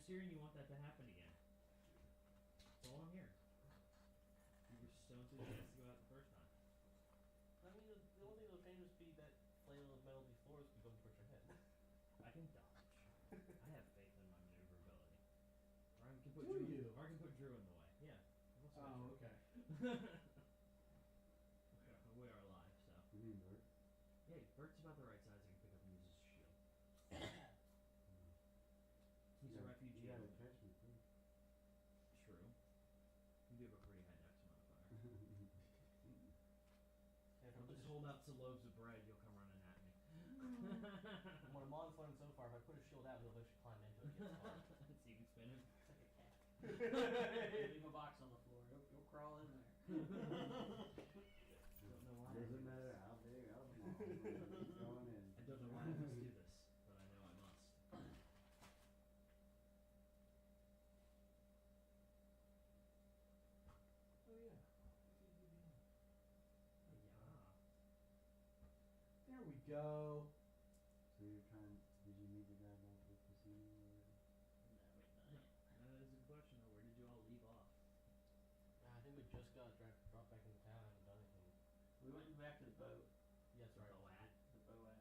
next year and you want that to happen again. That's all I'm here. You were so enthusiastic about it the first time. I mean, the only thing that'll change is be that flail of metal before us be going towards your head. I can dodge. I have faith in my maneuverability. Or I can put Do Drew, you? Or I can put Drew in the way. Yeah. Oh, okay. We are live, so. You mean Bert? Yeah, Bert's about the right size. I can pick up and use his shield. He's a refugee. You gotta catch me, too. True. You do have a pretty high dex modifier. And I'll just hold out some loaves of bread, you'll come running at me. What Amon's learned so far, if I put his shield out, he'll eventually climb into it. Gets far. So you can spin him. It's like a cat. Leave a box on the floor. You'll crawl in there. Don't know why. Doesn't matter how big, how small. It's going in. I don't know why I must do this, but I know I must. Oh yeah. Yeah. There we go. So you're trying, did you meet the guy about the casino or No, wait, no. That is a good question though. Where did you all leave off? I think we just got dropped back into town. I haven't done anything. We went back to the boat. Yeah, that's right. Boat. The boat.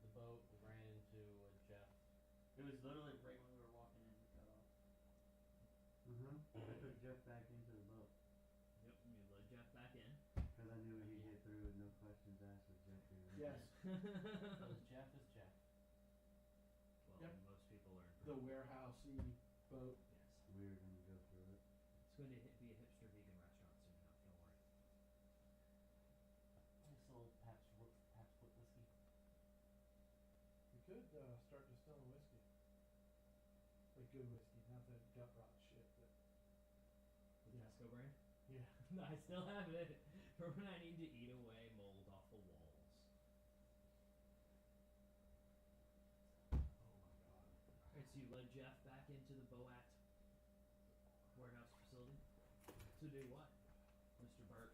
The boat, we ran into Jeff. It was literally right when we were walking in, we cut off. Mm-hmm. I took Jeff back into the boat. Yep, you let Jeff back in. Because I knew he'd get through with no questions asked with Jeff here. Yes. Because Jeff is Jeff. Well, Yep. most people learn The from warehousey boat. Yes. We were going to go through it. It's going to be a hipster vegan restaurant soon enough, don't worry. Nice little Pabst Split whiskey. We could start distilling whiskey. Like good whiskey, not that gut rot shit. But The Tesco brand? yeah. I still have it for when I need to eat away mold off the walls. Oh my god. Alright, so you led Jeff back into the Boat warehouse facility. To do what, Mr. Burt?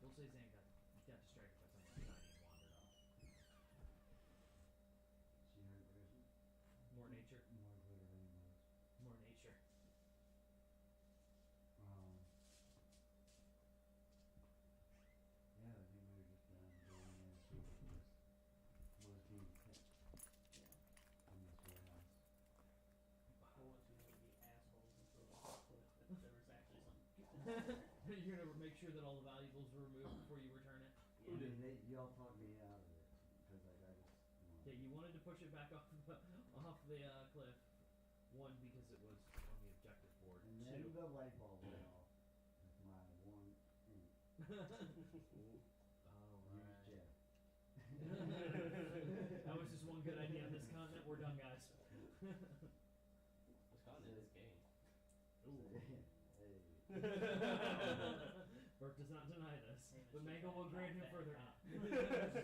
We'll say Zane got distracted by something tiny and wandered off. She heard there's More nature. more glitter rainbows. More nature. Yeah, I think we were just down going in and see what was being picked Yeah. in this warehouse. Well, once we would be assholes and throw off the cliff, if there was actually something. You're gonna make sure that all the valuables were removed before you return it? I mean, y'all talked me out of it because like I just. Yeah, you wanted to push it back off the cliff. One, because it was on the objective board. And then Two, the light bulb went off with my one ink. oh, Use right. Jeff. That was just one good idea on this continent. We're done, guys. This continent is game. Hey. Bert does not deny this, Hey, but Mr. Mangle will grant him Fat further. Cop.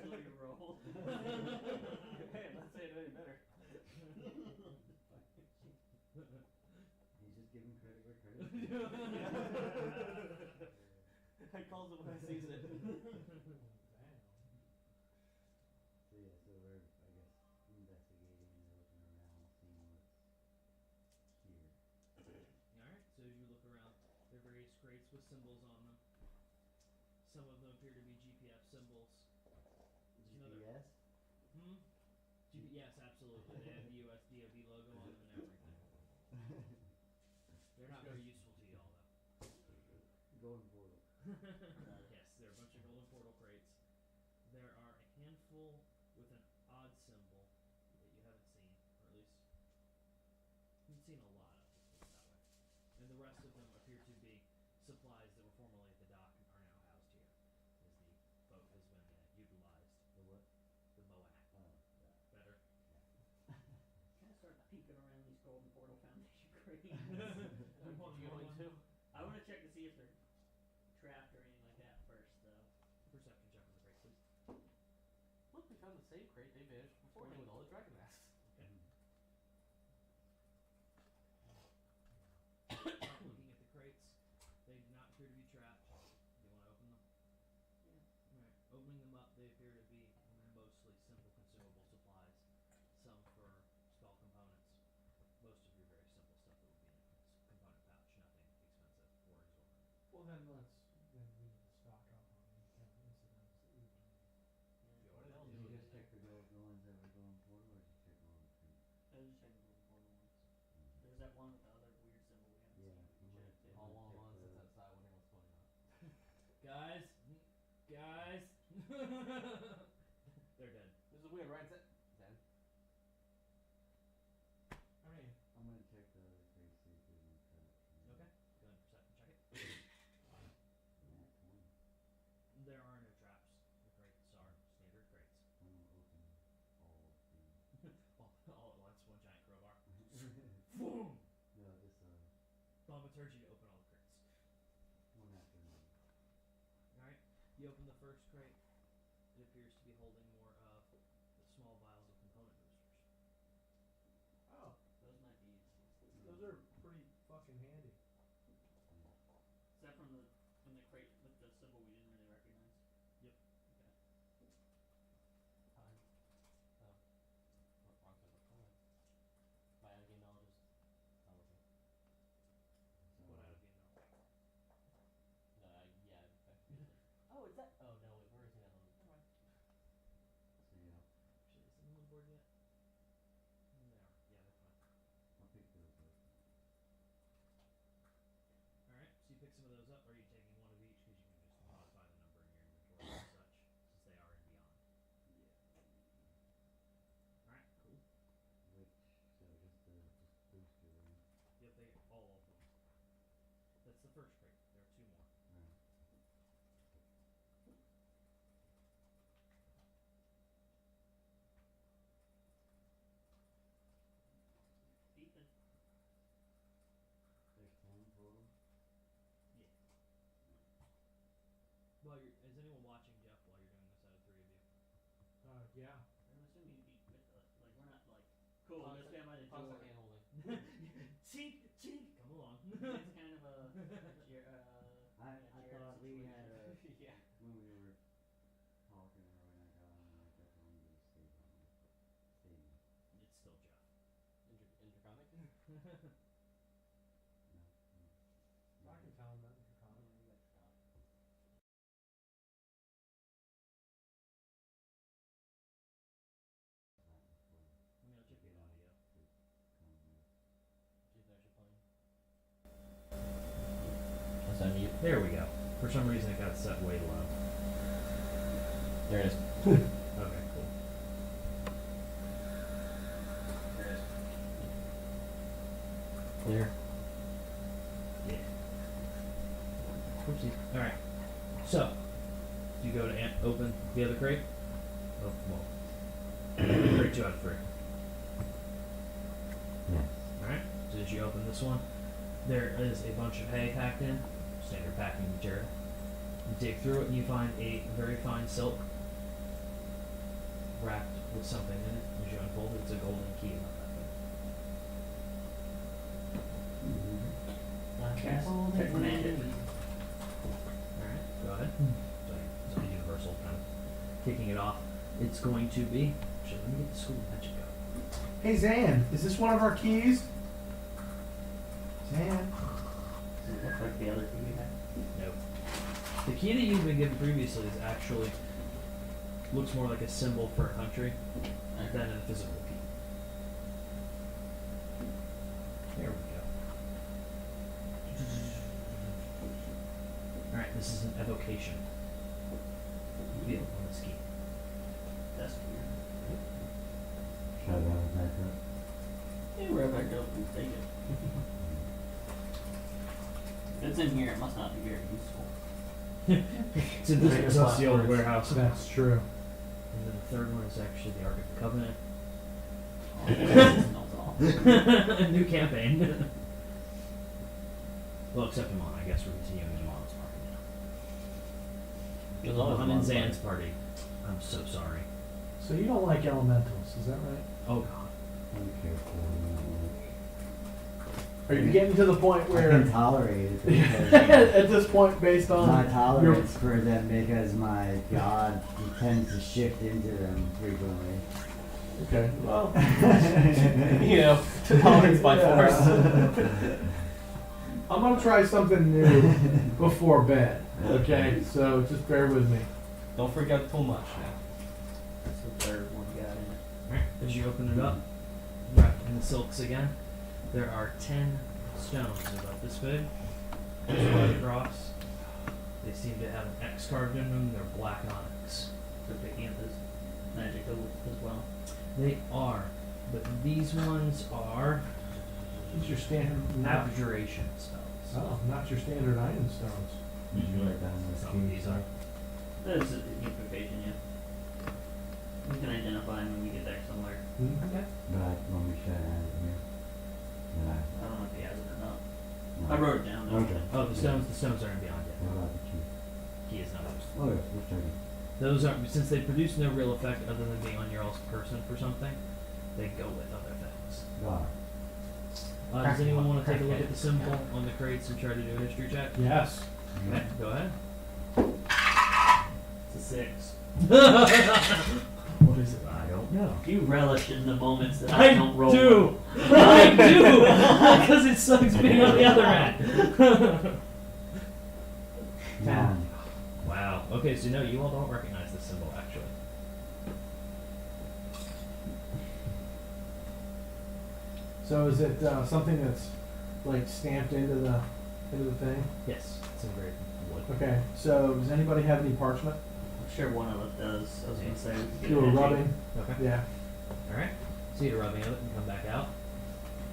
Slow your roll. Hey, I'm not saying any better. He's just giving credit where credit. I calls it when I sees it. Damn. So yeah, so we're I guess investigating and looking around, seeing what's here. Alright, so as you look around, there are various crates with symbols on them. Some of them appear to be GPS symbols. GPS? Yes, absolutely. They have the US DoD logo on them and everything. They're not very useful to you all, though. Golden portal. Yes, there are a bunch of golden portal crates. There are a handful with an odd symbol that you haven't seen, or at least you've seen a lot of, let's put it that way. And the rest of them appear to be supplies that were formerly at the dock and are now housed here, as the boat has been utilized. The what? The Moat. Oh, yeah. Better. Kind of start peeking around these golden portal foundation crates. You want You more going one? to? I want to check to see if they're trapped or anything like that first, though. Perception check on the crate, please. Look, we found the same crate they vanished beforehand with all the dragon masks. Okay. Looking at the crates, they do not appear to be trapped. Do you want to open them? Yeah. Right. Opening them up, they appear to be mostly simple consumable supplies. Some for spell components, They're dead. This is weird, right? Zen. I mean, I'm gonna check the other crates, see if there's any traps. Okay. Go ahead and check it. Yeah, 20. There are no traps. The crates are standard crates. I'm gonna open all of the. All at once, one giant crowbar. Boom! No, just Thaumaturgy to open all the crates. one after another. Alright. You open the first crate. It appears to be holding more of the small vials of component boosters. oh, Those might be those are pretty fucking handy. Is that from the crate with the symbol we didn't really recognize? Yep. Okay. Time. Oh. Wrong symbol. Okay. My out of game knowledge is not working. So, What out of game knowledge? No, yeah, effectively. Oh, is that? Oh no, wait, where is that one? Never mind. so yeah, Actually, is it on the board yet? They are. Yeah, they're fine. I'll pick those up. Alright, so you pick some of those up, or are you taking one of each? Because you can just modify the number in your inventory and such, since they are in beyond. Alright, cool. Which, so just booster, right? Yep, they all open. That's the first crate. There are two more. Right. Ethan. There's 10 total? Yeah. Well, is anyone watching Jeff while you're doing this out of three of you? Yeah. I'm assuming you'd be with us. Like, we're not like, cool, let's stand by the door. Constant hand holding. Chink, chink, come along. It's kind of a, I thought we had a, Yeah. when we were talking or when I got on, like, I told him to stay on me. Stay me. It's still Jeff. Intercomic? No, no. I can tell him that in your Oh, comment. you got Scott. That before I mean, I'll check the get on audio. to come with. See if they're actually playing. Let's unmute. There we go. For some reason, it got set way low. There it is. Okay, cool. There it is. Clear. Yeah. Oopsie. Alright. So, you go to open the other crate? Oh, well. Crate 2 out of 3. Yes. Alright. So as you open this one, there is a bunch of hay packed in, standard packing material. You dig through it and you find a very fine silk wrapped with something in it. As you unfold it, it's a golden key on that thing. Castle commanded. Alright, go ahead. It's a universal kind of kicking it off. It's going to be. Actually, let me get the school magic out. Hey Zan, is this one of our keys? Zan. Does it look like the other thing we had? Nope. The key that you've been given previously is actually looks more like a symbol for a country than a physical key. There we go. Alright, this is an evocation. Feel on this key. That's weird. Should I run back up? Yeah, we're back up and take it. If it's in here, it must not be very useful. It's in this Right, industrial backwards. warehouse. That's true. And then the third one is actually the Ark of the Covenant. Oh, that smells awful. New campaign. Well, except Amon. I guess we're continuing Amon's party now. Amon and Zan's party. I'm so sorry. So you don't like elementals, is that right? Oh god. I'm careful. Are you getting to the point I where can tolerate it because at this point based on my your tolerance for them because my god tends to shift into them frequently. Okay. Well You know, tolerance by force. I'm gonna try something new before bed. Okay, so just bear with me. Don't freak out too much now. That's the third one got in it. Alright, as you open it up, wrapped in the silks again, there are 10 stones about this big, spread across. They seem to have an X carved in them. They're black onyx. Cryptocampus magical as well. They are, but these ones are These are your standard, not, abjuration spells. oh, not your standard iron stones. Did you write down the Some of these are. That's implication, yeah. We can identify them when we get there somewhere. Hmm? Okay. But I want me to should add it here. But I don't know if he has it or not. no. I wrote it down. Though. Okay. Oh, the stones aren't beyond yet. What about the chief? He is not. Oh, yes, let's check it. Those are, since they produce no real effect other than being on your all's person for something, they go with other things. God. Does anyone want to take a look at the symbol on the crates and try to do a history check? Yes. Okay, go ahead. It's a 6. What is it? I don't know. You relish in the moments that I don't roll. do. I do, because it sucks being on the other end. Nine. Wow. Okay, so no, you all don't recognize this symbol actually. So is it something that's like stamped into the thing? Yes, it's engraved in wood. Okay. So does anybody have any parchment? I'm sure one of us does. I was gonna say we could get Do a handshake. rubbing. Okay. Yeah. All right. So you rubbing of it and come back out.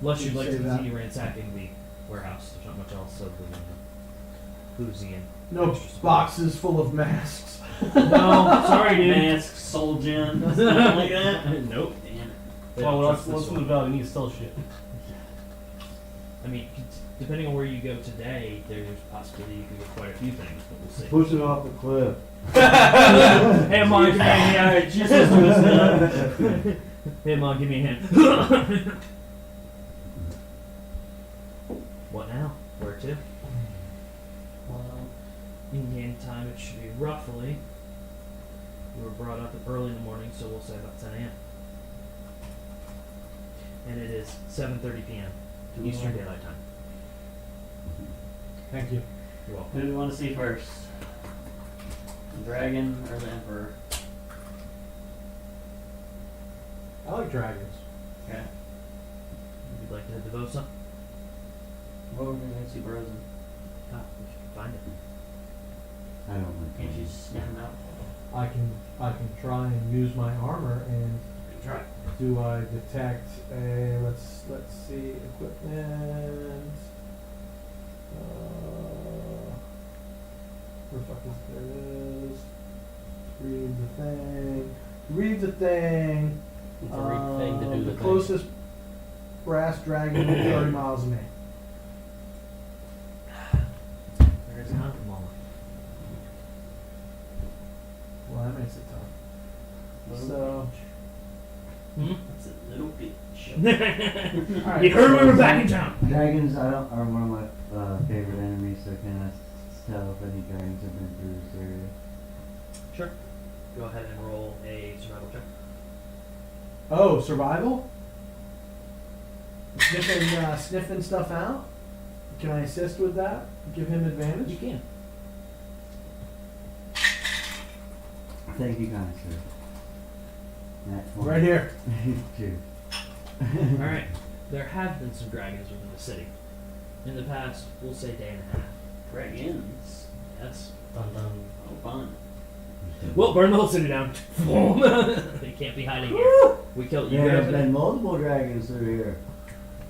Unless you'd like to Save that. continue ransacking the warehouse. There's not much else other than boozy and. No boxes full of masks. No, sorry, dude. Mask, soul gem, something like that. Nope. Damn it. They Well, don't what's trust this from the one. valley needs still shit. I mean, depending on where you go today, there's a possibility you could get quite a few things, but we'll see. Push it off the cliff. Hey, Mom, give me a hand. Alright, Jesus was done. Hey, Mom, give me a hand. What now? Where to? Well, In-game time, it should be roughly. We were brought up early in the morning, so we'll say about 10 a.m. And it is 7:30 p.m. Eastern Daylight Time. Thank you. You're welcome. who do we want to see first? The dragon or the emperor? I like dragons. Okay. If you'd like to head to Vosa, Well, we're gonna see Brozin. we should find it. I don't like Can't you that. sniff him out? I can try and use my armor and Try. do I detect a let's see equipment. Where the fuck is there it is? Read the thing. Read the thing. It's a real thing to do The the thing. closest brass dragon is 30 miles of me. There is not a moment. Well, that makes it tough. Little So- Hmm? That's a little bitch. Alright, You heard we so- were back in town. Dragons are one of my favorite enemies, so can I tell if any dragons have been through this area? Sure. Go ahead and roll a survival check. Oh, survival? Sniffing stuff out? Can I assist with that? Give him advantage? You can. Thank you, kind sir. Nat 20. Right here. Cheers. All right. There have been some dragons within the city. In the past, we'll say day and a half. Dragons. Yes. Dun dun. Oh, fun. Well, burn the whole city down. They can't be hiding here. We killed you. There guys. have been multiple dragons through here.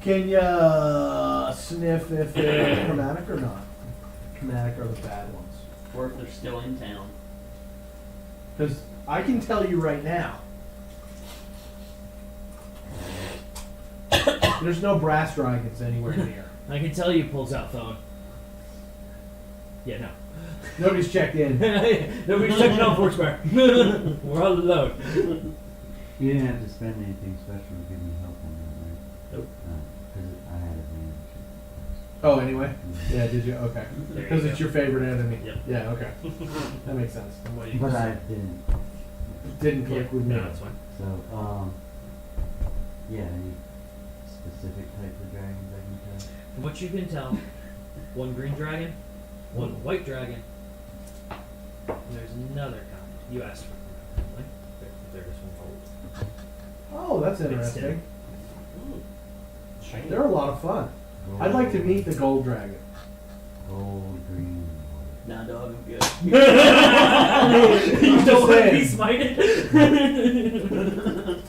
Can ya sniff if they're chromatic or not? Chromatic are the bad ones. Or if they're still in town. Because I can tell you right now, there's no brass dragons anywhere near. I can tell you pulls out phone. Yeah, no. Nobody's checked in. Nobody's checking out Foursquare. We're all alone. You didn't have to spend anything special to give me help on that, right? Nope. Because I had advantage. Oh, anyway? Yeah, did you? Okay. There Because you it's go. your favorite enemy. Yep. Yeah, okay. That makes sense. What do you But say? I didn't. It didn't click with me. No, that's fine. So, yeah, any specific type of dragons I can tell? From what you can tell, one green dragon, one white dragon, and there's another kind. You asked for it, apparently. There is one gold. Oh, that's Big interesting. Shiny. They're a lot of fun. I'd like to meet the gold dragon. Gold, green, white. Nah, dog, I'm good. You just don't want to be saying. smited?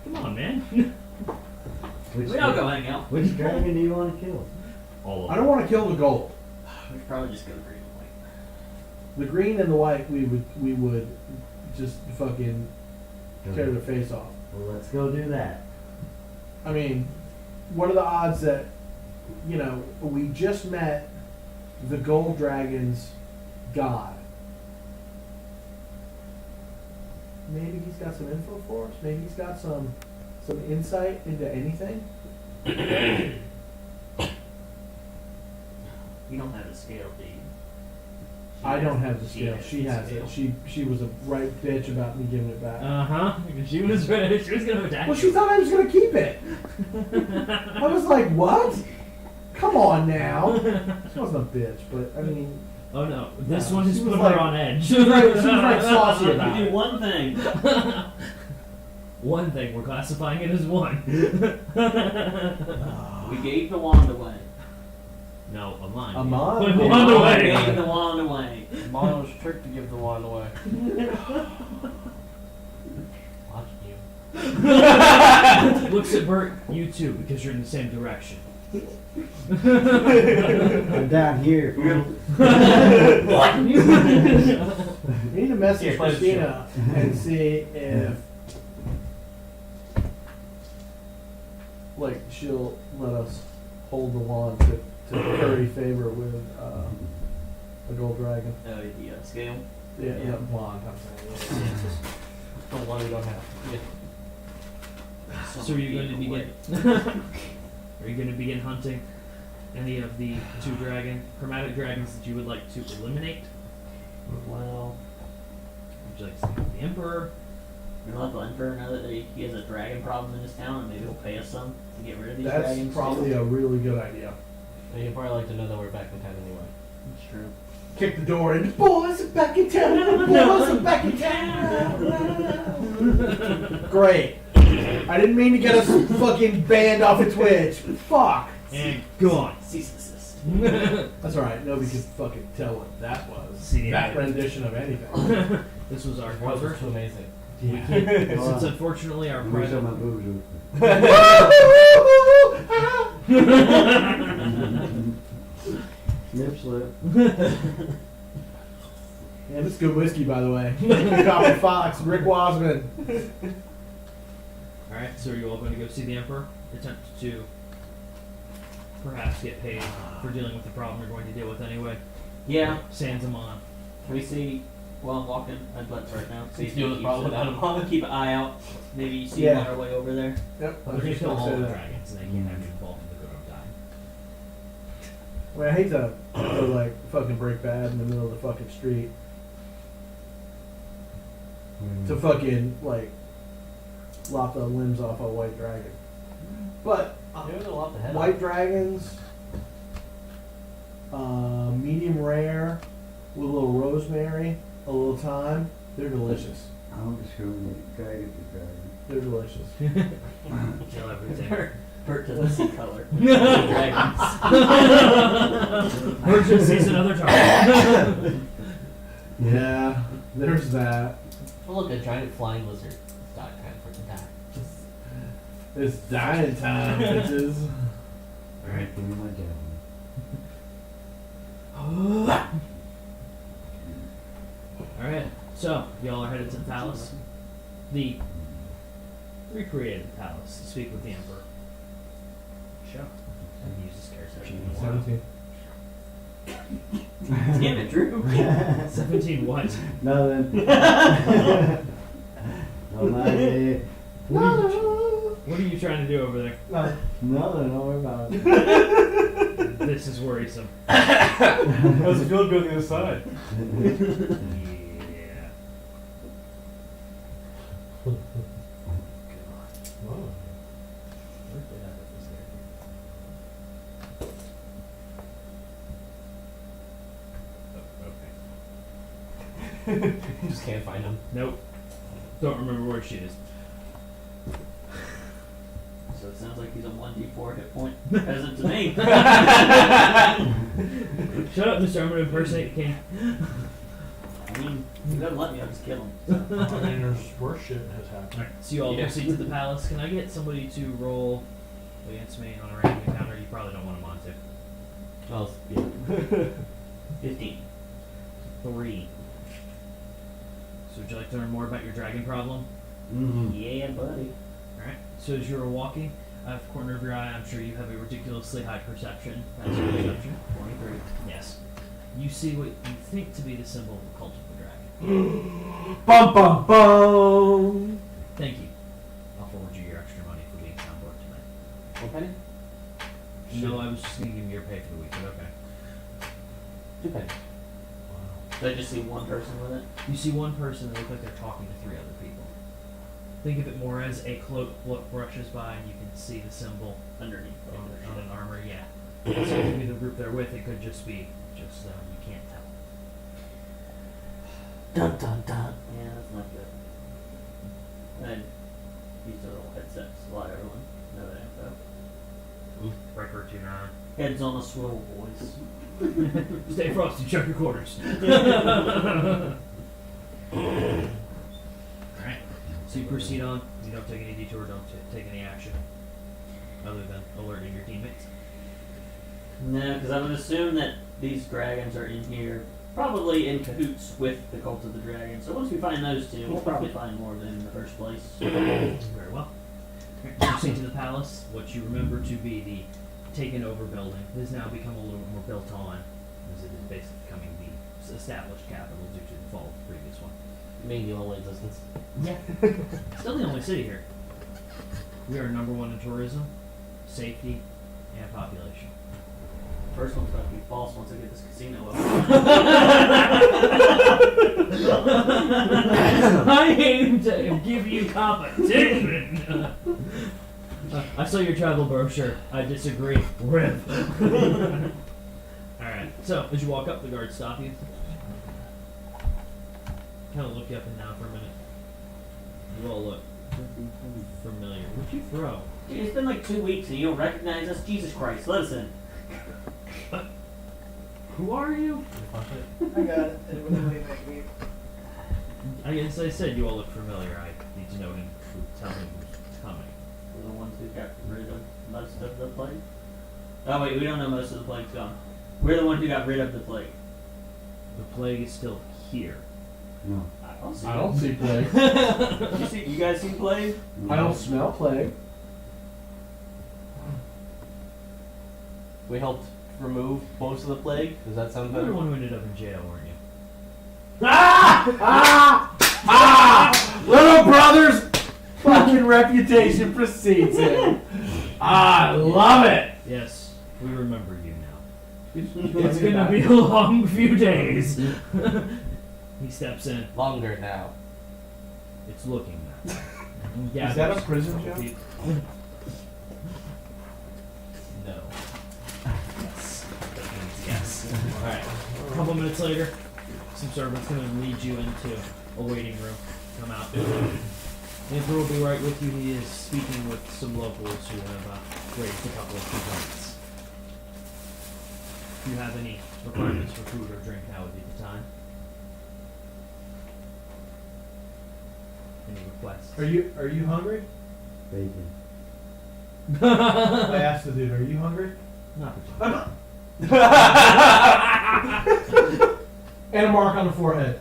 Come on, man. Which We all go hang out. Which dragon do you want to kill? All I don't want to kill the gold. We should probably just go green and white. The green and the white, we would just fucking tear their face off. Well, let's go do that. I mean, what are the odds that, you know, we just met the gold dragon's god? Maybe he's got some info for us. Maybe he's got some insight into anything. You don't have the scale, do you? I don't have the scale. has She the has it. scale. She was a right bitch about me giving it back. She was ready. She was gonna attack Well, you. she thought I was gonna keep it. I was like, what? Come on now. She wasn't a bitch, but I mean, Oh no, this No, one has she put was her like- on edge. she was right saucy about You it. do one thing. One thing, we're classifying it as one. We gave the wand away. No, a line. A mine? Put Yeah. one We away. gave the wand away. Mono's trick to give the wand away. Watch you. Looks at Bert, you too, because you're in the same direction. I'm down here. fool. We need to message Yeah, play the Christina and see if, like, she'll let us hold the wand to curry favor with a gold dragon. Oh, the scale. Yeah, Yeah. wand. I'm saying. The one we don't have. Yeah. So are you going to begin? Are you going to begin hunting any of the two chromatic dragons that you would like to eliminate? Well, Would you like to speak with the Emperor? we'll let the Emperor know that he has a dragon problem in his town, and maybe he'll pay us some to get rid of these That's dragons. probably a really good idea. And you'd probably like to know that we're back in town anyway. That's true. Kick the door in. Boys are back in town. Boys are back in town. Great. I didn't mean to get us fucking banned off of Twitch. Fuck. And gone. Cease and desist. That's alright. Nobody could fucking tell what that was. See, That rendition of anything. This was our It was cover. too amazing. Since unfortunately our Wish private. my boobs open. Snip slip. Yeah, this is good whiskey, by the way. Copper Fox, Rick Wasman. Alright, so are you all going to go see the Emperor? Attempt to perhaps get paid for dealing with the problem you're going to deal with anyway? Yeah. Sans him on. Can we see while I'm walking? I'd like to right now. See if Deal he with the keeps problem it. without him on. Keep an eye out. Maybe see Yeah. him on our way over there. Yep. We're going to kill all the dragons and they can't have you involved in the good of dying. I mean, I hate to like fucking break bad in the middle of the fucking street. To fucking like lop the limbs off a white dragon. But There's a lot to head white dragons, medium rare, with a little rosemary, a little thyme, they're delicious. I don't discriminate. Dragon to dragon. They're delicious. Kill everything. Bert doesn't see color. Dragons. Virgin sees another target. Yeah, there's that. Oh, look, a giant flying lizard. It's not kind of freaking die. It's dying time, bitches. Alright, give me my javelin. Alright, so y'all are headed to the palace. The recreated palace to speak with the Emperor. Sure. And use this character sheet in a while. 17. Damn it, Drew. 17 what? Nothing. Oh my god. What are you trying to do over there? Nothing, don't worry about it. This is worrisome. How's it feel going the other side? Yeah. Where'd they have this there? Oh, okay. Just can't find him. Nope. Don't remember where she is. So it sounds like he's a 1d4 hit point peasant to me. Shut up, mister. I'm gonna impersonate the king. I mean, you gotta let me, I'll just kill him. I mean, there's worse shit has happened. Alright, so you all Yeah. proceed to the palace. Can I get somebody to roll against me on a random encounter? You probably don't want them on to. Well, yeah. 15. 3. So would you like to learn more about your dragon problem? Mm-hmm. Yeah, buddy. Alright, so as you're walking, out of the corner of your eye, I'm sure you have a ridiculously high perception. That's your perception. 23. Yes. You see what you think to be the symbol of the cult of the dragon. Bum bum bum. Thank you. I'll forward you your extra money for being on board tonight. One penny? No, I was just gonna give you your pay for the week, but okay. 2 pennies. Did I just see one person with it? You see one person that looks like they're talking to 3 other people. Think of it more as a cloak brushes by and you can see the symbol Underneath. on an armor, yeah. So it could be the group they're with, it could just be just them, you can't tell. Dun dun dun. Yeah, that's not good. And these are little headsets. A lot of everyone know that info. Riker 29. Heads on a swivel, boys. Stay frosty, check your quarters. Alright, so you proceed on. You don't take any detour, don't take any action. Other than alerting your teammates. No, because I would assume that these dragons are in here, probably in cahoots with the cult of the dragon. So once we find those two, we'll probably find more of them in the first place. Very well. Alright, proceed to the palace. What you remember to be the taken over building has now become a little bit more built on, as it is basically becoming the established capital due to the fall of the previous one. Maybe the only existence. Yeah. Still the only city here. We are number 1 in tourism, safety, and population. First one's about to be false once I get this casino open. I aim to give you competition. I saw your travel brochure. I disagree. Rip. Alright, so as you walk up, the guards stop you. Kind of look you up and down for a minute. You all look familiar. What'd you throw? Dude, it's been like 2 weeks and you don't recognize us? Jesus Christ, let us in. Who are you? I got it. It was late that week. I guess I said you all look familiar. I need to know him. Tell him who's coming. We're the ones who got rid of most of the plague. Oh wait, we don't know most of the plague's gone. We're the one who got rid of the plague. The plague is still here. No. I don't see I don't see plague. you guys see plague? I don't smell plague. We helped remove most of the plague. Does that sound You were better? the one who ended up in jail, weren't you? Little brother's fucking reputation precedes him. I love it. Yes, we remember you now. It's It's gonna be a long few days. He steps in. Longer now. It's looking that way. Is that a Gathers prison couple joke? people- No. Yes. That means yes. Alright. A couple minutes later, some servants come and lead you into a waiting room. Come out. The Emperor will be right with you. He is speaking with some locals who have raised a couple of complaints. Do you have any requirements for food or drink now would be the time? Any requests? Are you hungry? Bacon. I asked the dude, are you hungry? Not And a mark on the forehead.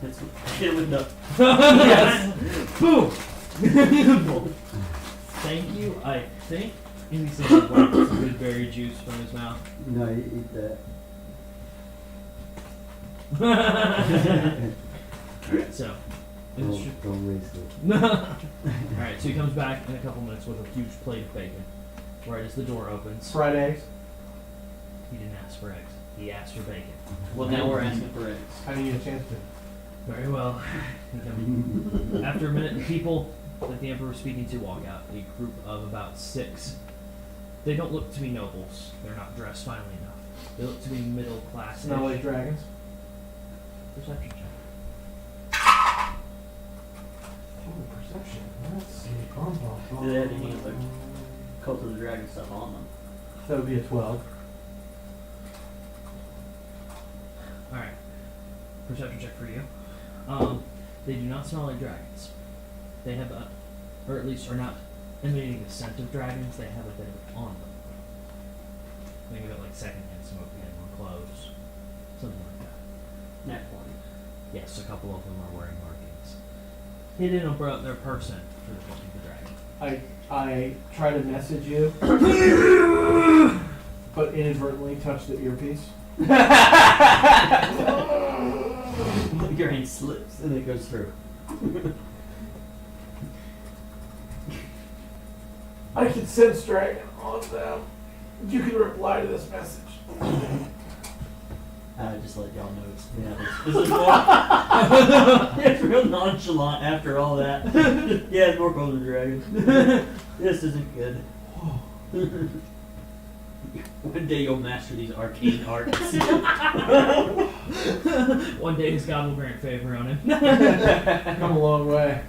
It's hit with the Yes. Boom. Thank you. I think. And he says like some good berry juice from his mouth. No, you eat that. Alright, so. Don't waste it. Alright, so he comes back in a couple minutes with a huge plate of bacon. Right as the door opens. Fried eggs. He didn't ask for eggs. He asked for bacon. well now we're asking for eggs. I didn't get a chance to. Very well. He comes- After a minute, the people that the Emperor was speaking to walk out. A group of about 6. They don't look to be nobles. They're not dressed finely enough. They look to be middle class. Smell like dragons. Perception check. Oh, perception. Let's see. Do they have any of the Cult of the Dragon stuff on them? That would be a 12. perception check for you. They do not smell like dragons. They have a, or at least are not emanating the scent of dragons. They have a bit of it on them. Think of it like secondhand smoke getting on clothes, something like that. Nat 20. Yes, a couple of them are wearing markings. Hidden about their person for the cult of the dragon. I try to message you, but inadvertently touch the earpiece. Your hand slips and it goes through. I can sense dragon on them. You can reply to this message. Just let y'all know it's this is more. It's real nonchalant after all that. Yeah, it's more Cult of the Dragon. This isn't good. One day you'll master these arcane arts. One day his God will grant favor on him. Come a long way.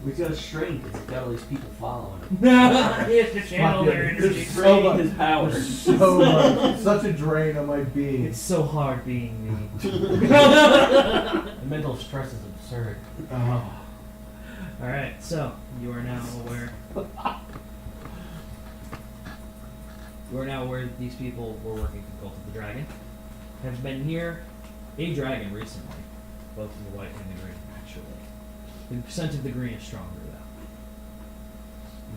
We've got to shrink because he's got all these people following him. He has to channel their There's energy. so Draining much- his power. there's so much, such a drain on my being. It's so hard being me. The mental stress is absurd. Alright, so you are now aware. You are now aware that these people were working for Cult of the Dragon. Have been near a dragon recently. Both the white and the green, actually. The scent of the green is stronger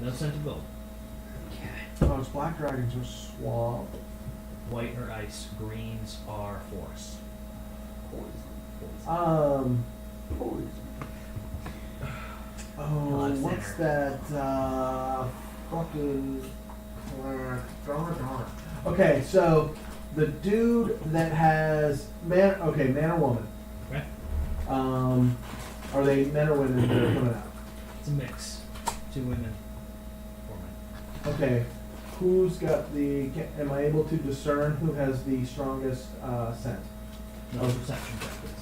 though. No scent of gold. Those black dragons are swamp. White are ice, greens are forest. Poison. Oh, Left what's center. that? Fucking. Okay, so the dude that has man. Okay, man or woman. Okay. Are they men or women that are coming out? It's a mix. 2 women, 4 men. Okay, who's got the? Am I able to discern who has the strongest scent? No perception check, please.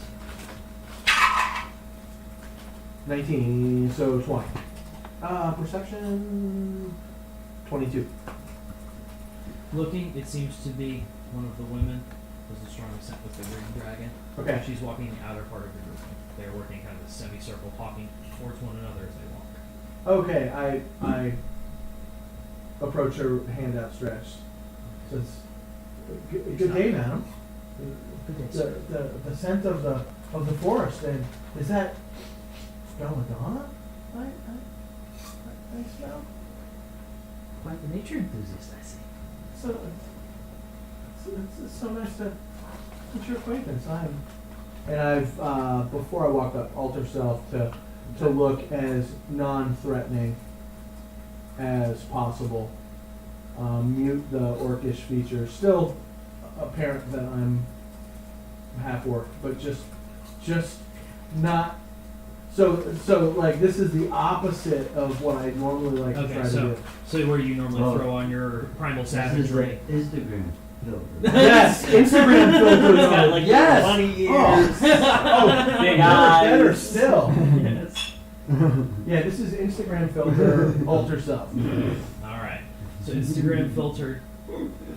19, so 20. Perception. 22. Looking, it seems to be one of the women was the strongest scent with the green dragon. Okay. She's walking in the outer part of the group. They're working kind of a semicircle, talking towards one another as they walk. Okay, I approach her, hand outstretched. Says, "Good day, madam. Good day, The scent of the forest, and is that belladonna? I smell. Quite the nature enthusiast, I see. So it's so nice to meet your acquaintance. I've before I walk up, alter self to look as non-threatening as possible. Mute the orcish features. Still apparent that I'm half orc, but just not. So like this is the opposite of what I normally like to Okay, try to so do. so where you normally Oh. throw on your primal This is savagery. the Instagram filter. Yes, Instagram filters. He's got like yes. funny ears. Oh, Big better eyes. still. Yes. Yeah, this is Instagram filter alter self. All right. So Instagram filtered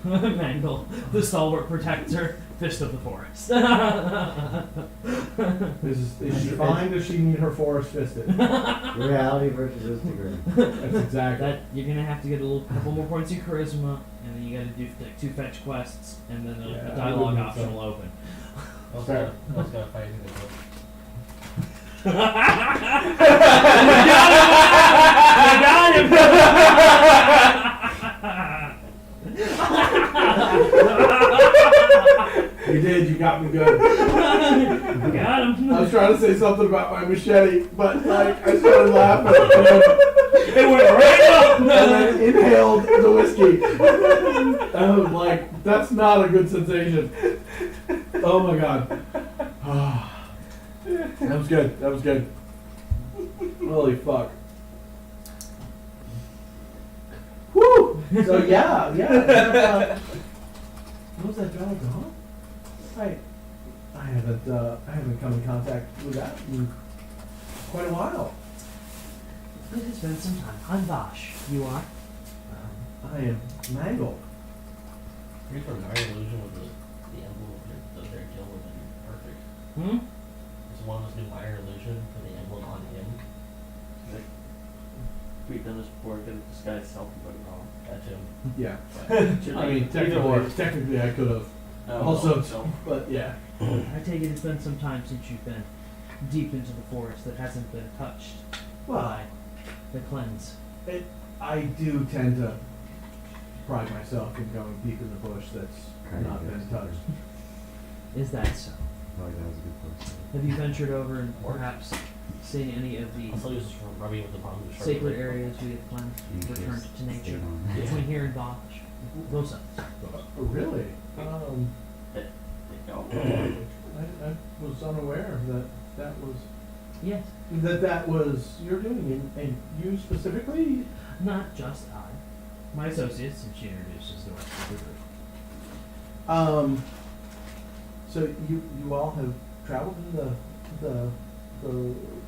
Mangle, the stalwart protector, fist of the forest. Is she fine? Does she need her forest fisted? Reality versus Instagram. That's exactly. That you're gonna have to get a couple more points in charisma, and then you got to do like 2 fetch quests, and then Yeah, a I dialogue wouldn't option say. will open. Also gotta fight through the book. You got him! You did. You got me good. Got him! I was trying to say something about my machete, but like I started laughing and then, It went right up! and then inhaled the whiskey. And I was like, that's not a good sensation. Oh my god. That was good. That was good. Holy fuck. Woo! So yeah. What was that dog gone? I haven't come in contact with that in quite a while. It has been some time. I'm Bosch. You are? I am Mangle. Pretty familiar illusion with the emblem of the there kill would have been perfect. Hmm? Just one of us do minor illusion for the emblem on him. We've done this before. Could have disguised self but wrong. That's him. Yeah. Should I mean, technically I could have also, but yeah. I take it it's been some time since you've been deep into the forest that hasn't been touched Well, by the cleanse. I do tend to pride myself in going deep in the bush that's Kinda not been yes. touched. Is that so? Like that was a good place. Have you ventured over and perhaps seen any of the Also uses for rubbing with the palm of the sharp sacred blade. areas we have cleansed, You returned just to nature, stayed on. between here and Bosch? Those sides. Really? I was unaware that was Yes. that was you're doing, and you specifically. Not just I. My associates, and she introduces the rest of the group. So you all have traveled in the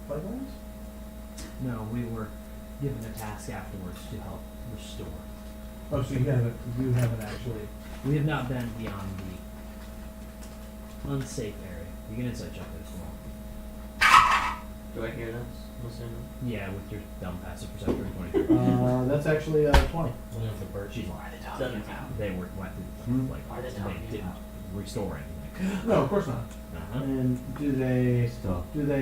Flightlands? No, we were given a task afterwards to help restore. Oh, so you haven't actually. We have not been beyond the unsafe area. You can insight check this one. Do I hear this? I'm assuming. Yeah, with your dumb passive perception 23. That's actually 20. One of the birds. She's like, Seventeen. they were like Why they they talking didn't about? restore anything. No, of course not. Uh-huh. And do they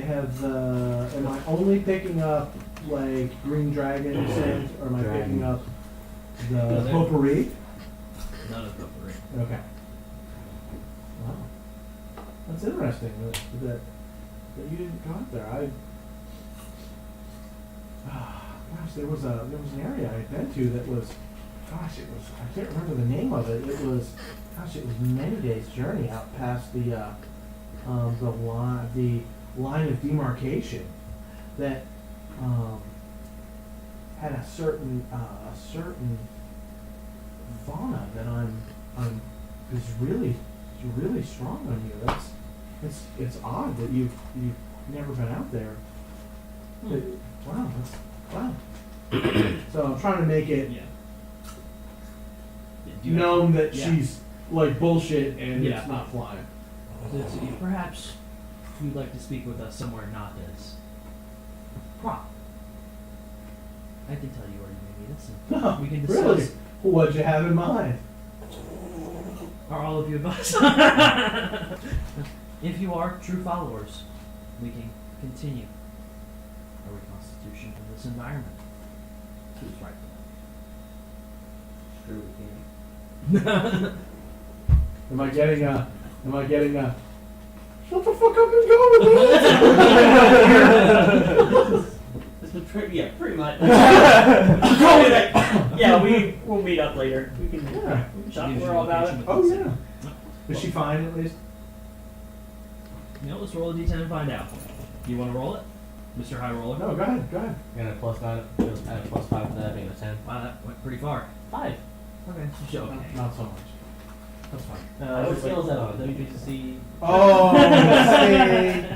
have the? Am I only picking up like green dragon scent, or am I picking up No, the they're- potpourri? None of them were. Okay. Wow. That's interesting that you didn't go out there. Gosh, there was an area I had been to that was, I can't remember the name of it. It was many days journey out past the line of demarcation that had a certain fauna that is really strong on you. It's odd that you've never been out there. Wow. So I'm trying to make it Yeah. known that Yeah. she's like bullshit and Yeah. it's not flying. Perhaps you'd like to speak with us somewhere not as prop. I can tell you where you may meet us, and No, we can discuss. really? What'd you have in mind? Are all of you of us? If you are true followers, we can continue a reconstitution of this environment. Who's right? True, we can't. Am I getting a shut the fuck up and go with it? It's been pretty much. Go with it. Yeah, we'll meet up later. We can Yeah. talk Gives you more about it. location with Oh the- yeah. Is she fine at least? You know, let's roll a d10 and find out. You want to roll it, Mr. High Roller? No, go ahead. And a +9, add a +5 to that, being a 10. Wow, that went pretty far. 5. Okay. Okay. Not so much. That's fine. What skill is that on? WPC. Oh,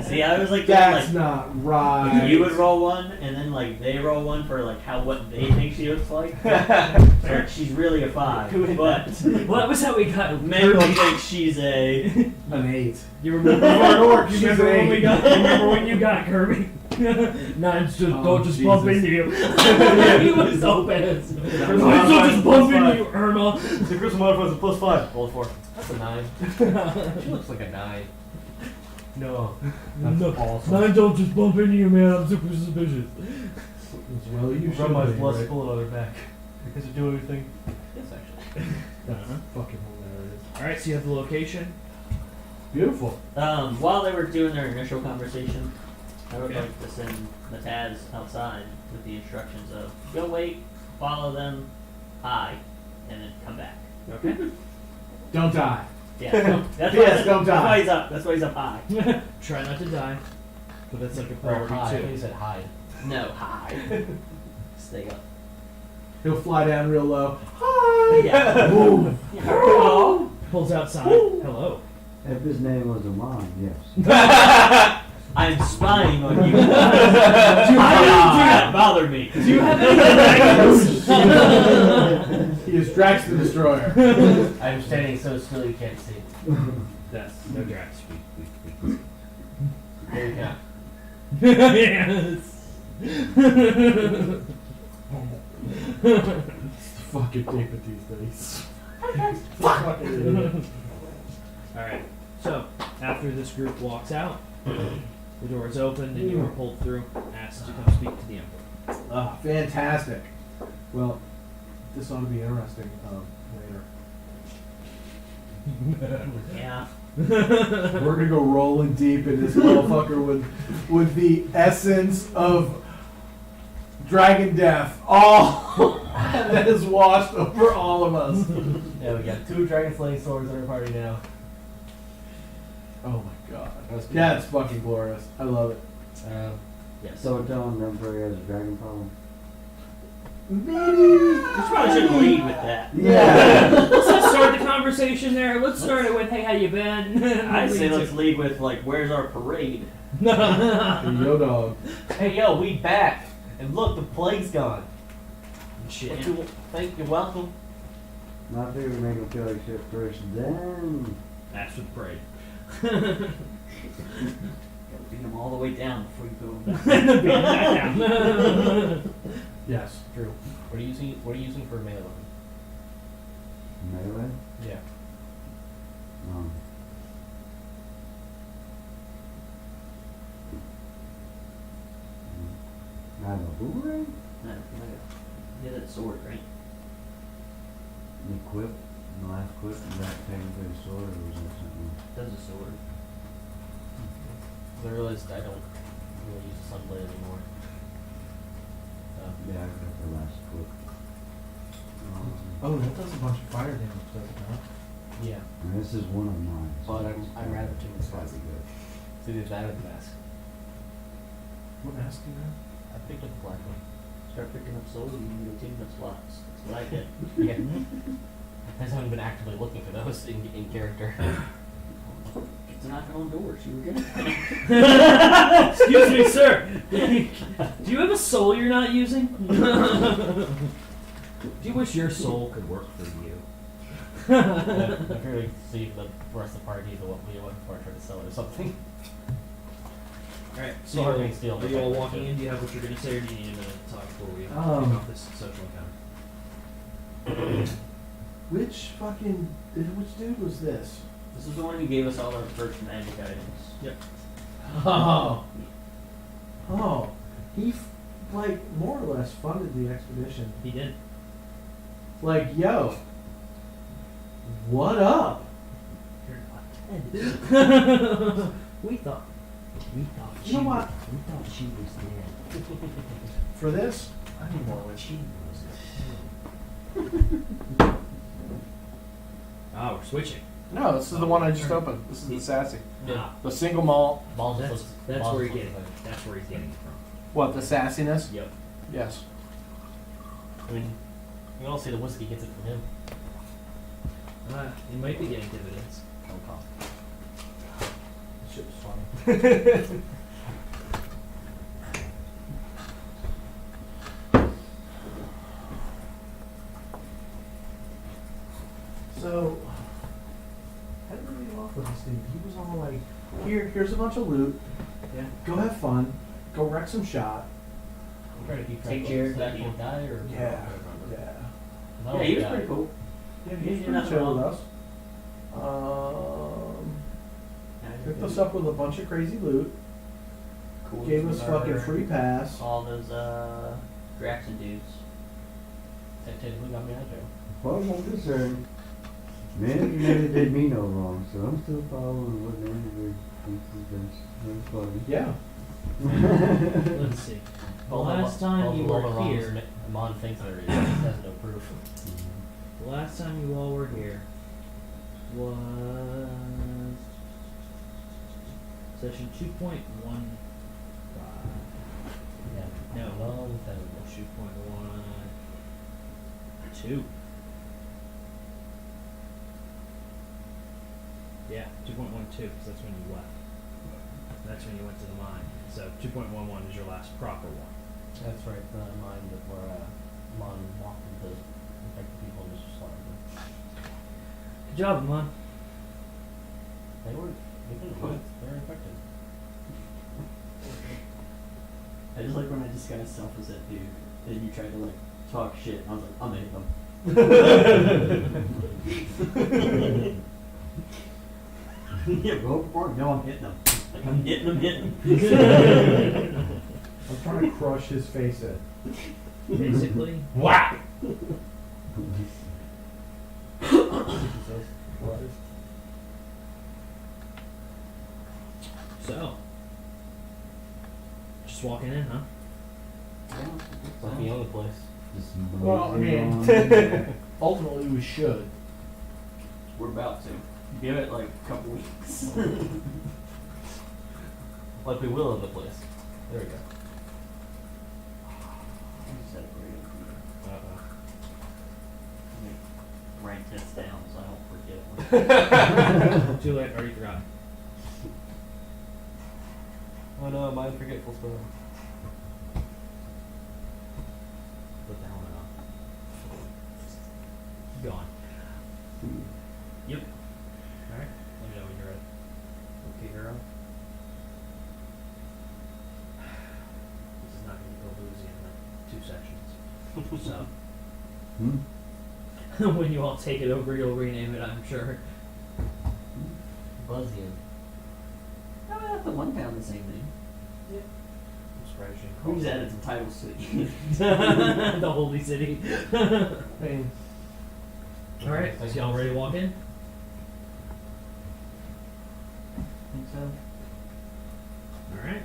See, I was like, that's like not right. you would roll one, and then like they roll one for like what they think she looks like. Or she's really a 5, but Well, that was how we got. men will think she's a. an 8. You remember? She's remember an when we 8. got? Remember when you got Kirby? Nines just Oh, don't just bump Jesus. into you. He was so pissed. Charisma Nines don't modifier just bump +5. into you, Irma. The charisma modifier is a +5. Roll 4. That's a 9. She looks like a 9. No. That's No, awesome. Nines don't just bump into you, man. I'm super suspicious. Well, you should Run my be, plus right? bullet on her back. Does it do anything? Yes, actually. That's fucking hilarious. All right, so you have the location. Beautiful. While they were doing their initial conversation, I would Okay. like to send the Taz outside with the instructions of go wait, follow them, hi, and then come back. Okay. Don't die. Yeah, Yes, that's don't That's die. why he's up. That's why he's up high. Try not to die, but that's like a Or priority hide. too. He said hide. No, hi. Stay up. He'll fly down real low. Hi. Yeah. Boom. Hello. Pulls outside. Hello. If his name was Amon, yes. I'm spying on you. Do not bother me. Do you have any dragons? He is Drax the Destroyer. I'm standing so still you can't see. That's No drafts. there you go. Yes. Fucking David these days. Alright, so after this group walks out, the door is opened and you are pulled through, asked to come speak to the Emperor. Ah, fantastic. Well, this ought to be interesting later. Yeah. We're gonna go rolling deep in this motherfucker with the essence of dragon death. All that is washed over all of us. Yeah, we got 2 dragon slaying swords in our party now. Oh my god. That's good. That's fucking glorious. I love it. Yes. So we're telling the Emperor he has a dragon problem. Maybe. You probably should lead with that. Yeah. Let's not start the conversation there. Let's start it with, hey, how you been? I say let's lead with like, where's our parade? Yo, dog. Hey, yo, we back. And look, the plague's gone. Shit. Thank you, welcome. I figure we make him feel like shit first, then. Ask for the parade. Gotta beat him all the way down before you put him down. Beat him back down. Yes. True. What are you using for melee weapon? Melee? Yeah. I have a boomerang? Yeah, that sword, right? The quip? The last quip? Is that technically a sword or is that something else? That's a sword. I realized I don't really use the sunblade anymore. Yeah, I got the last quip. Oh, that does a bunch of fire damage, does it not? Yeah. And this is one of mine. But I'd rather take the It's gotta mask. be good. It's either that or the mask. What mask do you have? I picked up the black one. Start picking up souls and you can go taking up slots. That's what I did. Yeah. I just haven't been actively looking for those in character. Get to knocking on doors. You were good. Excuse me, sir. Do you have a soul you're not using? Do you wish your soul could work for you? Yeah, I figured see if the rest of the party is what we want before I try to sell it or something. Alright, So you all- steal are you all walking in? Do you have what you're going to say, or do you need a minute to talk before we kick off this social encounter? Which dude was this? This is the one who gave us all our first magic items. Yep. Oh. Oh. He, like, more or less funded the expedition. He did. Like, yo. What up? You're not dead. We thought You know what? We thought she was dead. For this, I need more with She was dead. Ah, we're switching. No, this is the one I just opened. This is the sassy. Ah, The single malt. Balls that's looks- that's balls where he's looks getting. like- That's where he's getting it from. What, the sassiness? Yep. Yes. I mean, you all see the whiskey gets it from him. He might be getting dividends. Don't cost. That shit was funny. So, how did we get off with this dude? He was all like, here's a bunch of loot. Yeah. Go have fun. Go wreck some shot. You try to keep track Take of Jared the with actual you. guy or Yeah. No, Yeah, he was yeah. pretty cool. Yeah, He he's did pretty nothing chill with wrong. us. Yeah, Picked us up with a bunch of crazy loot. Cool. Gave us fucking free pass. All those Graxon dudes. Technically got me out there. As far as I'm concerned, man, you never did me no wrong, so I'm still following what Andrew thinks is best. That's funny. Let's see. The All the last lo- time all you the were wrongs here, Amon thinks there is. He has no proof. the last time you all were here was session 2.15. Yeah. No. Long time ago. 2.12. Yeah, 2.12, because that's when you left. That's when you went to the mine. So 2.11 is your last proper one. That's right, the mine that where Amon walked into infected people and just slaughtered them. Good job, man. They weren't. They couldn't What? move. They were infected. I just like when I disguised self as that dude, and you tried to like talk shit. I was like, I'm gonna hit them. Yeah, go for it. No, I'm hitting them. Like I'm hitting them, I'm trying to crush his face in. Basically. Whack! So. Just walking in, huh? Like the other place. Just Well, I mean, on. ultimately we should. We're about to. Give it like a couple weeks. Like we will in the place. There we go. I just had a great idea. Uh-oh. Let me write this down so I don't forget. Too late, already forgot. Oh no, mind forgetful spell. Put the helmet on. Gone. Yep. Alright, let me know when you're ready. Okay, hero. This is not going to go boozy in like 2 sections. So, Hmm? when you all take it over, you'll rename it, I'm sure. Buzzian. No, we have to one town the same thing. I'm surprised you didn't We call just it. added some titles to it. The Holy City. I mean, Alright, so y'all ready to walk in? Think so? Alright.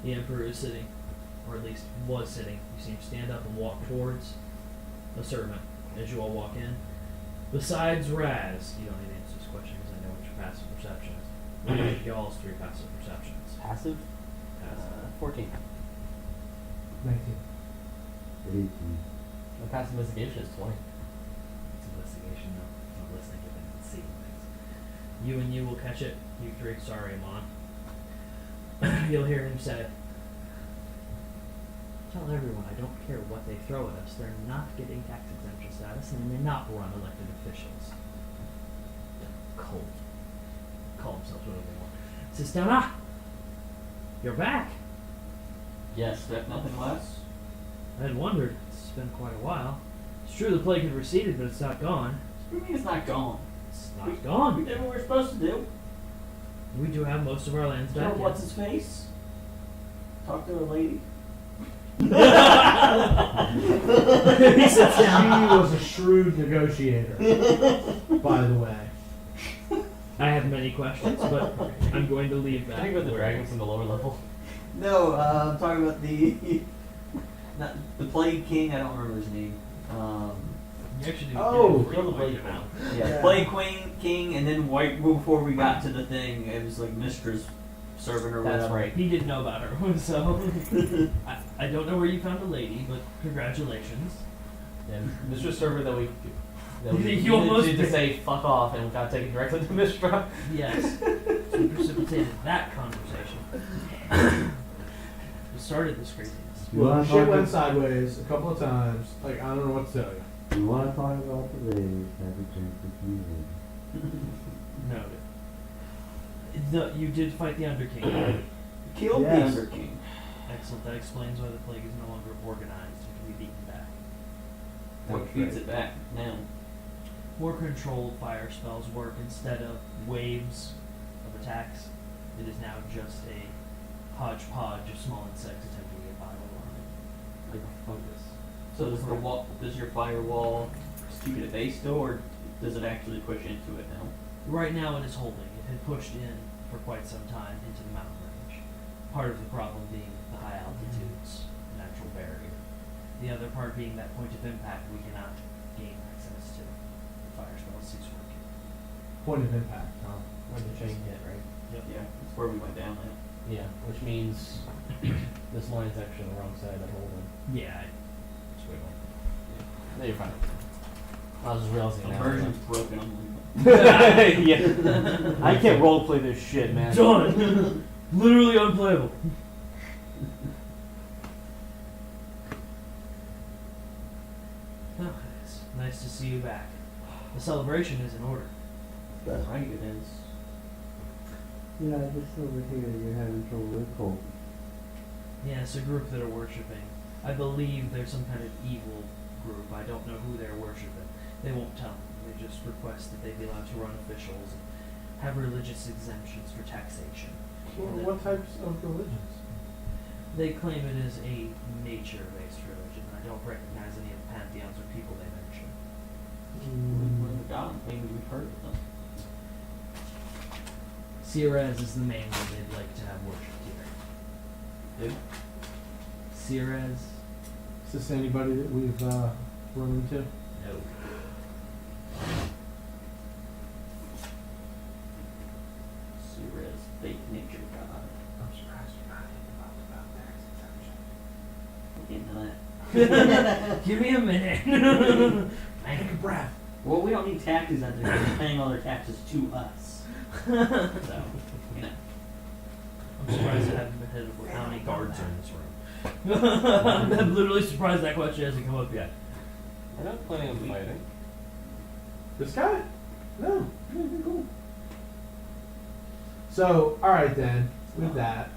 The Emperor is sitting, or at least was sitting. You see him stand up and walk towards a servant as you all walk in. Besides Raz, you don't need to answer this question because I know what your passive perception is. What are y'all's 3 passive perceptions? Passive? 14. 19. 18. My passive investigation is 20. It's investigation, no. Not listening, you can see things. You and you will catch it. You 3, sorry, Amon. You'll hear him say, tell everyone I don't care what they throw at us. They're not getting tax exemption status and they're not run elected officials. Cold. Call themselves whatever they want. Sistema! You're back! Yes. Expect nothing less. I had wondered. It's been quite a while. It's true the plague had receded, but it's not gone. What do you mean it's not gone? It's We not gone. did what we were supposed to do. We do have most of our lands Tell back. what's Yes. his face? Talk to a lady. He sits down. He was a shrewd negotiator, by the way. I have many questions, but I'm going to leave that. Can you go with the where- dragon from the lower level? No, I'm talking about the not the Plague King. I don't remember his name. You actually do Oh, get kill the a Plague point amount. Yeah, Yeah. Plague King, and then right before we got to the thing, it was like Mistra's servant or That's whatever. right. He didn't know about her, so I don't know where you found a lady, but congratulations. And Mr. Server that we You almost needed to did. say fuck off and got taken directly to Mistra. Yes, so we precipitated that conversation. We started this craziness. You Well, wanna shit talk went ab- sideways a couple of times. Like, I don't know what to tell you. You want to talk about the ladies? Have a chance to communicate. Noted. You did fight the Underking. Killed Yes. the Under King. Excellent. That explains why the plague is no longer organized and can be beaten back. What That's feeds right. it back now? More controlled fire spells work instead of waves of attacks. It is now just a hodgepodge of small insects attempting to get by with armor. Like a fungus. So does your firewall keep it at bay still, or does it actually push into it now? Right now it is holding. It had pushed in for quite some time into the mountain range. Part of the problem being the high altitudes, natural barrier. The other part being that point of impact we cannot gain access to. The fire spell cease working. Point of impact, huh? Where the chain hit, right? Yep. Yeah, that's where we went down at. Yeah, which means this line's actually on the wrong side of that whole one. Yeah. It's way more. No, you're fine. I was just realizing now. Immersion's broken. I'm leaving. Yeah. I can't roleplay this shit, man. Done! Literally unplayable. Oh, it's nice to see you back. The celebration is in order. But, Right, it is. yeah, just over here, you're having trouble with cult. Yeah, it's a group that are worshipping. I believe there's some kind of evil group. I don't know who they're worshipping. They won't tell me. They just request that they be allowed to run officials and have religious exemptions for taxation. What types of religions? They claim it is a nature-based religion. I don't recognize any of the pantheons or people they mention. What are the gods? Maybe we've heard of them. Ceres is the main one they'd like to have worshipped here. Who? Ceres? Is this anybody that we've run into? No. Ceres, fake nature god. I'm surprised you're not about Look into that. Give me a minute. Take a breath. Well, we don't need taxes out there. They're paying all their taxes to us. So, you know. I'm surprised I haven't been hit with how many guards are in this room. I'm literally surprised that question hasn't come up yet. We're not planning on fighting. This guy? No. Cool. So, alright then, with that,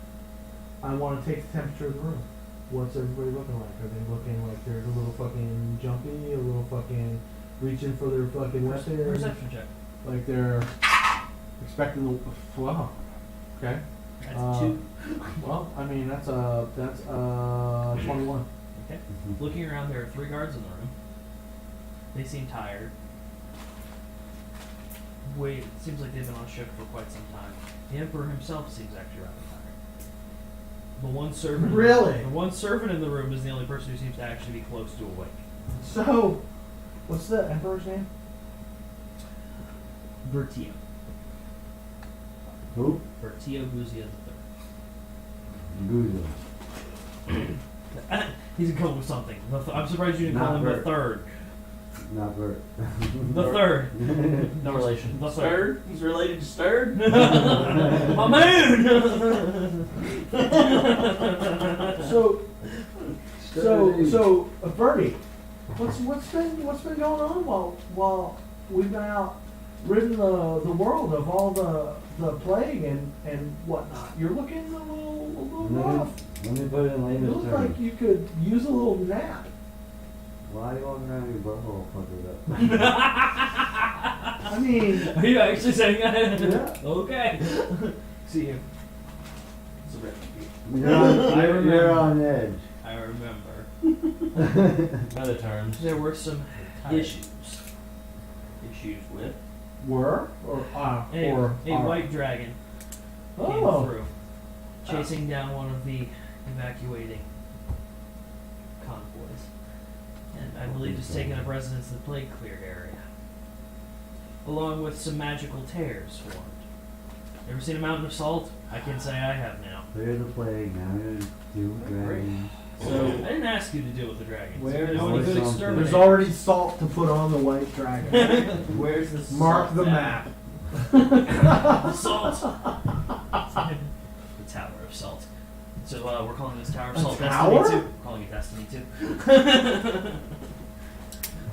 I want to take the temperature of the room. What's everybody looking like? Are they looking like they're a little fucking jumpy, a little fucking reaching for their fucking weapon? Perception check. Like they're expecting the, wow. Okay. That's 2. Well, I mean, that's 21. Okay. Looking around, there are 3 guards in the room. They seem tired. Wait, it seems like they've been on shift for quite some time. The Emperor himself seems actually rather tired. The one servant. Really? The one servant in the room is the only person who seems to actually be close to awake. So, what's the Emperor's name? Bertio. Who? Bertio Guzia Guzo. III. He's a couple of something. I'm surprised you didn't call Not him the Bert. third. Not Bert. The third. No relation. The third. Stirred? He's related to Stirred? My moon! So, Bertie, what's been going on while we've been out ridding the world of all the plague and whatnot? You're looking a little rough. Let me put it in You layman's look terms. like you could use a little nap. Why are you walking around with your butthole puckered up? I mean, Are you actually saying that? Yeah. Okay. See you. It's a recipe. You're on edge. I remember. Other terms. There were some Tired. issues. Issues with. were or A are. white dragon came Oh, through, chasing down one of the evacuating convoys, and I believe has taken up residence in the plague cleared area, along with some magical tears formed. Ever seen a mountain of salt? I can say I have now. Clear the plague, now you're gonna deal with dragons. So I didn't ask you to deal with the dragons. Where If you is know any the good something? exterminators. there's already salt to put on the white dragon. Where's the Mark salt the at? map. The salt. The Tower of Salt. So we're calling this Tower of A Salt tower? Destiny 2. We're calling it Destiny 2.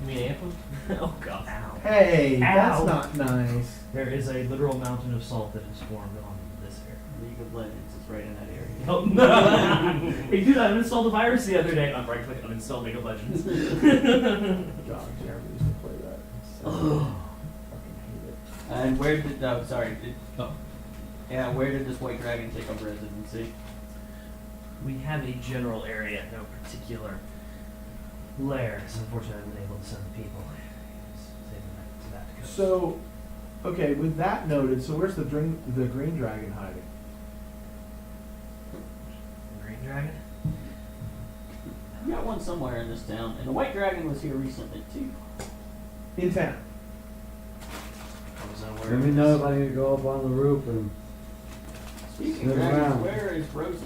You mean Anthem? Oh god. Ow. Hey, that's Ow. not nice. There is a literal mountain of salt that is formed on this area. League of Legends is right in that area. Oh no! Hey dude, I uninstalled the virus the other day. I'm right click uninstall League of Legends. God, Jeremy used to play that. Oh. Fucking hate it. And where did, Oh. yeah, where did this white dragon take up residency? We have a general area, no particular lairs. Unfortunately, I haven't been able to send the people. Save them back to that coast. So, okay, with that noted, so where's the green dragon hiding? The Green Dragon? We got one somewhere in this town, and the white dragon was here recently too. In town. I was unaware Let of me this. know if I need to go up on the roof and Speaking Sniff of dragons, around. where is Rosie?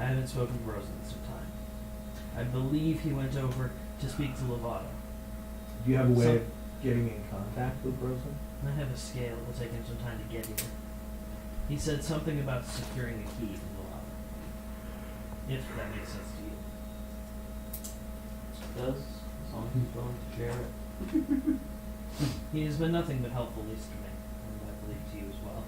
I haven't spoken to Rosen in some time. I believe he went over to speak to Lovato. Do you have a way So- of getting in contact with Rosen? I have a scale. It will take him some time to get here. He said something about securing a key from Lovato. If that makes sense to you. Does, as long as he's willing to share it. He has been nothing but helpful, at least to me, and I believe to you as well.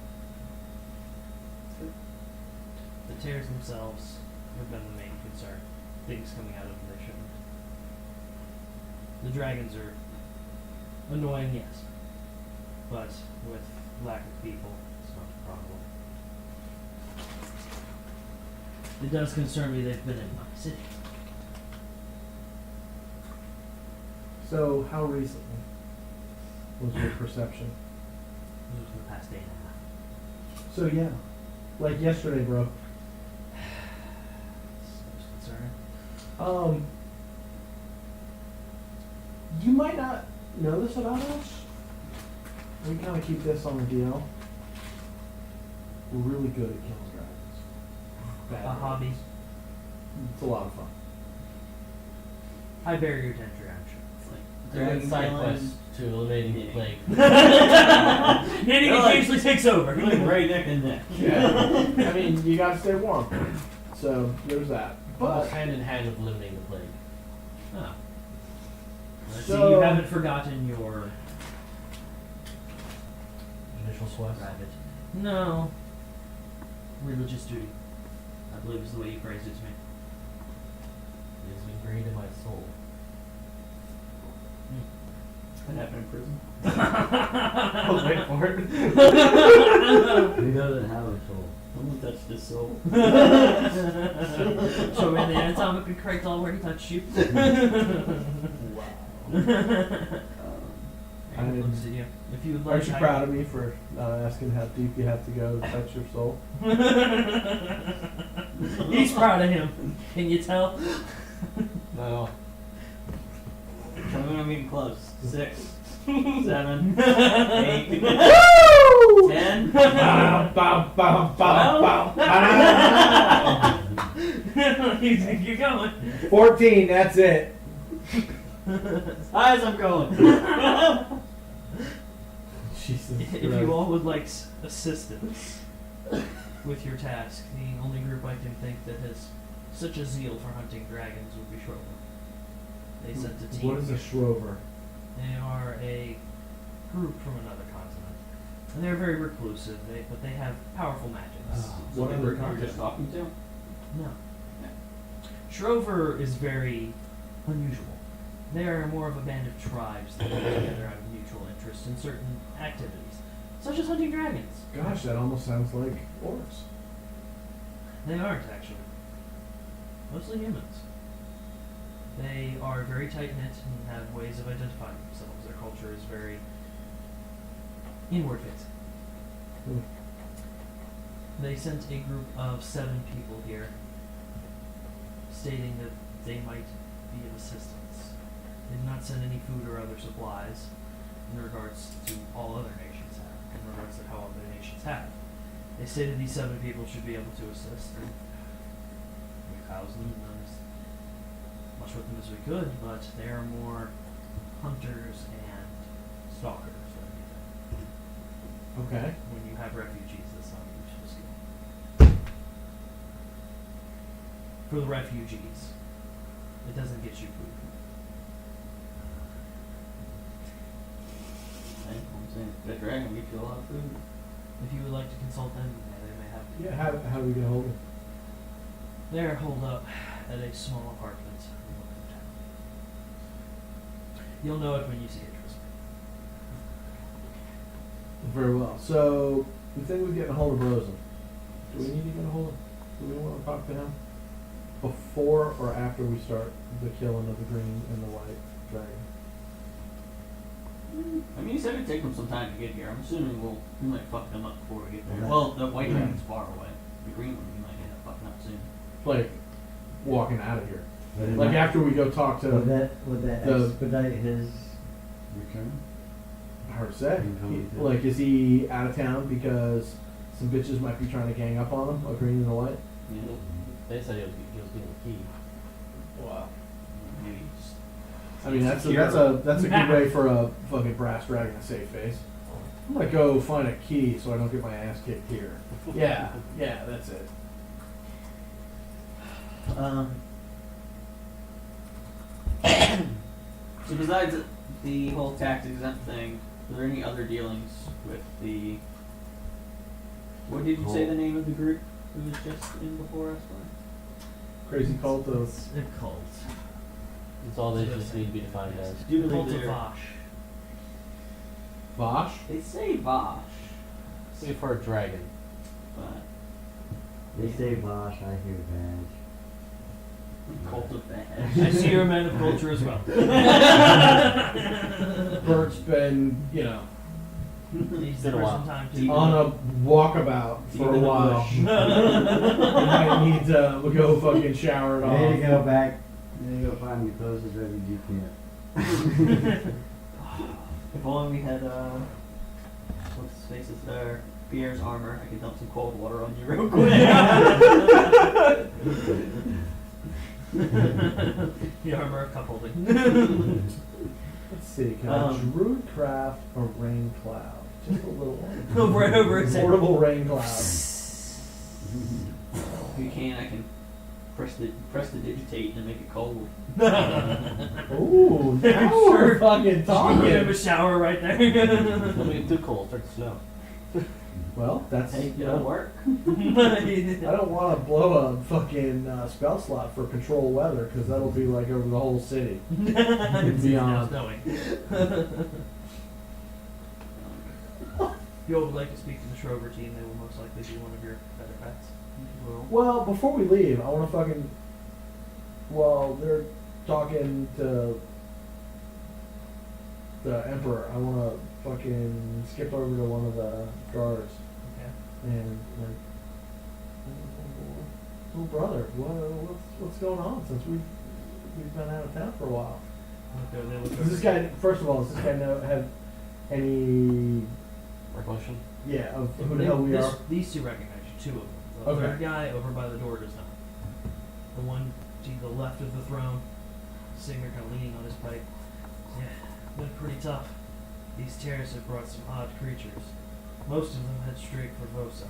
The tears themselves have been the main concern. Things coming out of them they shouldn't. The dragons are annoying, yes, but with lack of people, it's not a problem. It does concern me they've been in my city. So, how recently was your perception? This was in the past day and a half. So, yeah. Like yesterday, bro. It's concerning. You might not know this about us. We kind of keep this on the DL. We're really good at killing dragons. Bad A dragons. hobby. It's a lot of fun. High barrier to entry, I'm It's like They're dragon in side killing. quest to eliminating the Yeah. plague. sure. Knitting They're like- occasionally takes over. You're like right neck and neck. Yeah. I mean, you gotta stay warm. So, there's that. But But, hand in hand with eliminating the plague. Oh. So- you haven't forgotten your Initial sweat. rabbit. No. Religious duty. I believe is the way you phrased it to me. It is ingrained in my soul. That happened in prison. I was waiting for it. He doesn't have a soul. Someone touched his soul. Show me the anatomically correct already touched you. I'm- Looks at you. If you would like, Aren't you I- proud of me for asking how deep you have to go to touch your soul? He's proud of him. Can you tell? No. Tell me when I'm getting close. 6, 7, 8, 10. Bow, bow, bow, bow, bow. You think you're going? 14, that's it. As high as I'm going. Jesus If Christ. you all would like assistance with your task, the only group I can think that has such a zeal for hunting dragons would be Schroeder. They sent a team. What is a Shrover? They are a group from another continent. And they're very reclusive, but they have powerful magics. What So other you were just continent? talking to? No. Shrover is very unusual. They are more of a band of tribes that work together out of mutual interest in certain activities, such as hunting dragons. Gosh, that almost sounds like orcs. They aren't, actually. Mostly humans. They are very tight-knit and have ways of identifying themselves. Their culture is very inward-facing. Hmm. They sent a group of 7 people here, stating that they might be of assistance. They did not send any food or other supplies in regards to all other nations have, in regards to how other nations have. They stated these 7 people should be able to assist, and we housed them and done as much with them as we could, but they are more hunters and stalkers than anything. Okay. When you have refugees, that's not a useful skill. For the refugees, it doesn't get you food. I'm saying that dragon will get you a lot of food. If you would like to consult them, they may have. Yeah, how do we get hold of it? They're holed up at a small apartment in Welcome Town. You'll know it when you see it, trust me. Very well. So, the thing with getting a hold of Rosen, do we need to get a hold of Do we want to talk to him? Before or after we start the killing of the green and the white dragon? I mean, he said it'd take him some time to get here. I'm assuming we might fuck them up before we get there. Okay. Well, the white dragon's far away. The green one we might end up fucking up soon. Like, walking out of here. But it Like might- after we go talk to Would that the- expedite his return? her say. Can come with it. Like, is he out of town because some bitches might be trying to gang up on him, a green and a white? Yeah. They said he was getting the key. Wow. Maybe just I mean, that's a good way for a fucking brass dragon to save face. I'm gonna go find a key so I don't get my ass kicked here. Yeah, that's it. So besides the whole tax exempt thing, are there any other dealings with the? What did you say the name of the group who was just in before us? Crazy cult of It's a cult. It's all they just need to be defined as. Do you Cult believe of they're? Vosh. Vosh. They say Vosh, Say for a dragon. but They say Bosch, I hear cult of I Vash. see you're a man of culture as well. Bert's been, you know, He's Been the a while. person time Deep to. on a walkabout for a Even the while. bush. You might need to go fucking shower it bad. There you off. go back. There you go find the closest refugee camp. If only we had what's his face is there? Pierre's armor. I could dump some cold water on you real quick. The armor of cuckolding. Let's see, can I druid craft a rain cloud? Just a little one. Right over his head. Portable rain cloud. If you can, I can press the digitate and make it cold. Ooh, now we're fucking Give him talking. a shower right there. Don't make it too cold. Start to snow. Well, that's, Hey, you it'll know, work. I don't want to blow a fucking spell slot for control weather, because that'll be like over the whole city. It's Beyond. now snowing. If you would like to speak to the Shrover team, they will most likely be one of your better bets. Well, before we leave, I want to fucking. While they're talking to the Emperor, I want to fucking skip over to one of the guards Okay. and like, little brother, what's going on since we've been out of town for a while? They look Does this guy, first of all, does this guy have any Recollection? of who the hell we are? These two recognize you, two of them. The Okay. third guy over by the door does not. The one to the left of the throne, sitting there kind of leaning on his pipe. Yeah, been pretty tough. These tears have brought some odd creatures. Most of them head straight for Vosa.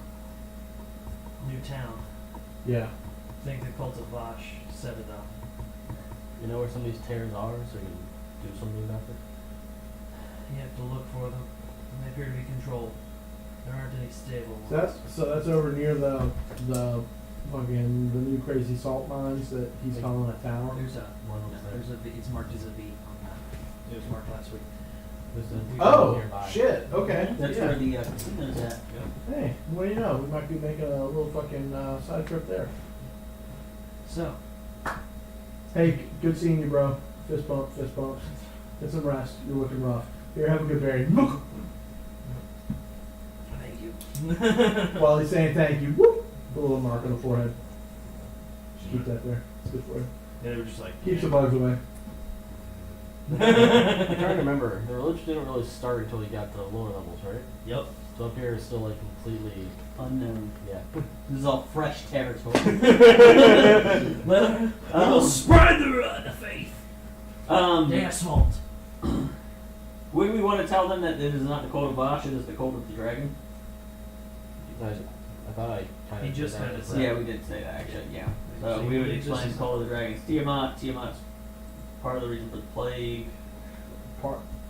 New town. Yeah. Think the cult of Vosh set it up. You know where some of these tears are, so you can do something about it? You have to look for them. And they appear to be controlled. There aren't any stable ones. So that's over near the fucking the new crazy salt mines that he's calling a tower. There's a One over there. there's a V. It's marked as a V on that. It was marked last week. There's a Oh nearby. shit! Okay. That's yeah. where the casino's at. Hey, what do you know? We might be making a little fucking side trip there. So, Hey, good seeing you, bro. Fist bump, fist bump. Get some rest. You're looking rough. Here, have a good berry. thank you. While he's saying thank you, whoop, put a little mark on the forehead. Just keep that there. It's good for you. Yeah, they were just like Keeps the bugs away. I'm trying to remember. The religion didn't really start until we got to the lower levels, right? Yep. So up here is still like completely, Unknown. yeah. This is all fresh territory. Let will spread the faith. The asphalt. Would we want to tell them that it is not the cult of Vosh, it is the cult of the dragon? I thought I kind He of. just kinda said- Yeah, we did say that actually, yeah. So So we would this explain is- the cult of the dragons. Tiamat's part of the reason for the plague.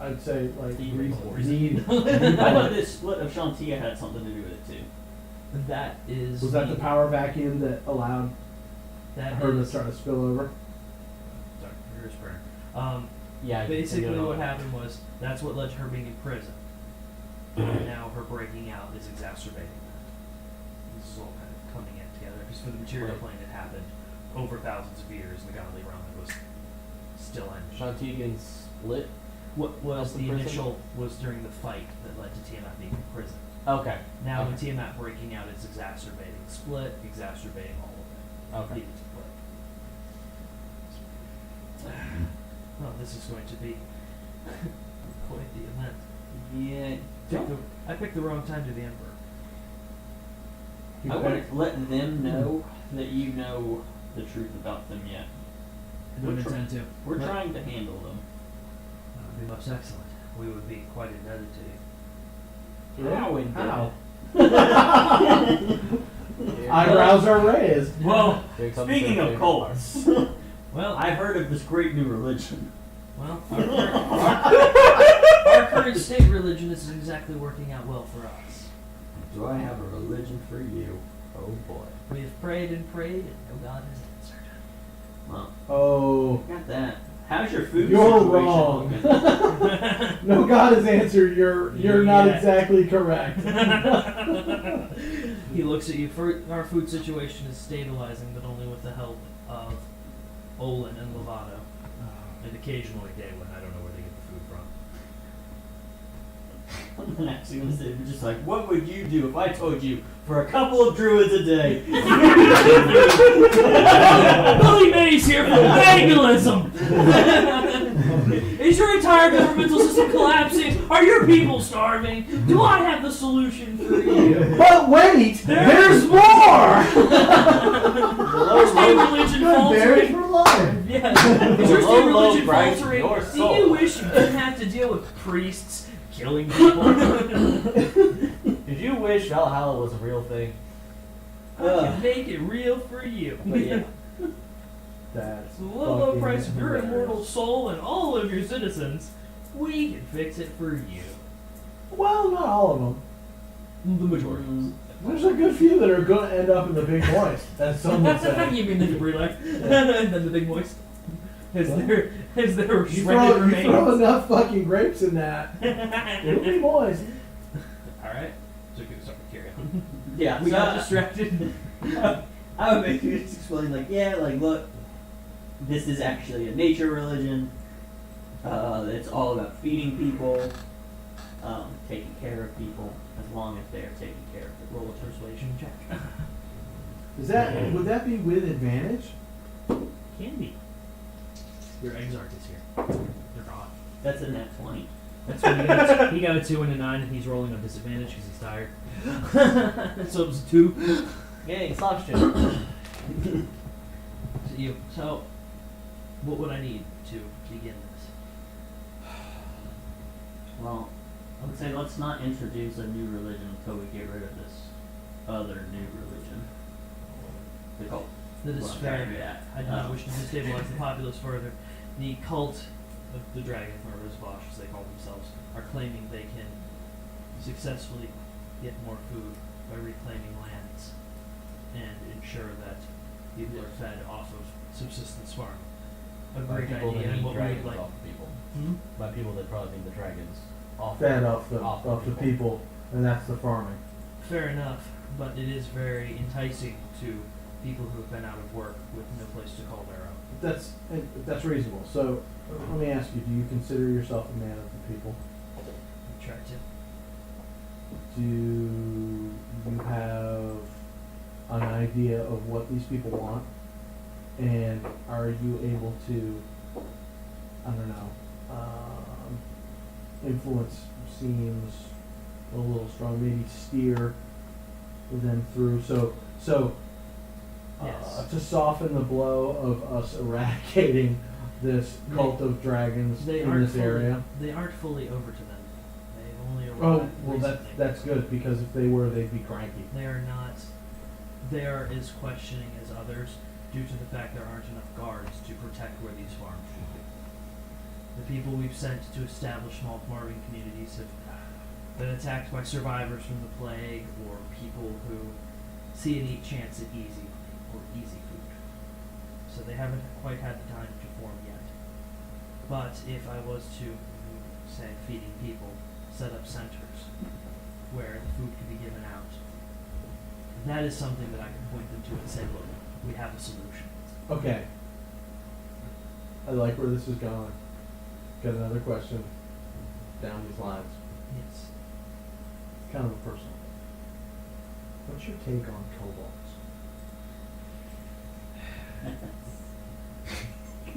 I'd say like Need- need. I thought this split of Shantia had something to do with it too. That is. Was that the power vacuum that allowed That her to is. start to spill over? Sorry, yours burn. Yeah. I Basically, did it all. what happened was that's what led to her being in prison. And now her breaking out is exacerbating that. This is all kind of coming in together because for the material Right. plane, it happened over thousands of years. In the godly realm, it was still in. Shanti getting split. What was The the prison? initial was during the fight that led to Tiamat being in prison. Okay. Now with Okay. Tiamat breaking out, it's exacerbating the split, exacerbating all of it. Okay. Leading to split. Well, this is going to be quite the event. Yeah. I picked the wrong time to the Emperor. I wouldn't let them know that you know the truth about them yet. I don't We're tr- intend to. We're But trying to handle them. That would be most excellent. We would be quite indebted to you. How in How? Yeah. Eyebrows are raised. Well, Here comes speaking the of favorite cults, Well, I've heard of this great new religion. Well, our current state religion isn't exactly working out well for us. Do I have a religion for you? Oh boy. We have prayed and prayed, and no God has answered. Well, Oh, got that. How's your food You're situation wrong. looking? no, God has answered. You're not Yeah. exactly correct. He looks at you. Our food situation is stabilizing, but only with the help of Olin and Lovato. And occasionally Daywin, I don't know where they get the food from. I'm not actually gonna say, but just like, what would you do if I told you for a couple of druids a day? Billy Mays here for vandalism! Is your entire governmental system collapsing? Are your people starving? Do I have the solution for you? But wait, there's more. Your state religion Buried faltering? for life. Yeah. Is your state Low, low religion price, faltering? your Do soul. you wish you didn't have to deal with priests killing people? Did you wish Valhalla was a real thing? I can make it real for you. But yeah. That's The low fucking price of your hilarious. immortal soul and all of your citizens, we can fix it for you. Well, not all of them. The majority. There's a good few that are going to end up in the big boys, as some would say. You mean the debris life? And then the big moist? As their You shredded throw remains. enough fucking grapes in that, it'll be moist. Alright, so we can start to carry on. Yeah, We so got distracted. I would basically just explain, like, yeah, like, look, this is actually a nature religion. It's all about feeding people, taking care of people, as long as they are taking care of it. Roll a persuasion check. Would that be with advantage? Can be. Your Exarch is here. They're gone. That's a net 20. That's when he got a 2 and a 9, and he's rolling on disadvantage because he's tired. So it was a 2. Gang, exhaustion. To you. So, what would I need to begin this? Well, I would say let's not introduce a new religion until we get rid of this other new religion. The cult. That is Well, fair. okay, yeah. I do not wish to destabilize the populace further. The cult of the Dragon, or Rizbosh, as they call themselves, are claiming they can successfully get more food by reclaiming lands and ensure that people are fed off of subsistence farming. A By great people idea, that and eat what we'd dragons like. off of people. Hmm? By people that probably mean the dragons off Fed off the off people, and that's the farming. Fair enough, but it is very enticing to people who have been out of work with no place to call their own. That's reasonable. So let me ask you: do you consider yourself a man of the people? I try to. Do you have an idea of what these people want? And are you able to, I don't know, influence seems a little strong, maybe steer them through. So Yes. to soften the blow of us eradicating this cult of dragons They in aren't this area. They aren't fully over to them. They've only arrived Oh, well, recently. that's good, because if they were, they'd be cranky. They are not. They are as questioning as others due to the fact there aren't enough guards to protect where these farms should be. The people we've sent to establish small farming communities have been attacked by survivors from the plague or people who see a neat chance at easy food. So they haven't quite had the time to form yet. But if I was to, say, feeding people, set up centers where the food could be given out, that is something that I can point them to and say, look, we have a solution. Okay. I like where this is going. Got another question down these lines. Yes. It's kind of a personal thing. What's your take on kobolds?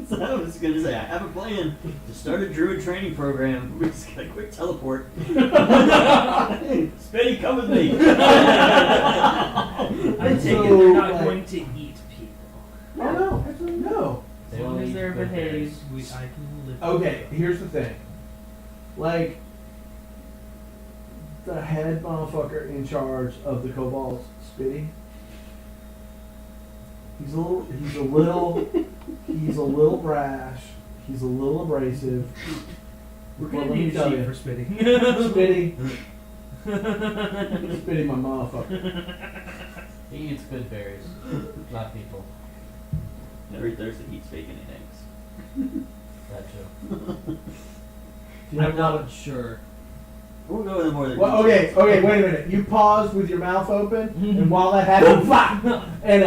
So I was gonna say, I have a plan to start a druid training program. We're just gonna quick teleport. Spitty, come with me. I take it So, they're not like- going to eat people. Oh no, no. As They long only as eat they're good behaved, berries. I can live. Okay, here's the thing. Like, the head motherfucker in charge of the kobolds, Spitty. He's a little brash. He's a little abrasive. We're Well, gonna let me need a tell sheet you. for spitting. Spitty. Spitty my motherfucker. He eats good berries, not people. Every Thursday he eats bacon and eggs. That too. You have I'm a lot not of- Sure. We'll go into more of the Well, okay, details. okay, wait a minute. You paused with your mouth open, and while that happened, flap, and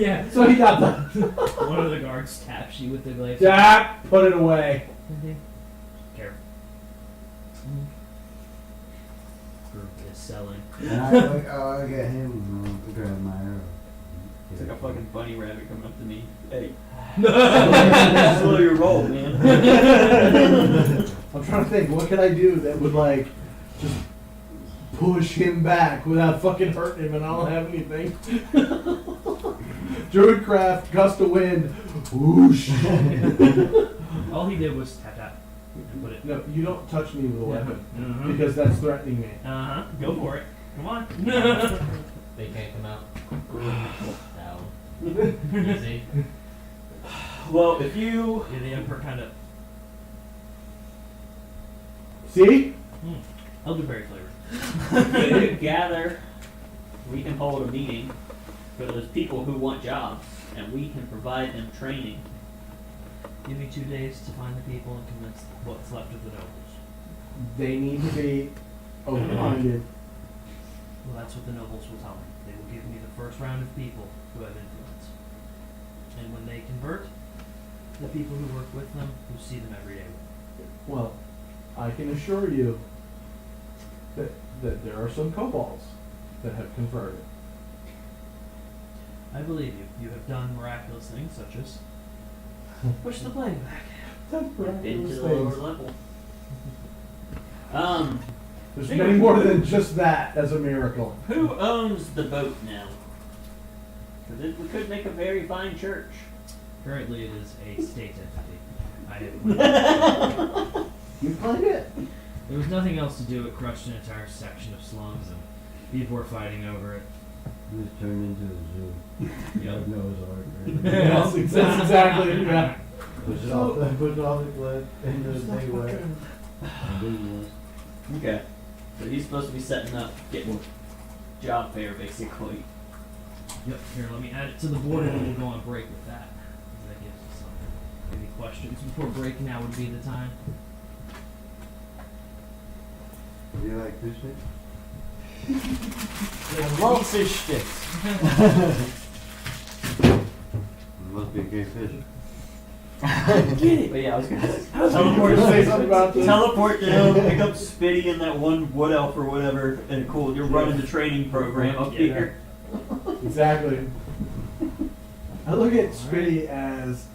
yeah. so he got the One of the guards taps you with the glaive. put it away. Careful. Group is selling. And I got him to grab my arrow. It's like a fucking bunny rabbit coming up to me. Hey. Slow your roll, man. I'm trying to think, what could I do that would like just push him back without fucking hurting him, and I don't have anything. Druidcraft, gust of wind, whoosh. All he did was tap tap and put it. No, you don't touch me with a weapon Uh because that's threatening me. huh. Go for it. Come on. They can't come out. Down. Easy. Well, if you Yeah, the emperor kind of See? elderberry flavor. if you gather, we can hold a meeting for those people who want jobs, and we can provide them training. Give me 2 days to find the people and convince what's left of the nobles. They need to be open-minded. Well, that's what the nobles will tell me. They will give me the first round of people who have influence. And when they convert, the people who work with them, who see them every day. Well, I can assure you that there are some kobolds that have converted. I believe you. You have done miraculous things such as push the plague back. That's Been to miraculous the lower things. level. There's many more than just that as a miracle. Who owns the boat now? Because we could make a very fine church. Currently, it is a state entity. I have. You find it? There was nothing else to do. It crushed an entire section of slums, and people were fighting over it. It was turned into a zoo. Yep. God knows art. That's exactly it. Yeah. Put all the blood into the big way. Okay. So he's supposed to be setting up, getting job fair, basically. Yep. Here, let me add it to the board, and we'll go on break with that. 'Cause that gives us something. Any questions before break? Now would be the time. Do you like fish sticks? I love fish sticks. Must be a gay fish. But yeah, I was gonna You were gonna say something about this? teleport down, pick up Spitty and that one wood elf or whatever, and cool, you're running the training program up Yeah. here. Exactly. I look at Spitty as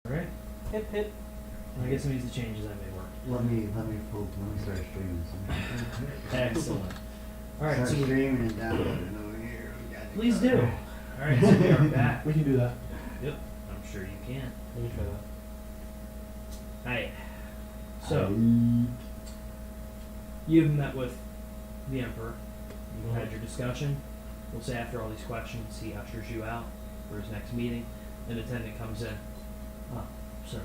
Alright. Hip hip. I guess it means the changes I made work. Let me start streaming some. Excellent. Alright, Start so streaming and downloading over here. We got it please do. covered. Alright, so we are back. We can do that. Yep, I'm sure you can. Let me try that. Alright. So, you've met with the Emperor. You've had your discussion. We'll say after all these questions, he ushers you out for his next meeting. An attendant comes in. Ah, sir.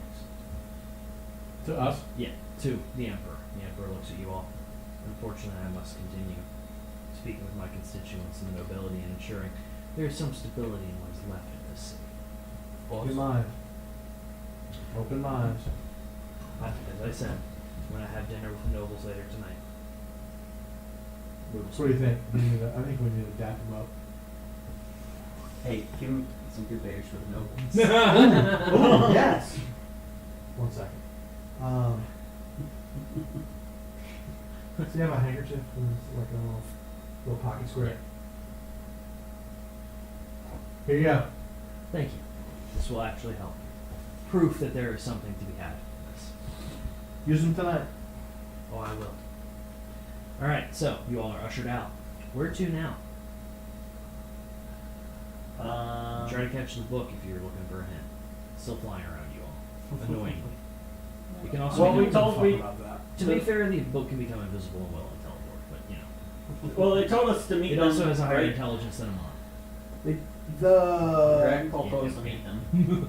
Thanks. To us? Yeah, to the Emperor. The Emperor looks at you all. Unfortunately, I must continue speaking with my constituents and the nobility and ensuring there is some stability in what is left of this city. Open minds. Open minds. As I said, when I have dinner with the nobles later tonight, we will So what do you think? I think we need to dap him up. Hey, give him some good bears for the nobles. Oh, yes! 1 second. So you have a handkerchief and it's like a little pocket square. Here you go. Thank you. This will actually help. Proof that there is something to be had from this. Use them tonight. Oh, I will. Alright, so you all are ushered out. Where to now? Try to catch the book if you're looking for a hint. It's still flying around you all. Annoyingly. You can also Well, be we told Fuck we. about that. to be fair, the book can become invisible and will and teleport, but you know. Well, they told us to meet It them. also has a higher right? intelligence than a mon. The Dragon Ball told us to meet them.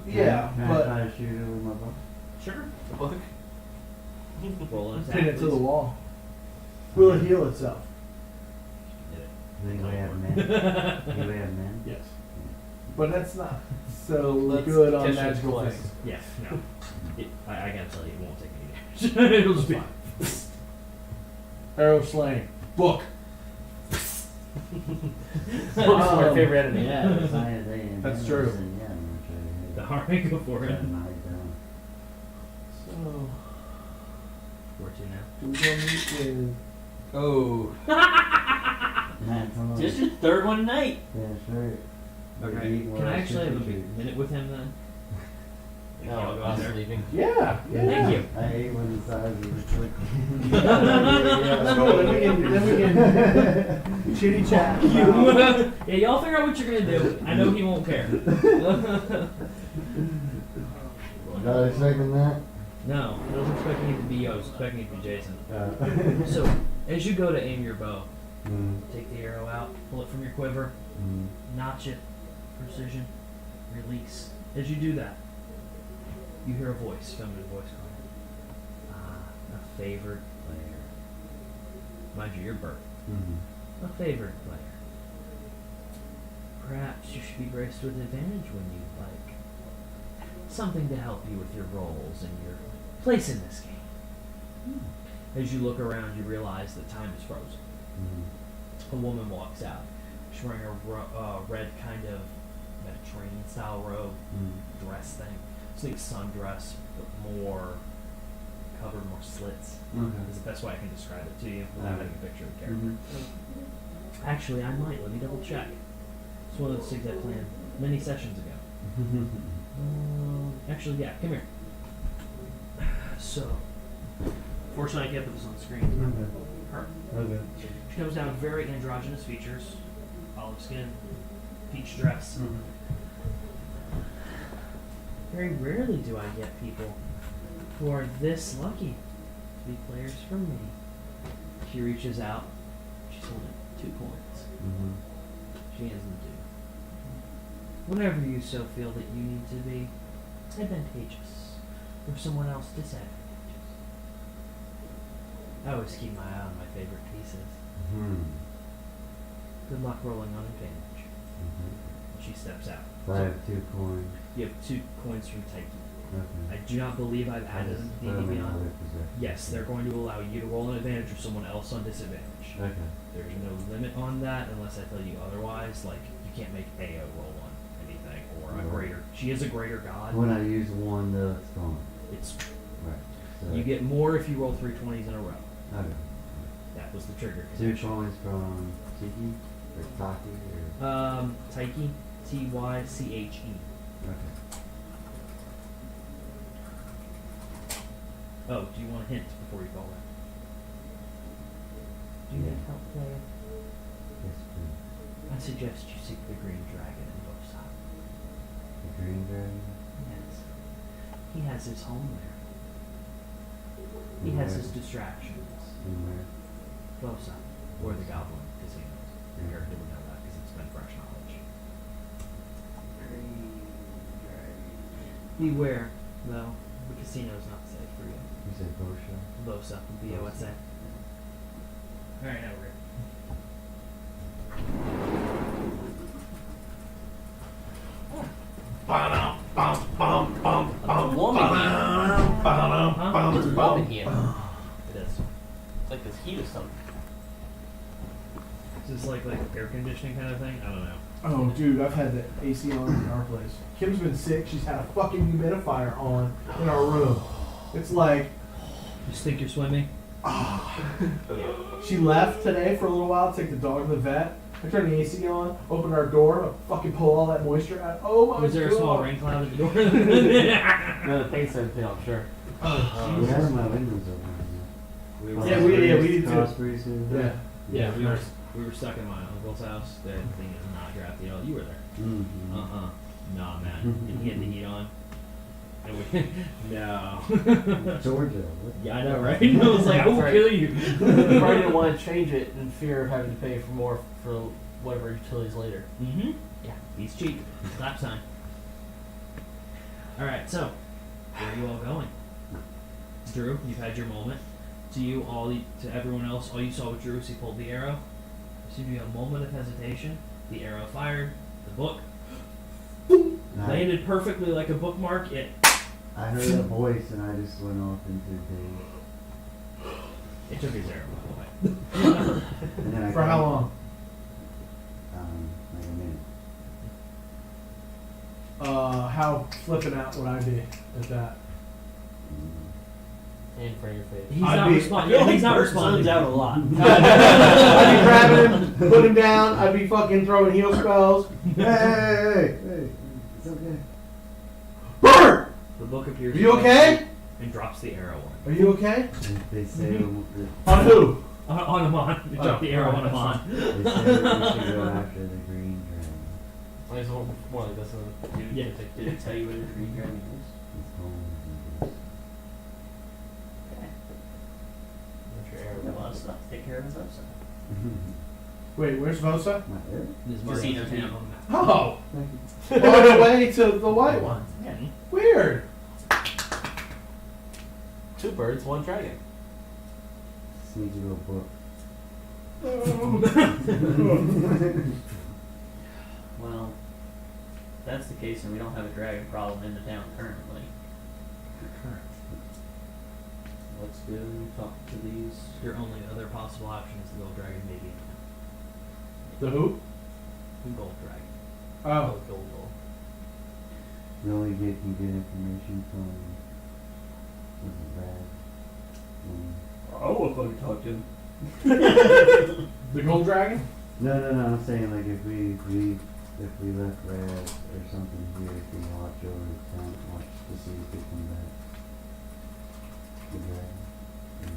yeah, Can I but try to shoot it with my bow? Sure. The book. Roll an attack, pin it to the please. wall. Will it heal itself? Did it. Then we have men. Do we have men? Yes. But that's not so Let's good on catch magical your things. Yeah, no. I gotta tell you, it won't take any damage. It'll just be Arrow slaying. Book. Book's my favorite enemy. Yeah, if I had that in That's there, true. then yeah, I'm gonna try to hit it. Alright, go for it. Try to knock it down. So Where to now? do we go meet with Oh. That's all. Just your third one tonight. Yeah, sure. Okay. Eat Can I what actually have a should minute with him then? Like, No, y'all go us there? leaving. Yeah, yeah. Thank you. I hate when the size of the click. Let's go. Then we can chitty chat. about- Yeah, y'all figure out what you're gonna do. I know he won't care. Not expecting that. No, I wasn't expecting it to be you. I was expecting it to be Jason. Uh, So, as you go to aim your bow, mm, take the arrow out, pull it from your quiver, mm. notch it, precision, release. As you do that, you hear a voice, feminine voice calling. Ah, a favored player. Mind you, you're Bert. Mm. A favored player. Perhaps you should be graced with advantage when you like something to help you with your roles and your place in this game. As you look around, you realize that time is frozen. Mm. A woman walks out. She's wearing a red kind of Mediterranean style robe, Mm. dress thing. It's like sundress, but more covered, more slits. Okay. Is the best way I can describe it to you without having a picture of the character. Mhm. Actually, I might. Let me double check. It's one of those things I planned many sessions ago. Actually, yeah, come here. So, fortunately, I can't put this on screen. Her. Okay. She comes down with very androgynous features, olive skin, peach dress. Mhm. Very rarely do I get people who are this lucky to be players for me. She reaches out. She's holding 2 coins. Mhm. She hands them to you. Whenever you so feel that you need to be advantageous or someone else disadvantageous. I always keep my eye on my favorite pieces. Mhm. Good luck rolling on advantage. Mhm. She steps out. So I have 2 coins. You have 2 coins from Taiki. I Okay. do not believe I've I added just them to put them D&D in Beyond. other possessions. Yes, they're going to allow you to roll an advantage or someone else on disadvantage. Okay. There's no limit on that unless I tell you otherwise. Like, you can't make Ao roll on anything or a Right. greater. She is a greater god. When I use one, though, it's gone. It's Right. So, you get more if you roll 3 20s in a row. Okay. That was the trigger. 2 coins from Tiki or Taki or. Taiki, Tyche. Okay. Oh, do you want a hint before you call that? Do you need help, player? Yes, please. I suggest you seek the Green Dragon in Losa. The green dragon? Yes. He has his home there. He has his distractions. In where? Losa. Or the Goblin Casinos. Your character would know that because it's been fresh knowledge. Beware, though. The casino's not safe for you. You said Bosha? Losa. B-O-S-A. Alright, now we're good. It's warm in here. It is. It's like this heat or something. Is this like air conditioning kind of thing? I don't know. Oh, dude, I've had the AC on in our place. Kim's been sick. She's had a fucking humidifier on in our room. It's like You think you're swimming? she left today for a little while to take the dog to the vet. I turned the AC on, opened our door, and fucking pull all that moisture out. Oh my god. Was there a small rain cloud at the door? No, the paint's everything, I'm sure. We have my windows open. Yeah, we did too. Cross breezes. Yeah. Yeah, we were stuck in my uncle's house. The thing is not drafty at all. You were there. Mm-hmm. Nah, man. And he had the heat on. And we, no. Georgia. What? Yeah, I know, right? I was like, I will That's right. kill you. You probably didn't want to change it in fear of having to pay for more for whatever utilities later. Mm-hmm. Yeah, he's cheap. He's clap sign. Alright, so, where are you all going? Drew, you've had your moment. To everyone else, all you saw with Drew was he pulled the arrow. There seemed to be a moment of hesitation. The arrow fired. The book landed perfectly like a bookmark. I heard a voice and I just went off into the It took his arrow, by the way. and then I For how long? Like a minute. How flipping out would I be at that? In front of your face. He's I'd not be- responding. I feel Yeah, like he's not Bert responding. zones out a lot. I'd be grabbing him, put him down. I'd be fucking throwing heal spells. Hey, it's okay. Bert, The book appears. are you okay? And drops the arrow on. Are you okay? They say On who? On Amon. You drop the arrow on Amon. they say we should go after the green dragon. Like, it's more like this one. Yeah. Did it tell you what a green dragon is? It's home. Okay. What's your We arrow? have a lot of stuff to take care of us outside. Wait, where's Vosa? My hair? This is Casino Martin's town. on the map. Oh, Thank you. on the way to the white one. Yeah. Weird. 2 birds, 1 dragon. Sneaky little book. Well, if that's the case, and we don't have a dragon problem in the town currently. Let's go talk to these. Your only other possible option is the gold dragon, maybe. The who? The gold dragon. Oh, Gold. You only can get information from Brad. Oh, we'll fucking talk to him. the gold dragon? No, I'm saying like if we left Brad or something here, we can watch over the town, watch to see if they come back. The dragon. And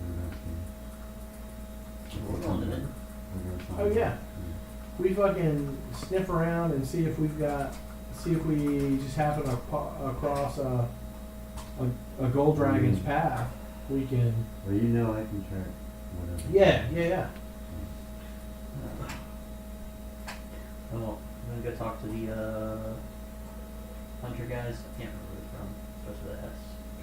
we're not We're on it. we're gonna find Oh, yeah. out. We fucking sniff around and see if we just happen to across a gold dragon's path. We can. Well, you know I can track whatever. Yeah. Well, I'm gonna go talk to the hunter guys. I can't remember where they're from. Starts with a S.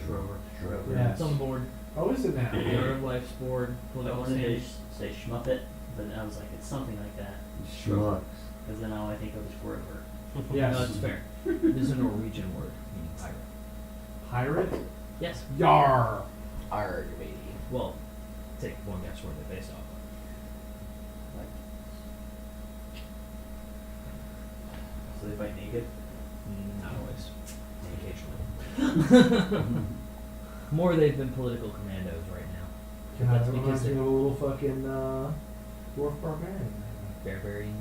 Schroeder. Schroeder. Yeah. It's on the board. Oh, is it now? The Art of Life's board. I Political wanted to stage. say Schmuppet, but I was like, it's something like that. Schmucks. Because then all I think of is Schroeder. Yes. No, that's fair. This is a Norwegian word meaning pirate. Pirate? Yes. Yar. Arg, baby. Well, take one guess where they based off Like, so they fight naked. of. Not always. Occasionally. More they've been political commandos right now. Kind That's of because reminds me they're of a little fucking dwarf barbarian. barbarian.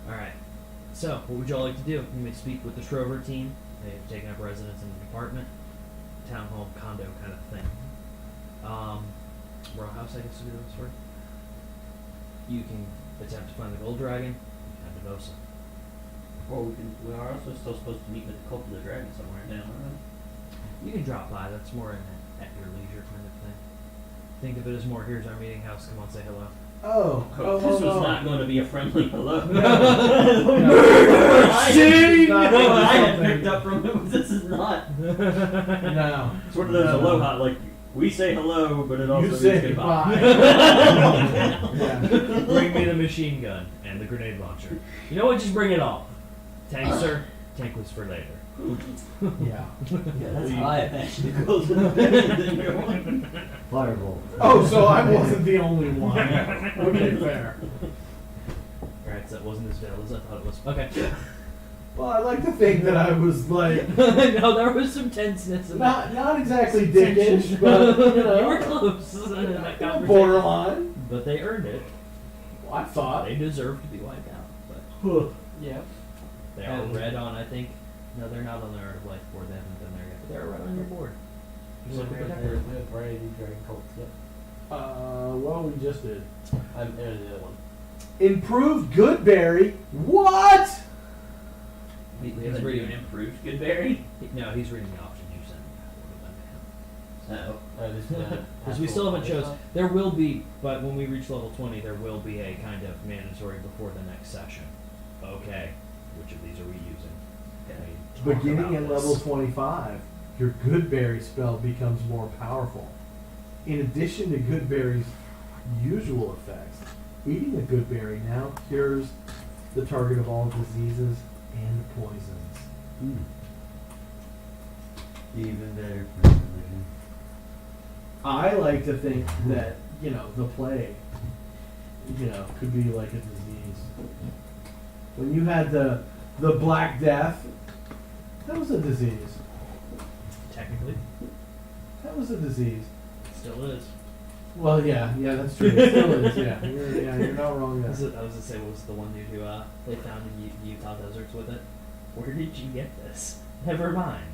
Alright. So, what would y'all like to do? You may speak with the Schroeder team. They've taken up residence in the department. townhome condo kind of thing. Row house, I guess would be the best word. You can attempt to find the gold dragon. You can head to Vosa. Or we are also still supposed to meet with the cult of the dragon somewhere in town, aren't You can drop by. That's more in at your leisure kind of thing. Think of it as more. Here's our meeting house. Come on, say hello. Oh, we? This was not going to be a friendly hello. See? What I had Something. picked up from it was this is not. No. It's one of those No. aloha, like we say hello, but it also You means say goodbye. goodbye. Yeah. Bring me the machine gun and the grenade launcher. You know what? Just bring it all. Tank, sir. Tank was for later. Yeah. Yeah, that's how I imagine it goes in the Fireball. Oh, so I wasn't the only one. Okay, fair. Alright, so that wasn't as veiled as I thought it was. Okay. Well, I like to think that I was like No, there was some tenseness. not exactly dickish, but you know, You were close in that conversation. borderline. But they earned it. Well, I thought. They deserve to be wiped out. But Yeah. they are red on, I think. No, they're not on the Art of Life board. They haven't been there yet. But they're right on your board. Just like the Protector. Variety Dragon Cult. Yep. Well, we just did. I'm there. The other one. Improved Goodberry. What? We He's haven't reading. even improved Goodberry. No, he's reading the option you sent me. No. Because we still haven't chose. There will be, but when we reach level 20, there will be a kind of mandatory before the next session. Okay, which of these are we using? Can we talk Beginning about at this? level 25, your Goodberry spell becomes more powerful. In addition to Goodberry's usual effects, eating a Goodberry now cures the target of all diseases and poisons. Even better for religion. I like to think that, you know, the plague, you know, could be like a disease. When you had the Black Death, that was a disease. Technically, That was a disease. it still is. Well, yeah, that's true. It still is, yeah. You're not wrong there. I was gonna say, what was the one dude who they found in Utah deserts with it? Where did you get this? Never mind.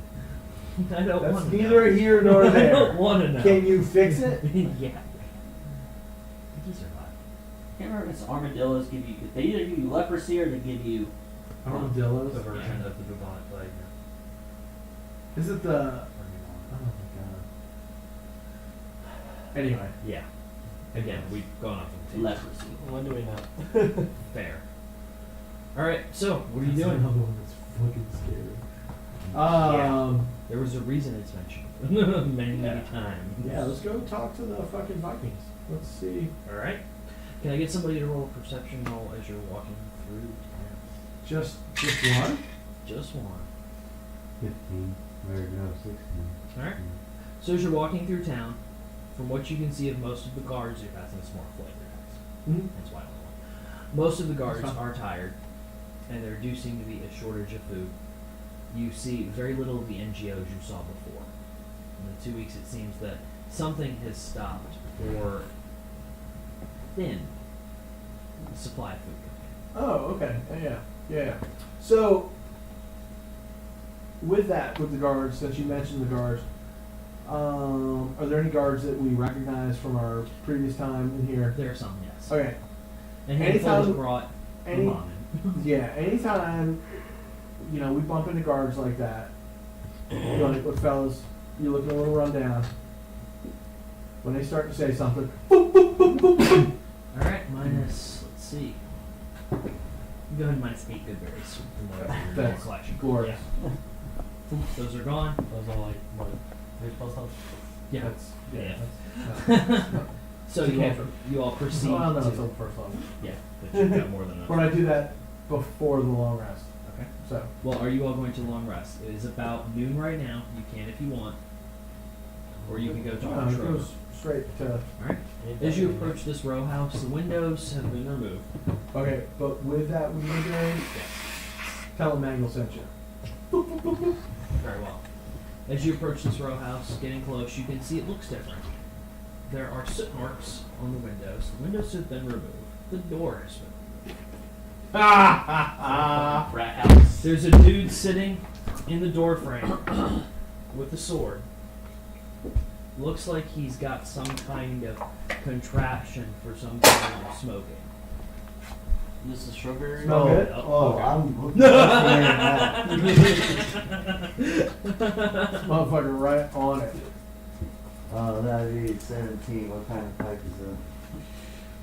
I don't That's want to neither know. here nor I there. don't want to know. Can you fix it? Yeah. He's alive. I can't remember if it's armadillos give you. They either give you leprosy or they give you. Armadillos? The version of the bubonic plague. Is it the... Oh my god. Anyway. Yeah. Again, we've gone off on a tangent. Leprosy. When do we know? Fair. Alright, so, what are you That's doing? another one that's fucking scary. There was a reason it's mentioned many Yeah. times. Yeah, let's go talk to the fucking Vikings. Let's see. Alright. Can I get somebody to roll a perception roll as you're walking through town? Just one? Just one. 15. Or no, 16. Alright. So as you're walking through town, from what you can see of most of the guards, you're passing a small flavor tax. Mm-hmm. That's why I only one. Most of the guards That's fine. are tired, and there do seem to be a shortage of food. You see very little of the NGOs you saw before. In the 2 weeks, it seems that something has stopped or thinned the supply of food. Oh, okay. Yeah. So, with the guards, since you mentioned the guards, are there any guards that we recognize from our previous time in here? There are some, yes. Okay. And handful Anytime- that brought Any, ramen. yeah, anytime, you know, we bump into guards like that, you're like, look, fellas, you're looking a little run down. When they start to say something, boop, boop, boop, boop, boop. Alright, minus, let's see. Go ahead and minus 8 good berries from whatever your That's collection. glorious. Yeah. Those are gone. Those are like what? 3 plus health? Yeah. That's, Yeah. That's, So It's a you all, cantrip. you all proceed well, no, to... it's on the first level. Yeah, but you've got more than enough. But I do that before the long rest. Okay. So, Well, are you all going to long rest? It is about noon right now. You can if you want. Or you can go talk no, to it Schroeder. goes straight to. Alright. As you approach this row house, the windows have been removed. Okay, but with that window drain, tell him Mangle sent you. Boop, boop, boop, boop. Very well. As you approach this row house, getting close, you can see it looks different. There are soot marks on the windows. The windows have been removed. The door has been removed. Rat house. There's a dude sitting in the door frame with a sword. looks like he's got some kind of contraption for some kind of smoking. This is strawberry. Smell good? Oh, I'm looking at This motherfucker right on it. Oh, that'd be 17. What kind of pipe is that?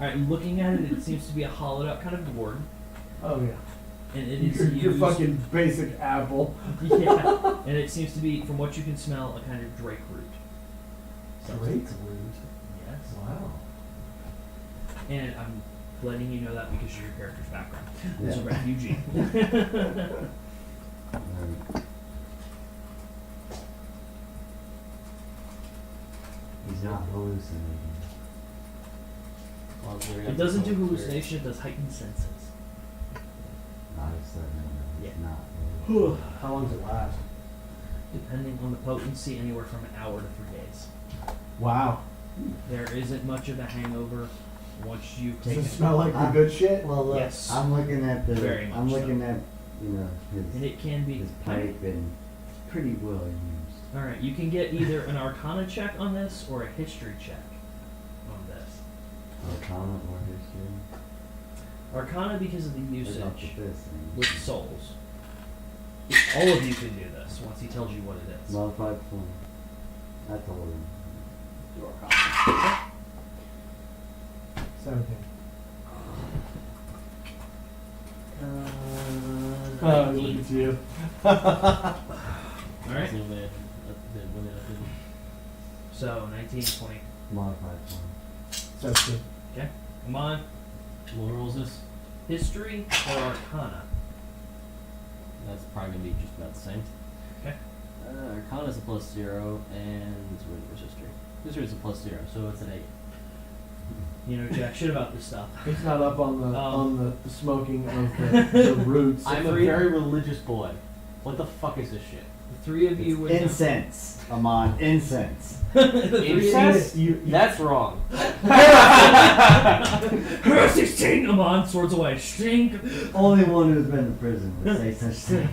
Alright, looking at it, it seems to be a hollowed out kind of gourd. Oh yeah. And it is Your used, fucking basic apple. yeah, and it seems to be, from what you can smell, a kind of drake root. Drake root. Yes. Wow. And I'm letting you know that because of your character's background. He's a Yeah. refugee. Right. He's not hallucinating. It doesn't do hallucination, it does heightened senses. Not a sudden. Yeah. He's not hallucinating. How long does it last? Depending on the potency, anywhere from an hour to 3 days. Wow. There isn't much of a hangover once you Does take it it. smell like the good shit? Well, look, Yes. I'm looking at the. Very much I'm so. looking at, you know, And his it can be. pipe and pretty well used. Alright, you can get either an arcana check on this or a history check on this. Arcana or history. Arcana because of the What about usage this thing? with souls. All of you can do this once he tells you what it is. Modified form. I told him. Do Arcana. 17. Look at you. Alright, so 19, 20. Modified form. 17. Come on. What rolls this? History or arcana? That's probably gonna be just about the same. Okay. Arcana's a +0, and where's history? History is a +0, so it's an 8. You know jack shit about this stuff. He's not up on the Um, the smoking of the roots. I'm a three- very religious boy. What the fuck is this shit? The three of you would know. Incense. Amon, incense. The three of Incest? You- That's wrong. you. 16! Amon, swords away. Stink! Only one who's been to prison would say such things.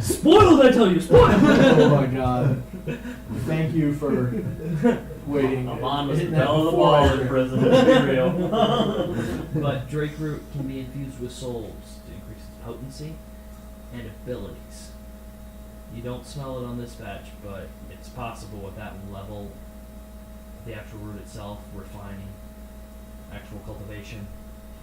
Spoiled, I tell you, spoiled! Oh my god. Thank you for waiting. Amon was the Hitting that belle of the before ball I- in prison, let's be real. But Drake root can be infused with souls to increase its potency and abilities. You don't smell it on this batch, but it's possible with that level, the actual root itself, refining, actual cultivation,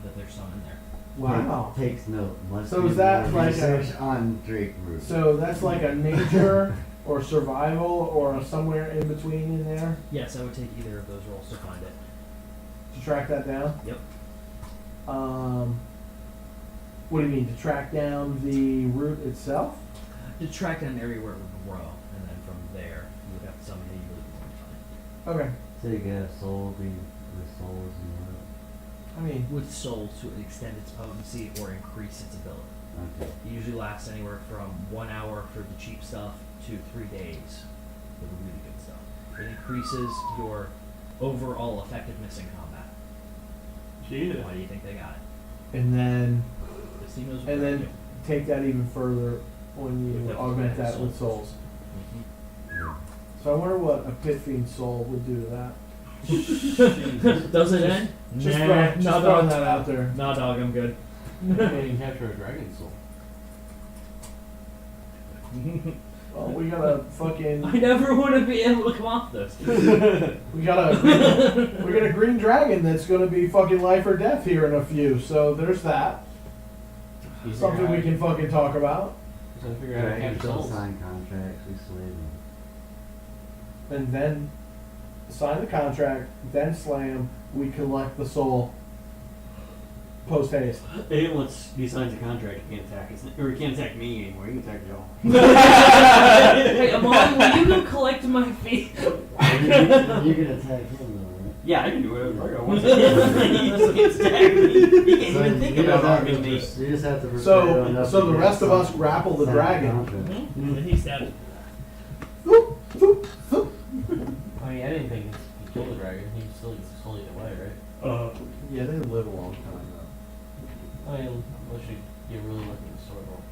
that there's some in there. Wow. Takes note. Must So do is that more like a- research on Drake root? So that's like a nature or survival or a somewhere in between in there Yes, I would take either of those rolls to find it. to track that down? Yep. What do you mean, to track down the root itself? To track down an area where it would grow, and then from there, you would have to summon it, you really want to find Okay. So you get a soul be with souls and I mean, it. With souls to extend its potency or increase its ability. what? Okay. It usually lasts anywhere from 1 hour for the cheap stuff to 3 days for the really good stuff. It increases your overall effectiveness in combat. Jesus. Why do you think they got it? and then This team knows what and they're then doing. take that even further when With you the augment that with souls. souls. Yeah. So I wonder what a pit fiend soul would do to that. Does it end? Just Nah, throwing no, throwing dog. that out there. Nah, dog, I'm good. You can capture a dragon soul. Well, we gotta fucking I never want to be able to come off this. we got a green dragon that's gonna be fucking life or death here in a few. So there's that. Something we can fucking talk about. So figure out how to Dragons capture don't souls. sign contracts, we slay them. And then sign the contract, then slam, we collect the soul post haste. Hey, once he signs a contract, he can't attack us, or he can't attack me anymore. He can attack Joe. Hey, Amon, will you go collect my fee? You can attack him though, right? Yeah, I can do whatever I want. He just can't attack me. He can't So even think you about just have harming to me. you just have to prepare So enough so to the get rest of us some grapple the signed dragon. contract. And then he stabbed. Boop, boop, boop. I mean, I didn't think he killed the dragon. He still gets his soul either way, right? Yeah, they live a long time though. I mean, unless you get really lucky in the sword roll.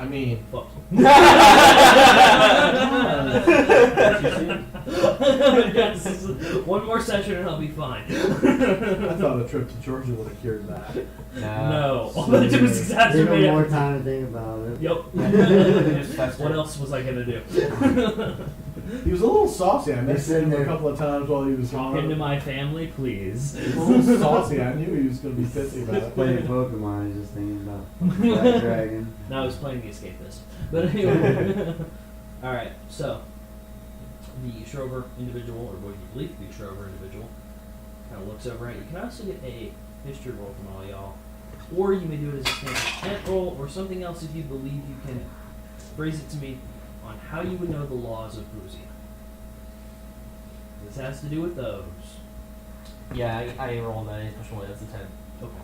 I mean, Fuck you. Yes, one more session and I'll be fine. I thought a trip to Georgia would have cured that. No, all that did was Give exacerbate him more it. time to think about it. Yep. What else was I gonna do? He was a little saucy. I He's missed sitting him a there. couple of times while he was Talking to my family, please. He was a little saucy. I knew he was going to be pissy about He's it. playing Pokemon, he's just thinking about Black Dragon. No, I was playing the Escapist. But anyway. Alright, so the Shrover individual, or what you believe to be Shrover individual, kind of looks over at you. You can also get a history roll from all y'all. Or you may do it as a standard tent roll, or something else if you believe you can phrase it to me on how you would know the laws of Boozy. This has to do with those. Yeah, I rolled that, especially that's a 10. Okay.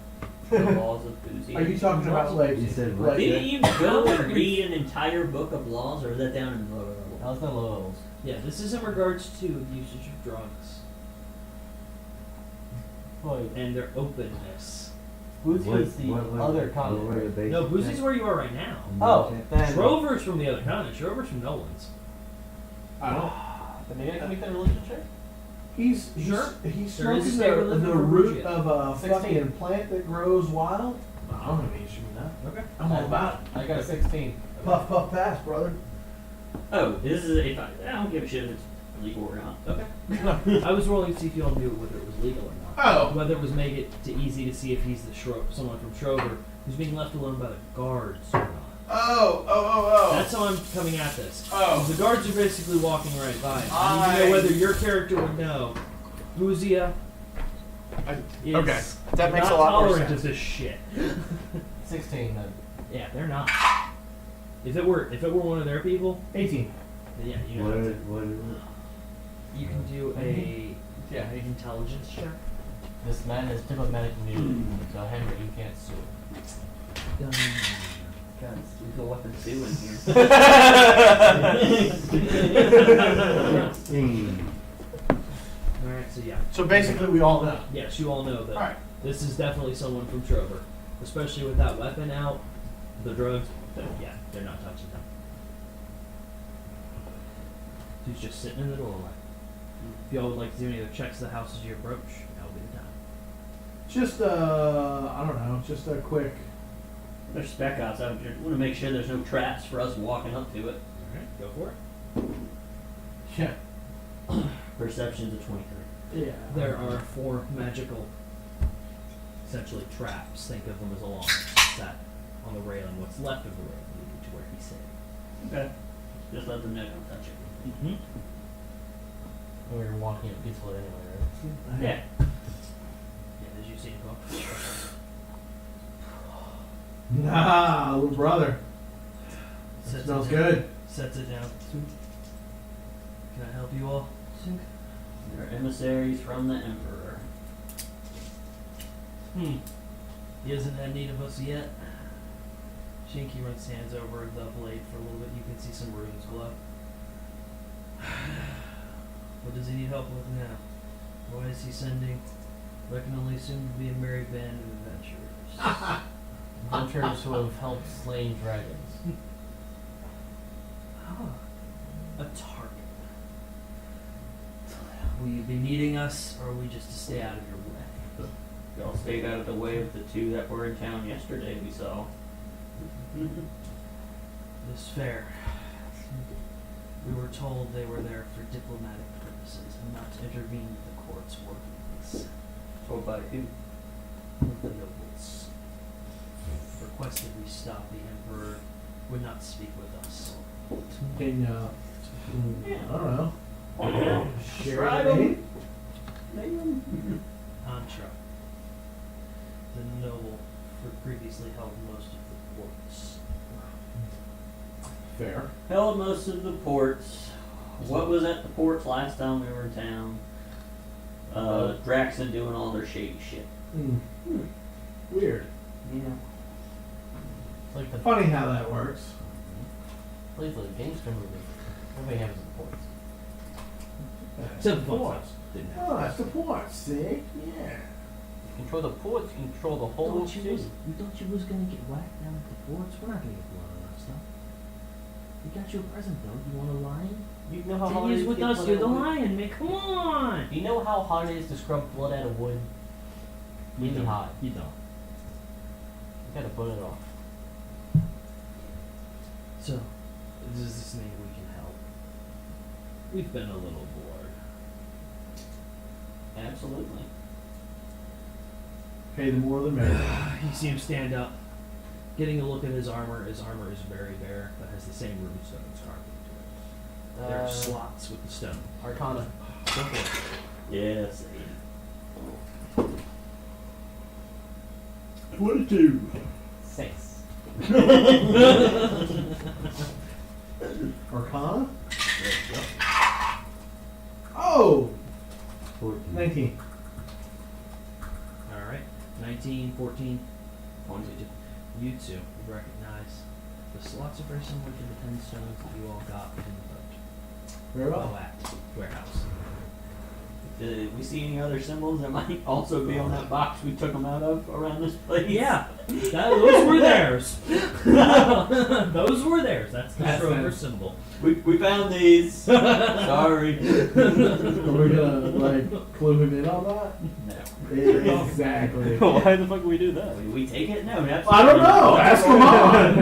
The laws of Boozy. Are you talking about like? You said what? like Didn't you go and read an entire book of laws, or is that down in lower level? That was the low levels. Yeah, this is in regards to the usage of drugs Wait, and their openness. Boozy is the other what continent. were the right? basic No, Boozy's things? where you are right now. Oh, then. Shrover's from the other continent. Shrover's from Nolan's. I don't. Then maybe I can make that a religion check? He's Sure. He's There is a smoking state religion the for root Bougie. of a 16. fucking plant that grows wild. I don't know if you should know. Okay. I'm all about it. I got a 16. Puff puff pass, brother. Oh, this is if I don't give a shit if it's legal or not. Okay. I was rolling to see if you all knew whether it was legal or not. Oh. Whether it was make it too easy to see if he's the someone from Shrover who's being left alone by the guards or not. Oh. That's how I'm coming at this. Oh. The guards are basically walking right by him. I need to know whether your character would know. Boozia is okay. That makes not a lot more tolerant sense. of this shit. 16 then. Yeah, they're not. If it were one of their people, 18. then yeah, you know What that's is, it. what is it? You can do a intelligence check. This man is diplomatic immunity, so Henry, you can't sue. God, lethal weapon 2 in here. 15. Alright, so yeah. So basically, we all know. Yes, you all know that Alright. this is definitely someone from Trover. Especially with that weapon out, the drugs, yeah, they're not touching them. He's just sitting in the doorway. If y'all would like to do any other checks to the house as you approach, that would be the time. Just I don't know. Just a quick. There's spec ops. I want to make sure there's no traps for us walking up to it. Alright, go for it. Yeah. Perception's a 23. Yeah. There are 4 magical, essentially traps. Think of them as along that on the railing, what's left of the railing, leading to where he's sitting. Okay. Just let them know don't touch it. Mm-hmm. We were walking up peacefully anyway, right? Yeah. Yeah, as you see him go. Nah, little brother. Sets Smells it down. good. Sets it down. Can I help you all? They're emissaries from the Emperor. He hasn't had need of us yet. Shinky runs his hands over the blade for a little bit. You can see some runes glow. What does he need help with now? Why is he sending? Reckon only soon to be a merry band of adventurers. Adventurers who have helped slain dragons. A target. Will you be needing us, or are we just to stay out of your way? Y'all stayed out of the way of the 2 that were in town yesterday, we saw. This fair. We were told they were there for diplomatic purposes and not to intervene with the court's workings. Told by who? The nobles requested we stop the emperor, would not speak with us. Can I don't know. Share Describe the 'em. name? Antra, the noble, previously held most of the ports. Fair. Held most of the ports. What was at the ports last time we were in town? Draxon doing all their shady shit. Weird. Yeah. It's like the Funny how that works. plays like a gangster movie. Everybody happens in the ports. Except the Ports. didn't Oh, that's the ports. See? Yeah. Control the ports, you control the whole Thought you city. was gonna get whacked down at the ports. We're not gonna get blown. stuff. We got you a present though. You want a lion? You know how 10 hard it years is with to get us, blood you're out the of wood? lion, man. Come on. You know how hard it is to scrub blood out of wood? Really don't. hard. You don't. You gotta put it off. So, does this mean we can help? We've been a little bored. Absolutely. Hey, the more the merrier. You see him stand up, getting a look at his armor. His armor is very bare, but has the same runestones carved into it. There are slots with the stone. Arcana. Go for it. Yes. 22. 6. Arcana? Oh! 14. 19. Alright. 19, 14, 22. You two recognize the slots are very similar to the 10 stones that you all got in the boat. Very well. Boat warehouse. Did we see any other symbols that might also be on that box we took them out of around this place? Yeah, those were theirs. Those were theirs. That's the That's Schroeder them. symbol. We found these. Sorry. Are we gonna, like, clue him in on that? No. Exactly. Why the fuck would we do that? We take it? No, that's I don't know. Ask him on.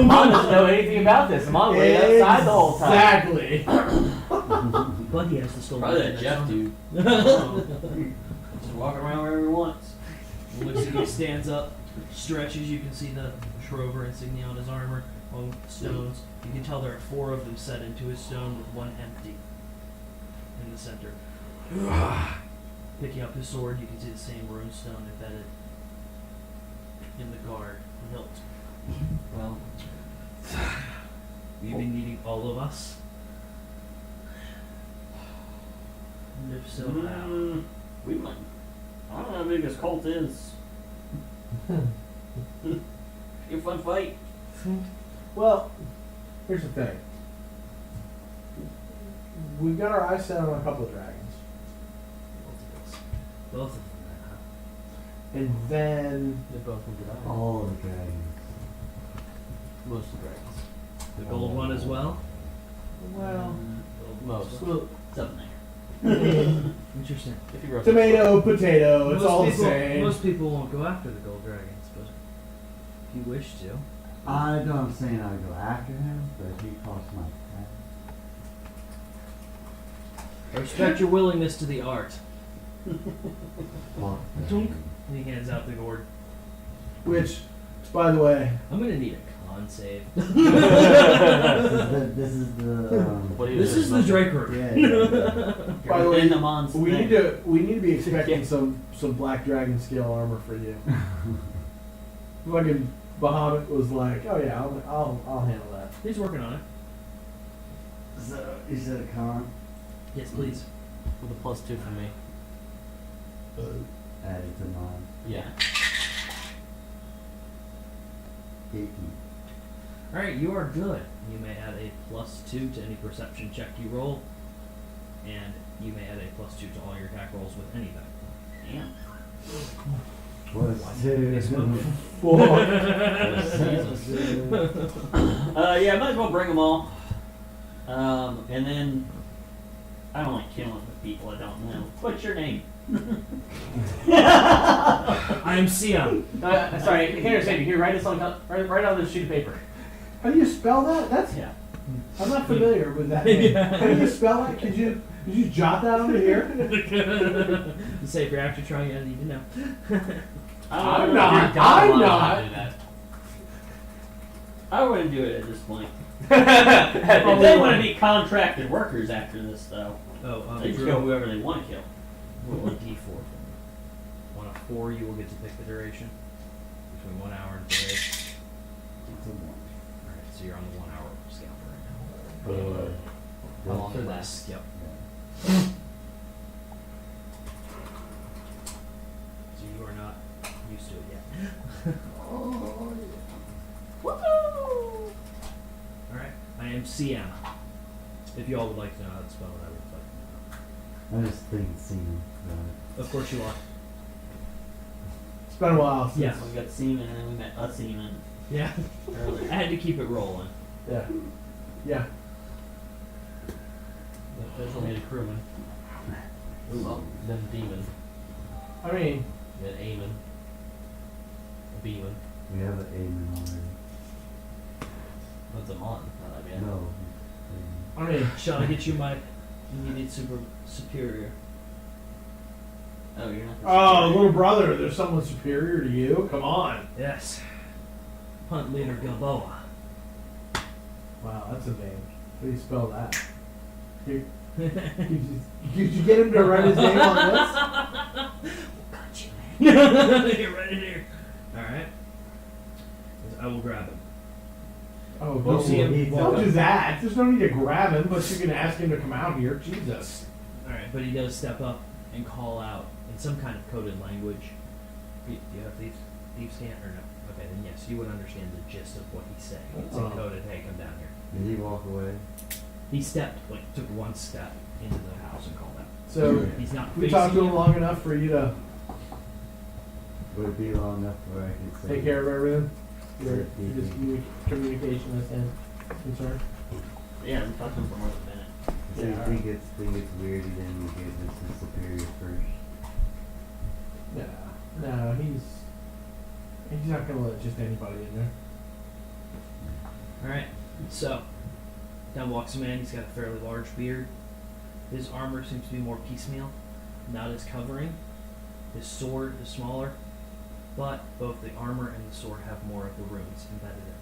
Mom doesn't know anything about this. Mom waited outside the whole time. Exactly. But he has the stolen. Probably that Jeff dude. Just walking around wherever he wants. Looks at you, stands up, stretches. You can see the Schroeder insignia on his armor, on stones. You can tell there are 4 of them set into his stone with 1 empty in the center. Picking up his sword, you can see the same rune stone embedded in the guard hilt. Well, you've been needing all of us. And if so, how? We might. I don't know how big this cult is. Be a fun fight. Well, here's the thing. We've got our eyes set on a couple of dragons. Both of them, huh? And then They both will die. All the dragons. Most of the dragons. The gold one as well? well, Gold Most. as well? well, Something there. Interesting. If you wrote tomato, potato, it's most all the people, same. Most people won't go after the gold dragons, but if you wish to. I know I'm saying I would go after him, but he crossed my path. I respect your willingness to the art. Fuck Dunk. that. And he hands out the gourd. Which, by the way, I'm gonna need a con save. This is the What do you This do? is the Draker. yeah. by the way, Within the mon's we thing. need to be expecting some black dragon scale armor for you. Fucking Bahamut was like, oh yeah, I'll handle that. He's working on it. So, is that a con? Yes, please. With a +2 for me. Added to mine. Yeah. 18. Alright, you are good. You may add a +2 to any perception check you roll. And you may add a +2 to all your attack rolls with any background. Damn. Plus 2. Yes, ma'am. Yeah, might as well bring them all. And then I don't like killing with people I don't know. What's your name? I am Siam. Sorry, here, Sandy. Here, write this on write on this sheet of paper. How do you spell that? That's Yeah. I'm not familiar with that name. How do you spell that? Could you jot that over here? To say if you're actually trying, you need to know. I'm don't know. not. You're dumb, I'm why not. do that? I wouldn't do it at this point. If If they want to be contracted workers after this, though, Oh, they can kill whoever they want to kill. roll a d4 for me. On a 4, you will get to pick the duration. Between 1 hour and 3 days. It's a 1. Alright, so you're on the 1 hour scale right now. How long For it this, lasts? yep. Yeah. So you are not used to it yet. Alright, I am CM. If you all would like to know how to spell it, I would like to know. I just think seeing Of course you are. It's been a while since. Yeah. We got Seaman and then we met a Seaman. Yeah. earlier. I had to keep it rolling. Yeah. Yeah. There's only a crewman. Well, Then demon. I mean, Then Aemon. A Beeman. We have an Amen already. What's a Mon? Not that bad. No. I mean, Shall I get you my immediate superior? oh, you're not. the oh, superior. little brother, there's someone superior to you. Come on. Yes. Hunt leader Gilboa. Wow, that's a name. Please spell that. Could you get him to write his name on this? Got you, man. You're right in here. Alright. I will grab him. Oh, We'll see him walk don't do up. that. There's no need to grab him, but you can ask him to come out here. Jesus. Alright, but he does step up and call out in some kind of coded language. Do you have thieves can't or no? Okay, then yes, you would understand the gist of what he's saying. It's Oh. encoded, hey, come down here. Did he walk away? He stepped, like, took one step into the house and called out. So, He's not we facing talked to him you. long enough for you to Would it be long enough where I could say? take care of everything? Your Mhm. just communication is concerned? Yeah, I'm talking for more than a minute. So you think it's weird he didn't give us his superior first? No, he's not gonna let just anybody in there. Alright, so, down walks a man, he's got a fairly large beard. His armor seems to be more piecemeal, not as covering. His sword is smaller, but both the armor and the sword have more of the runes embedded in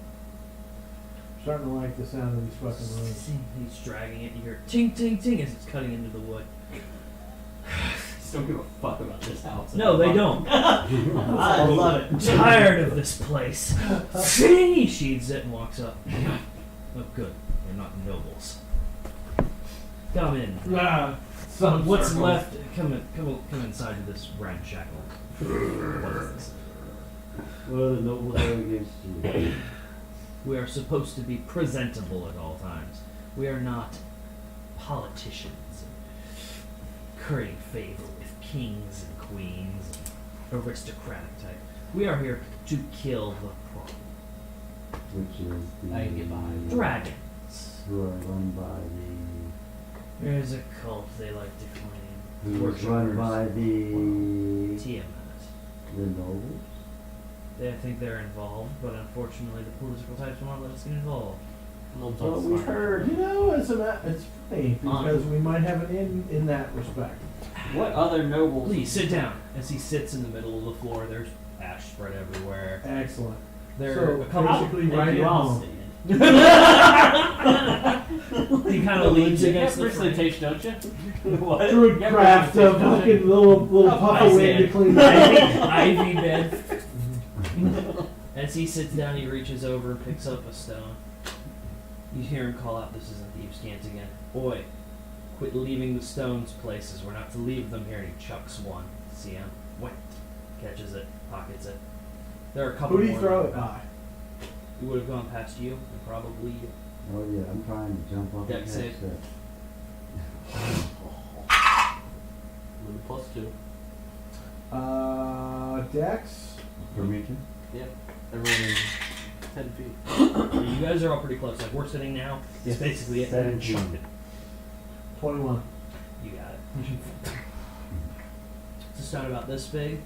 I'm starting to like the sound of these fucking them. runes. He's dragging it, you hear ting ting ting as it's cutting into the wood. Just don't give a fuck about this house. No, they don't. I love it. I'm tired of this place. He sheathes it and walks up. Oh, good. You're not nobles. Come in. Some What's circles. left? Come inside of this ramshackle. What is this? What are the nobles are against you? We are supposed to be presentable at all times. We are not politicians currying favor with kings and queens and aristocratic type. We are here to kill the problem. Which is the I can get behind. Dragons. who are run by There's a cult they like to claim. the who is run by the Tiamat. nobles. They think they're involved, but unfortunately the political types won't let us get involved. Nobles Well, aren't we smart. heard, it's funny because we might have an in that respect. What other nobles? Please sit down. As he sits in the middle of the floor, there's ash spread everywhere. Excellent. There So, are a couple. basically, Thank right you, at I'll home. stand. He kind of leans You against get the firstly frame. taste, don't you? What? Druid Yeah, craft right. a fucking little puff I of wind to said, clean Ivy bed. As he sits down, he reaches over and picks up a stone. You hear him call out, "This isn't Thieves' Cant again. Boy, quit leaving the stones places. We're not to leave them here." And he chucks one. See him? Wait. Catches it. Pockets it. There are a couple Who do you more. throw it by? He would have gone past you and probably you. Oh yeah, I'm trying to jump off Deck the save. that. +2. Dex? For me too? Everyone is 10 feet. You guys are all pretty close. Like we're sitting now. It's basically it. 17. Chucked it. 21. You got it. It's a stone about this big,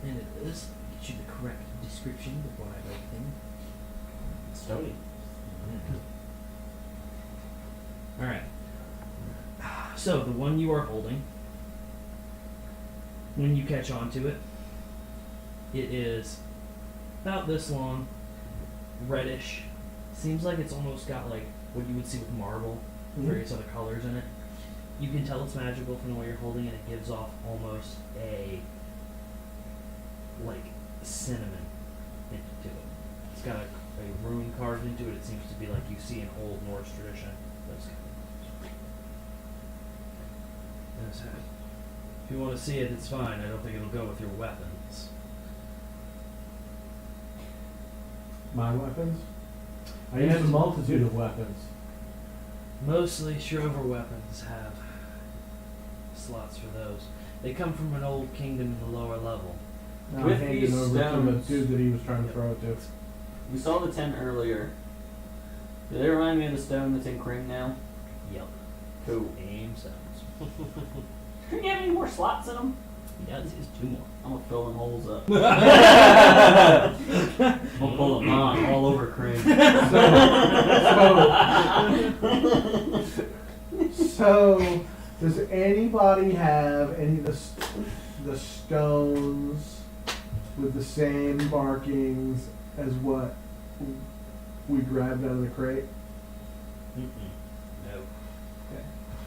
and it is. Get you the correct description before I write things. Stony. All right. So the one you are holding, when you catch on to it, it is about this long, reddish. Seems like it's almost got like what you would see with marble, various other colors in it. You can tell it's magical from the way you're holding it. It gives off almost a like cinnamon hint to it. It's got a rune carved into it. It seems to be like you see in old Norse tradition. Those kind of things. If you want to see it, it's fine. I don't think it'll go with your weapons. My weapons? I use a multitude of weapons. Mostly Shrover weapons have slots for those. They come from an old kingdom in the lower level. Now I With handed these over to the stones- dude that he was trying to throw it to. We saw the 10 earlier. Do they remind me of the stone that's in Kring now? Yep. Cool. Same sounds. Do you have any more slots in them? He does. He has 2 more. I'm gonna fill them holes up. We'll pull them on all over Kring. So, does anybody have any of the stones with the same markings as what we grabbed out of the crate? No.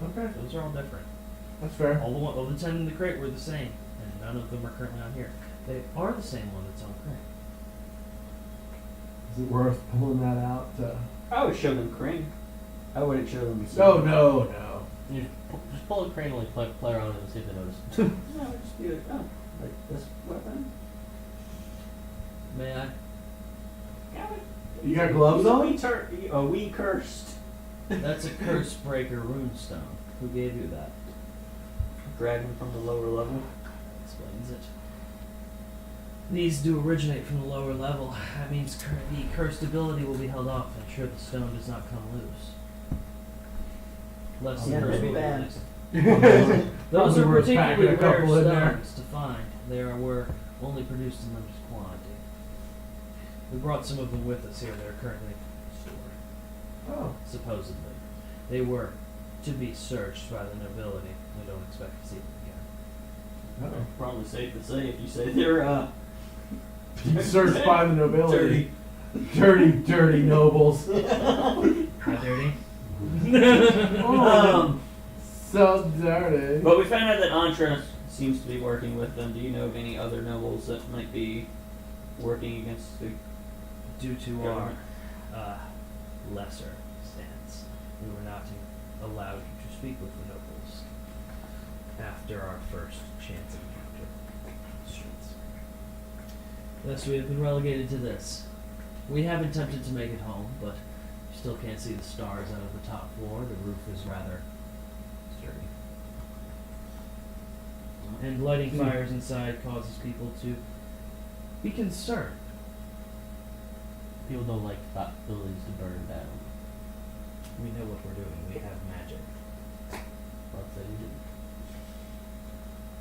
Okay, Those are all different. that's fair. All the 10 in the crate were the same, and none of them are currently on here. They are the same one that's on crate. Is it worth pulling that out? I would show them Kring. I wouldn't show them the No, stone. no. You just pull a crane and like play around with it and see if they notice. No, I would just be like, oh, like this weapon? May I? You got gloves on? We cursed. That's a curse breaker runestone. Who gave you that? Dragon from the lower level. Explains it. These do originate from the lower level. That means the cursed ability will be held off, ensure the stone does not come loose. Less Yeah, the cursed that'd be abilities. bad. Those Probably are worth packing particularly a rare couple in there. stones to find. They were only produced in limited quantity. We brought some of them with us here. They're currently stored, Oh, supposedly. They were to be searched by the nobility. We don't expect to see them again. Probably safe to say if you say they're searched by the nobility. dirty. Dirty nobles. How dirty? So dirty. But we found out that Antra seems to be working with them. Do you know of any other nobles that might be working against the Due to government? our lesser stance, we were not allowed to speak with the nobles after our first chance encounter on the streets. Thus, we have been relegated to this. We have attempted to make it home, but you still can't see the stars out of the top floor. The roof is rather sturdy. And lighting fires inside causes people to be concerned. People don't like buildings to burn down. We know what we're doing. We have magic. But they didn't.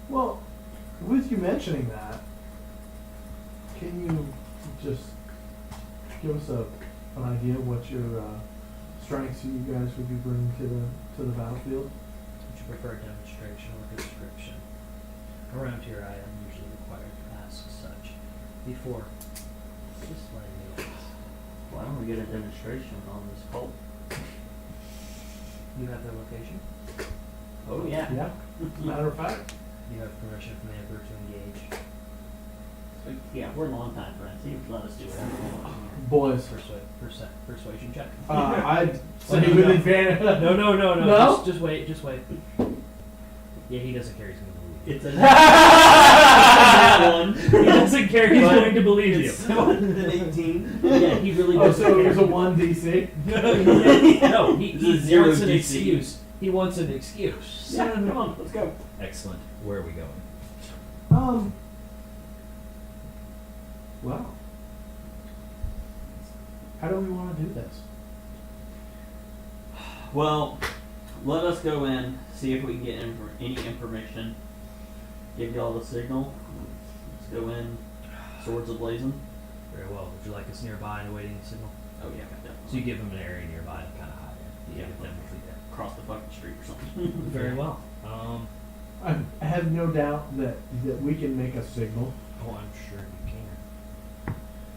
Well, with you mentioning that, can you just give us an idea of what your strengths you guys would be bringing to the battlefield? Would you prefer a demonstration or a description? Around here, I am usually required to ask such before displaying the orders. Why don't we get a demonstration on this cult? You have their location. Oh yeah. Yeah. Matter of fact. You have permission from the Emperor to engage. Yeah, we're longtime friends. He would let us do whatever we want. Boys. Persuasion check. I'd Well, say no, with no. advantage. No. No? Just wait. Yeah, he doesn't care. He's going to believe you. It's a that one. He doesn't care. He's But going to believe you. It's still an 18. Yeah, he really Oh, doesn't so care. it was a 1 DC? No, he This is zero wants an DC. excuse. He wants an excuse. Yeah, come on, let's go. Excellent. Where are we going? Well. How do we want to do this? Well, let us go in, see if we can get any information. Give y'all the signal. Let's go in, swords ablazing. Very well. Would you like us nearby and awaiting the signal? Oh yeah, definitely. So you give him an area nearby to kind of hide in. Yeah, Give them across the fucking street or something. Very well. I have no doubt that we can make a signal. Oh, I'm sure you can.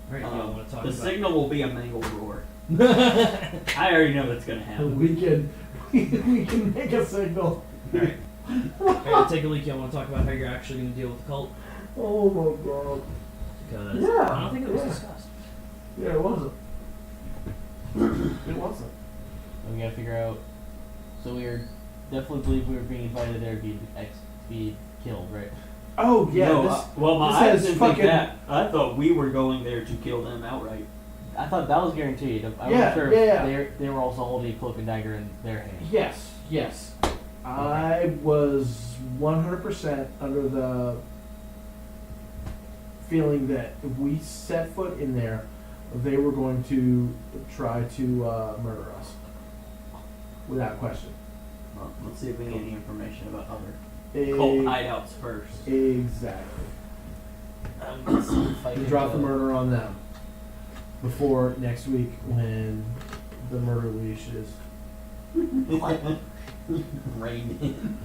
All right, y'all want to talk the about? signal will be a mangled roar. I already know that's gonna happen. We can make a signal. All right. Alright, take a leak. Y'all want to talk about how you're actually going to deal with the cult? Oh my god. Because Yeah, I don't think it was yeah. discussed. Yeah, it wasn't. It wasn't. And we gotta figure out. So we definitely believe we were being invited there to be killed, right? Oh yeah. No, this, well, this I has didn't think fucking- that. I thought we were going there to kill them outright. I thought that was guaranteed. I Yeah, wasn't sure yeah. if they were also holding a cloak and dagger in their hand. Yes. I was 100% under the feeling that if we set foot in there, they were going to try to murder us. Without question. Well, let's see if we can get any information about other E- cult hideouts first. Exactly. I'm gonna see if I To can drop the go- murder on them before next week when the murder leash is. Rain in.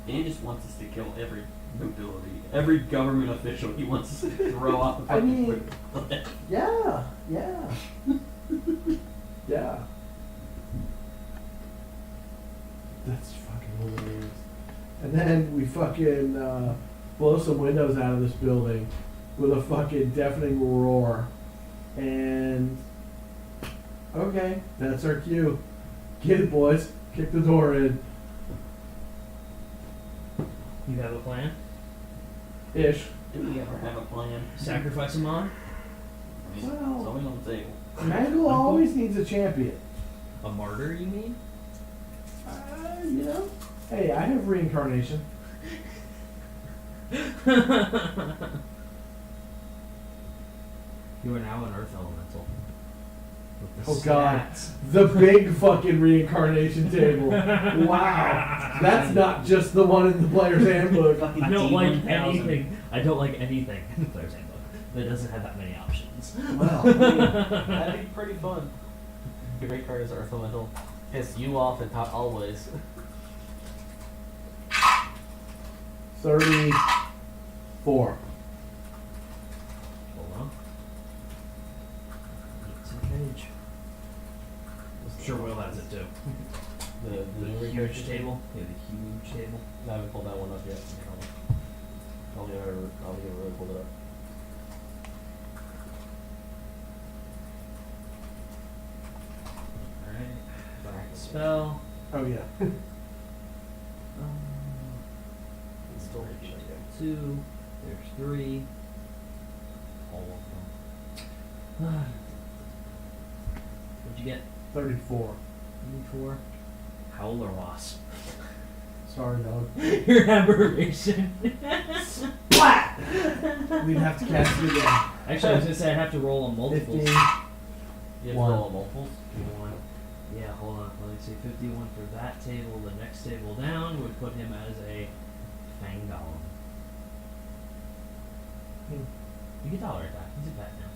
Dan just wants us to kill every nobility, every government official. He wants us to throw off the I fucking mean- cliff. Yeah. Yeah. That's fucking hilarious. And then we fucking blow some windows out of this building with a fucking deafening roar. And okay, that's our cue. Get it, boys. Kick the door in. You have a plan? Ish. Do we ever have a plan? Sacrifice him on? I mean, Well- it's always on the table. Mangle always needs a champion. A martyr, you mean? You know? Hey, I have reincarnation. You are now an earth elemental. With the Oh, God. stats. The big fucking reincarnation table. Wow. That's not just the one in the player's handbook. Fucking I don't like D1000. anything. I don't like anything in the player's handbook that doesn't have that many options. Well, I mean, that'd be pretty fun. Your great card is Earth Elemental. Piss you off and top always. 34. Hold on. It's a page. Sure, Will has it too. The The new huge recursion table. Yeah, the huge table. I haven't pulled that one up yet. I'll never really pulled it up. Alright. Back spell. Oh, yeah. It's still There's 2. There's 3. All of them. What'd you get? 34. 4. Howl or wasp? Sorry, dog. Your aberration. Splat! We'd have to cast it again. Actually, I was gonna say I have to roll on multiples. 15. You have to One. roll multiples. 51. Yeah, hold on. Let me see. 51 for that table. The next table down would put him as a Fang Golem. You get dollar attack. He's a pet now.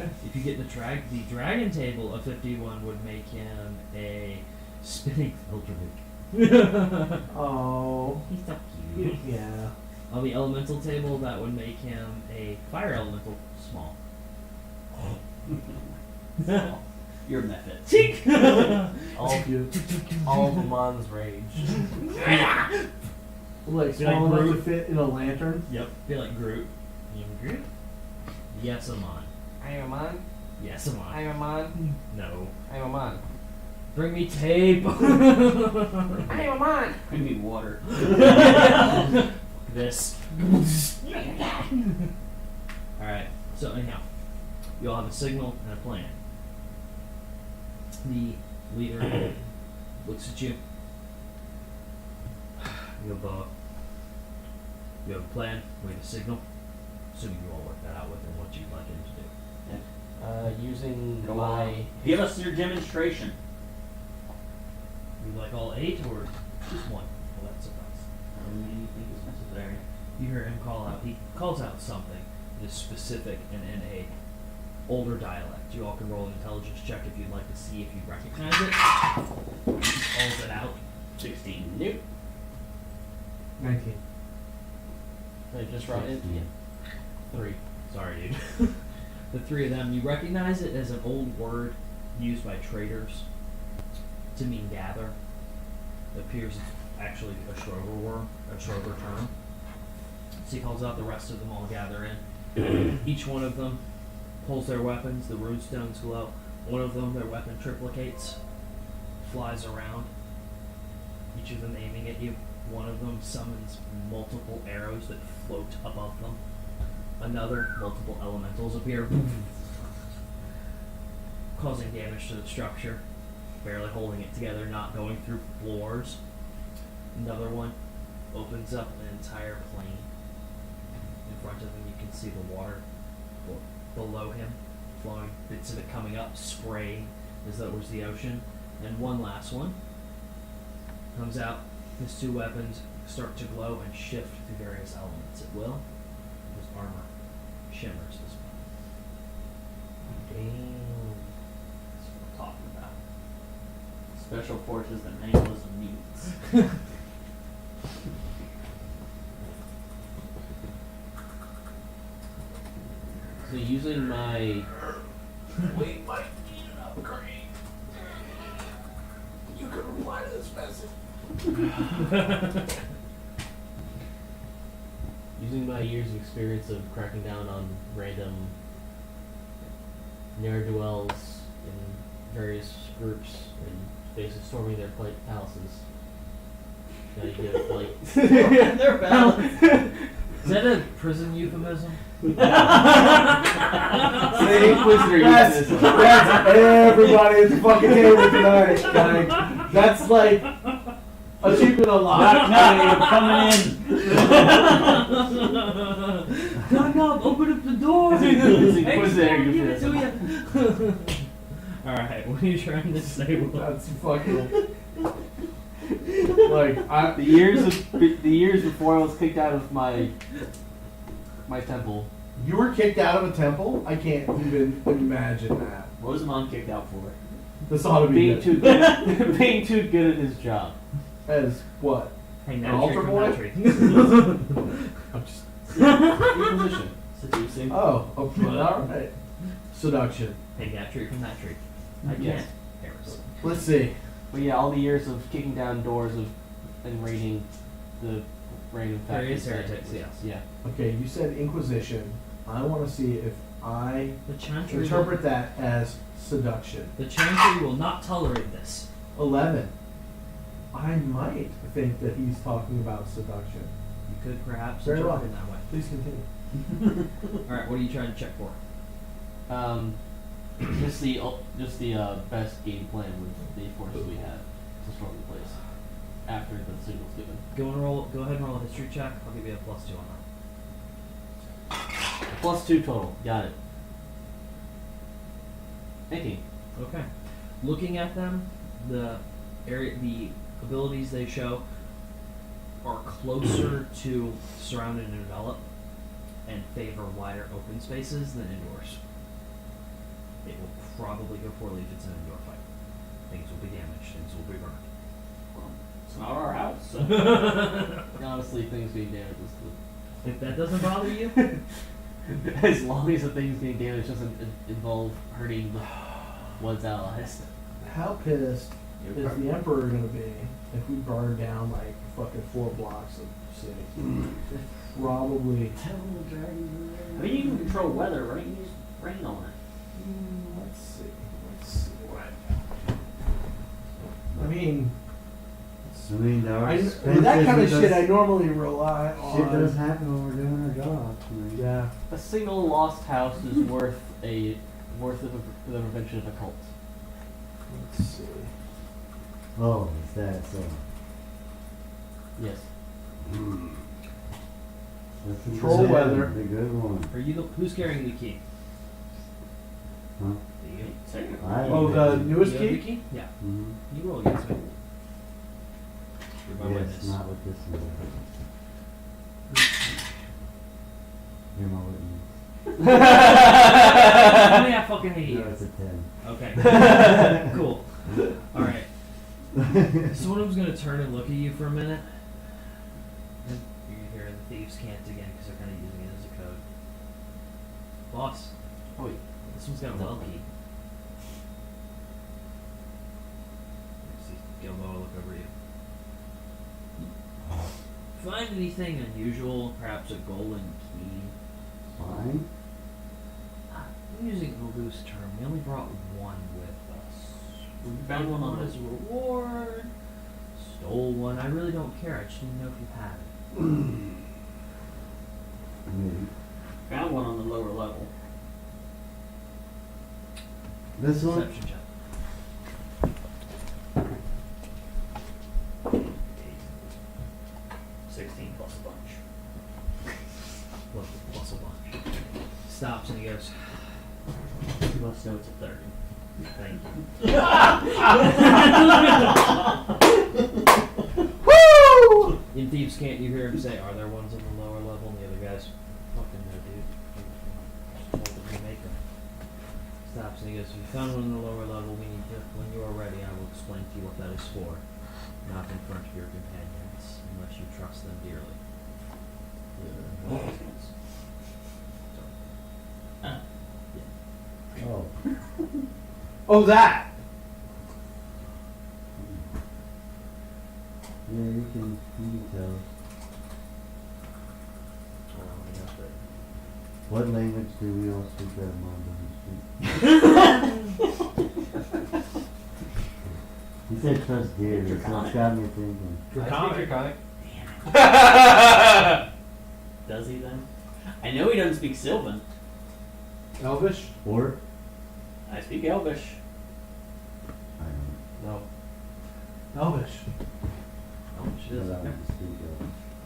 Yeah. If you get the dragon table of 51 would make him a spinning Eldritch. Oh. He's so cute. Yeah. On the elemental table, that would make him a fire elemental small. Your method. Cheek! All Cute. all Vamon's rage. Like Be like small enough to Groot. fit in a lantern. Yep. Feel like Groot. You Groot? Yes, Amon. I am a man. Yes, Amon. I am a man. No. I am a man. Bring me tape. I am a man. Could be water. This. Alright, so anyhow, you all have a signal and a plan. The leader looks at you. You have a plan, we have a signal. Assuming you all work that out with him, what you'd like him to do. Using Go my on. Give us your demonstration. You'd like all 8 or just one? Well, that's suffice. I don't really think it's necessary. You hear him call out. He calls out something that is specific and in a older dialect. You all can roll an intelligence check if you'd like to see if you recognize it. He calls it out. 16. Nope. 19. I just wrote it. 3. Sorry, dude. The 3 of them, you recognize it as an old word used by traders to mean gather. It appears it's actually a Schroeder term. So he calls out, the rest of them all gather in. Each one of them pulls their weapons, the runestones glow. One of them, their weapon triplicates, flies around, each of them aiming at you. One of them summons multiple arrows that float above them. Another, multiple elementals appear, causing damage to the structure, barely holding it together, not going through floors. Another one opens up an entire plain. In front of them you can see the water below him, flowing, bits of it coming up, spraying as though it was the ocean. And one last one comes out. His two weapons start to glow and shift through various elements at will. His armor shimmers as well. Damn. That's what we're talking about. Special forces that minimalism needs. So using my we might need an upgrade. You can reply to this message. Using my years of experience of cracking down on random ne'er-do-wells in various groups and basically storming their palaces. Gotta give like They're balanced. Is that a prison euphemism? the Inquisitor That's, uses this. that's everybody at the fucking table tonight, guy. That's like achievement unlocked. Knock, coming in. Knock, knock, open up the door! It's Hey, Inquisitor give it to euphemism. you. Alright, what are you trying to say, Will? That's fucking like The years before I was kicked out of my temple. you were kicked out of a temple. I can't even imagine that. What was Mom kicked out for? This ought to be Being good. too good being too good at his job. As what? Hang An that tree altar from boy? that tree. I'm just Inquisition. Seducing. Oh, okay, all right. Seduction. Hang that tree from that tree. I Yes. can't. Heresy. Let's see. But yeah, all the years of kicking down doors and raiding the random Various factories. heretics, yes. Yeah. Okay, you said Inquisition. I want to see if I The Chantry interpret that as seduction. The Chantry will not tolerate this. 11. I might think that he's talking about seduction. You could perhaps Very interpret well. it that way. Please continue. Alright, what are you trying to check for? Just the best game plan with the forces we have to storm the place after the signal's given. Go ahead and roll a history check. I'll give you a +2 on +2 total. Got it. 18. that. Okay. Looking at them, the abilities they show are closer to surrounded and envelop and favor wider open spaces than indoors. It will probably go poorly if it's an indoor fight. Things will be damaged, things will be burned. It's not our house. So. Honestly, things being damaged is If that doesn't bother you, good. As long as the things being damaged doesn't involve hurting one's allies. How pissed You're is the Emperor going to be if we burn down like fucking 4 blocks of city? Probably. I mean, you can control weather, right? You just rain on it. Let's see. What? I mean, I mean, there are that kind of expenses shit I normally rely on. Shit does happen when we're doing our job. I mean, Yeah. A single lost house is worth the prevention of a cult. Let's see. Oh, is that so? Yes. That's a Control good weather. one, a good one. are you who's carrying the key? Huh? Do you? Technically. I Oh, the newest You have the key? Yeah. Mm-hmm. You roll against me. You're my Yes, witness. not with this one. You're my witness. How many I fucking hate No, you? it's a 10. Okay. Cool. Alright. So one of them's gonna turn and look at you for a minute. And you hear the thieves cant again because they're kind of using it as a code. Boss, Oh, wait. this one's got a well key. See Gilboa look over you. Find anything unusual? Perhaps a golden key? Fine. I'm using a loose term. We only brought one with us. We found one on as the a reward. Stole one. I really don't care. I just need to know if you had it. Maybe. found one on the lower level. This one? Perception check. +16 plus a bunch. Plus a bunch. stops and he goes, You must know it's a 30. "Thank you." Woo! In Thieves' Cant, you hear him say, "Are there ones on the lower level?" And the other guy's, "Fucking no, dude. Just told them to make them." Stops and he goes, "If you found one on the lower level, we need to. When you are ready, I will explain to you what that is for. Not in front of your companions, unless you trust them dearly." Oh. Oh, that. Yeah, you can tell. What language do we all speak at Mondo? He said trust dearly, so it's got me thinking. Draconic. Does he then? I know he doesn't speak Sylvan. Elvish. Or? I speak Elvish. I don't No. Elvish. Oh, she know. does. But I don't speak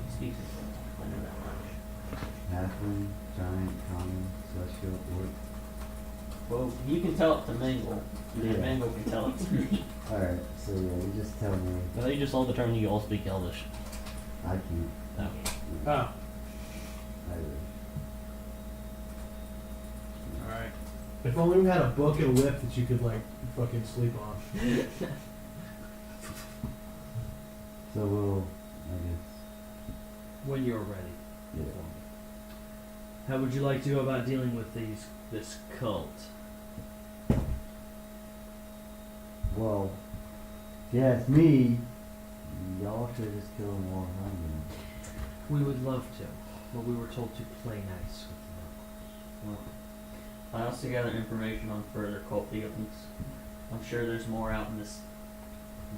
He speaks it. I know that much. halfling, giant, common, celestial, orc. Well, you can tell it to Mangle. And Yeah. Mangle can tell it to me. Alright, so yeah, you just tell me. I thought you just all determined you all speak Elvish. I can't. No. Oh. I wish. Alright. If only we had a book and a whip that you could like fucking sleep on. So we'll, I guess, When you're ready. yeah. inform me. How would you like to go about dealing with this cult? Well, if you ask me, y'all should just kill them all around them. We would love to, but we were told to play nice with them. I also gather information on further cult dealings. I'm sure there's more out in this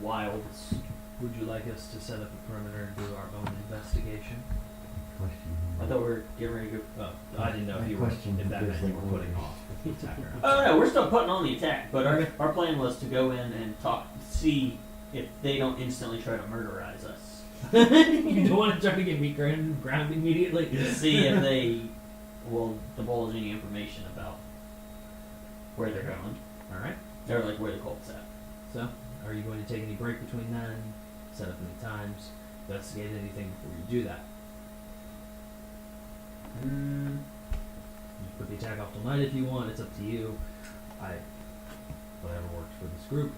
wilds. Would you like us to set up a perimeter and do our own investigation? Question. I thought we were getting ready to go. Oh, I didn't know if My you were, question if that is meant you like were putting what- off the attacker. Oh no, we're still putting on the attack, but our plan was to go in and talk, see if they don't instantly try to murderize us. You don't want to try to get me ground immediately? See if they will divulge any information about where they're going. Alright, Or like where the cult's at. so, are you going to take any break between then? Set up any times? Investigate anything before you do that? Mm, You put the attack off till night if you want, it's up to you. Whatever works for this group.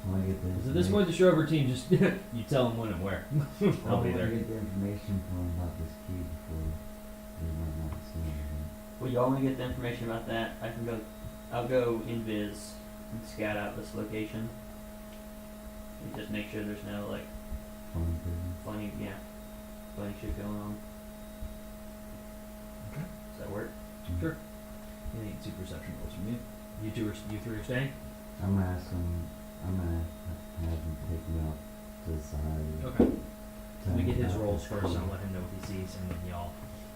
I want to get the Because at this point, the Shrover team just, you tell them when and where. I'll be I there. want to get the information from them about this key before they might not see anything. well, y'all want to get the information about that? I can go. I'll go invis and scout out this location. And just make sure there's no like Funny business. funny shit going on. Okay. Does that work? Sure. You need 2 perception rolls from you. You three are staying? I'm gonna ask them. I'm gonna have them take me off to the side. Okay. tell Let me me get his about rolls this first, key. I'll let him know what he sees, and then y'all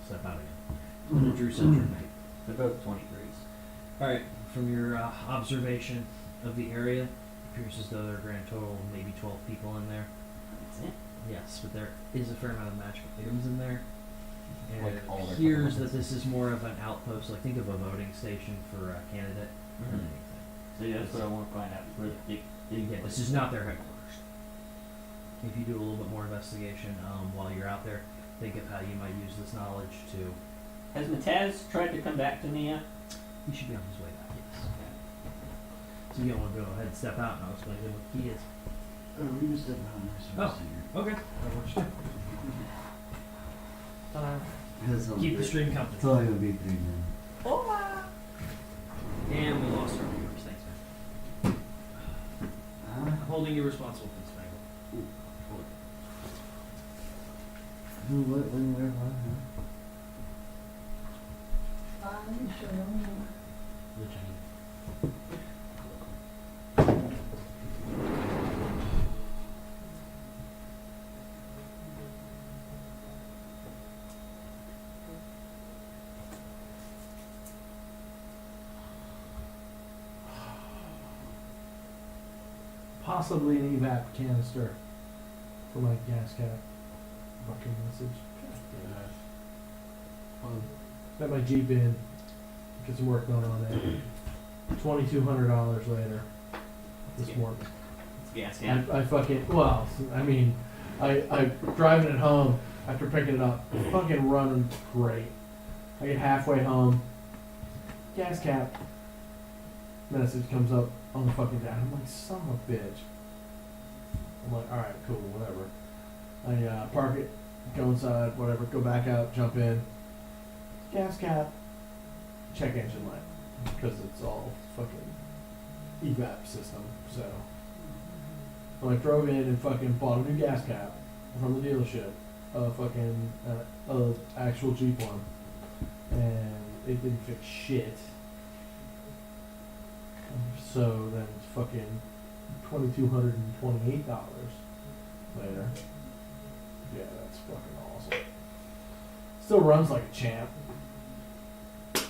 step out again. Drew Central Night. They're both 23s. Alright, from your observation of the area, it appears as though there are a grand total of maybe 12 people in there. That's it. Yes, but there is a fair amount of magical items in there. And Like it all their appears that components. this is more of an outpost, like think of a voting station for a candidate than Mhm. anything. So yeah, that's what I want to find out. Where the Yeah, this is not their headquarters. If you do a little bit more investigation while you're out there, think of how you might use this knowledge to. Has Mataz tried to come back to me yet? He should be on his way back, yes. So you don't want to go ahead and step out and I'll explain to him what the key is. Oh, we can step behind ourselves here. Okay, that works too. Ta-da. That's all Keep the good. stream It's company. only gonna be 3 minutes. And we lost our viewers, thanks man. Huh? I'm holding you responsible for this, Mangle. Who, what, when, where, what, The chain. Possibly an evap canister for my gas cap. Fucking message. Let my Jeep in. get some work done on it. $2,200 later, this Yeah. morning. It's gas can. I fucking, well, I mean, I driving it home after picking it up, fucking running great. I get halfway home, gas cap message comes up on the fucking down. I'm like, son of a bitch. I'm like, alright, cool, whatever. I park it, go inside, whatever, go back out, jump in. Gas cap, check engine light. Because it's all fucking evap system, so. I drove in and fucking bought a new gas cap from the dealership, a fucking actual Jeep one, and it didn't fix shit. So then it's fucking $2,228 later. Yeah, that's fucking awesome. Still runs like a champ. But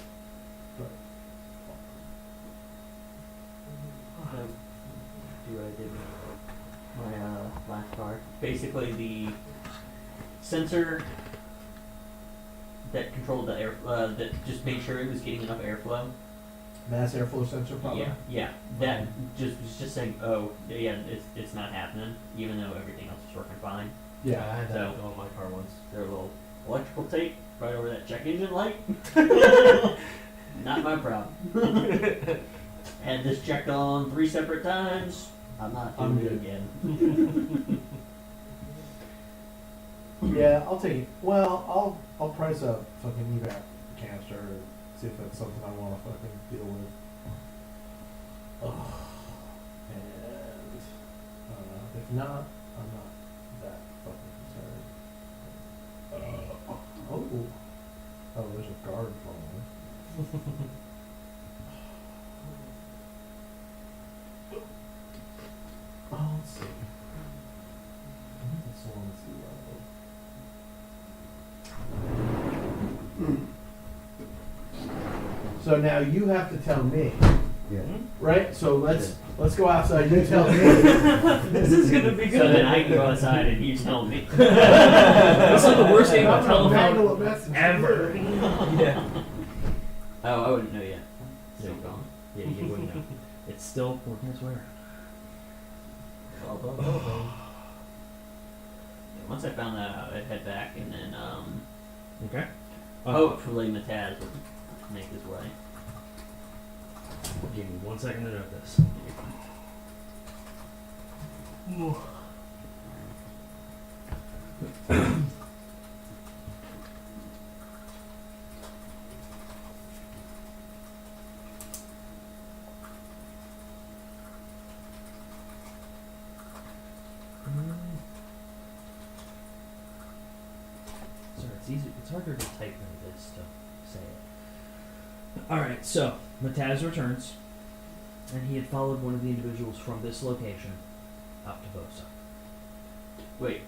Do what I did with my last car. Basically, the sensor that controlled the air, that just made sure it was getting enough airflow. mass airflow sensor problem. Yeah. That just was just saying, oh, yeah, it's not happening, even though everything else is working fine. I had that So- on my car once. Their little electrical tape right over that check engine light. Not my problem. Had this checked on 3 separate times. I'm not I'm doing it good. again. Yeah, I'll take it. Well, I'll price a fucking evap canister and see if that's something I want to fucking deal with. Ugh. And if not, I'm not that fucking concerned. Oh, there's a guard following. Oh, let's see. I think that's the one that's So now you have to tell me, Yeah. right? So let's go outside. You tell me. This is gonna be good. So then I can go outside and you tell me. That's like the worst game of Manual telephone message. ever. Yeah. Oh, I wouldn't know yet. There Still you go. going. Yeah, you wouldn't know. It's still working its way around. Yeah, once I found that out, I'd head back and then Okay. hopefully Mataz would make his way. Give me 1 second to note this. Sorry, it's easy. It's harder to type than it is to say it. All right, so Mataz returns, and he had followed one of the individuals from this location up to Bosa. Wait.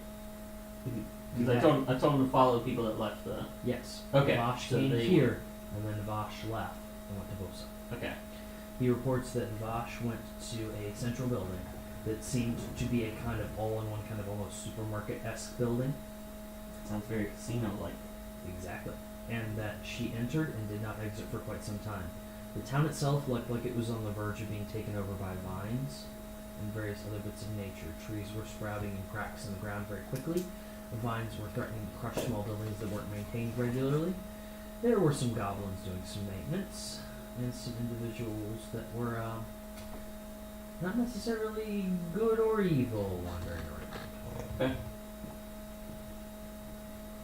You Because I told him to follow people that left the. Yes. Okay, Vash so came they- here, and then Vash left and went to Bosa. Okay. He reports that Vash went to a central building that seemed to be a kind of all-in-one, kind of almost supermarket-esque building. Sounds very casino-like. Exactly. And that she entered and did not exit for quite some time. The town itself looked like it was on the verge of being taken over by vines and various other bits of nature. Trees were sprouting in cracks in the ground very quickly. The vines were threatening to crush small buildings that weren't maintained regularly. There were some goblins doing some maintenance, and some individuals that were not necessarily good or evil wandering around. Okay.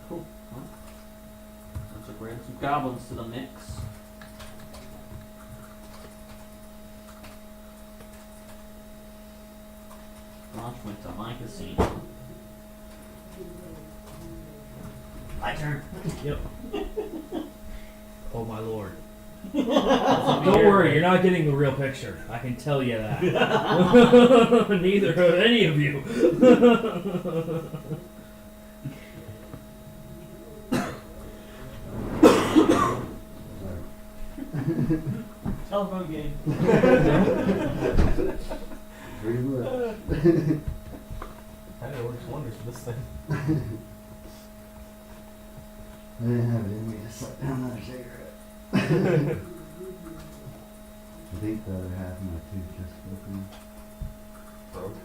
Cool. Well, sounds like we're adding some goblins to the mix. Launch went to my casino. My turn. Yep. Oh my lord. Don't worry, you're not getting the real picture. I can tell you that. Neither of any of you. Telephone game. Pretty much. That works wonders for this thing. I didn't have it in me to suck down another cigarette. think the other half of my tooth just broken. Broke?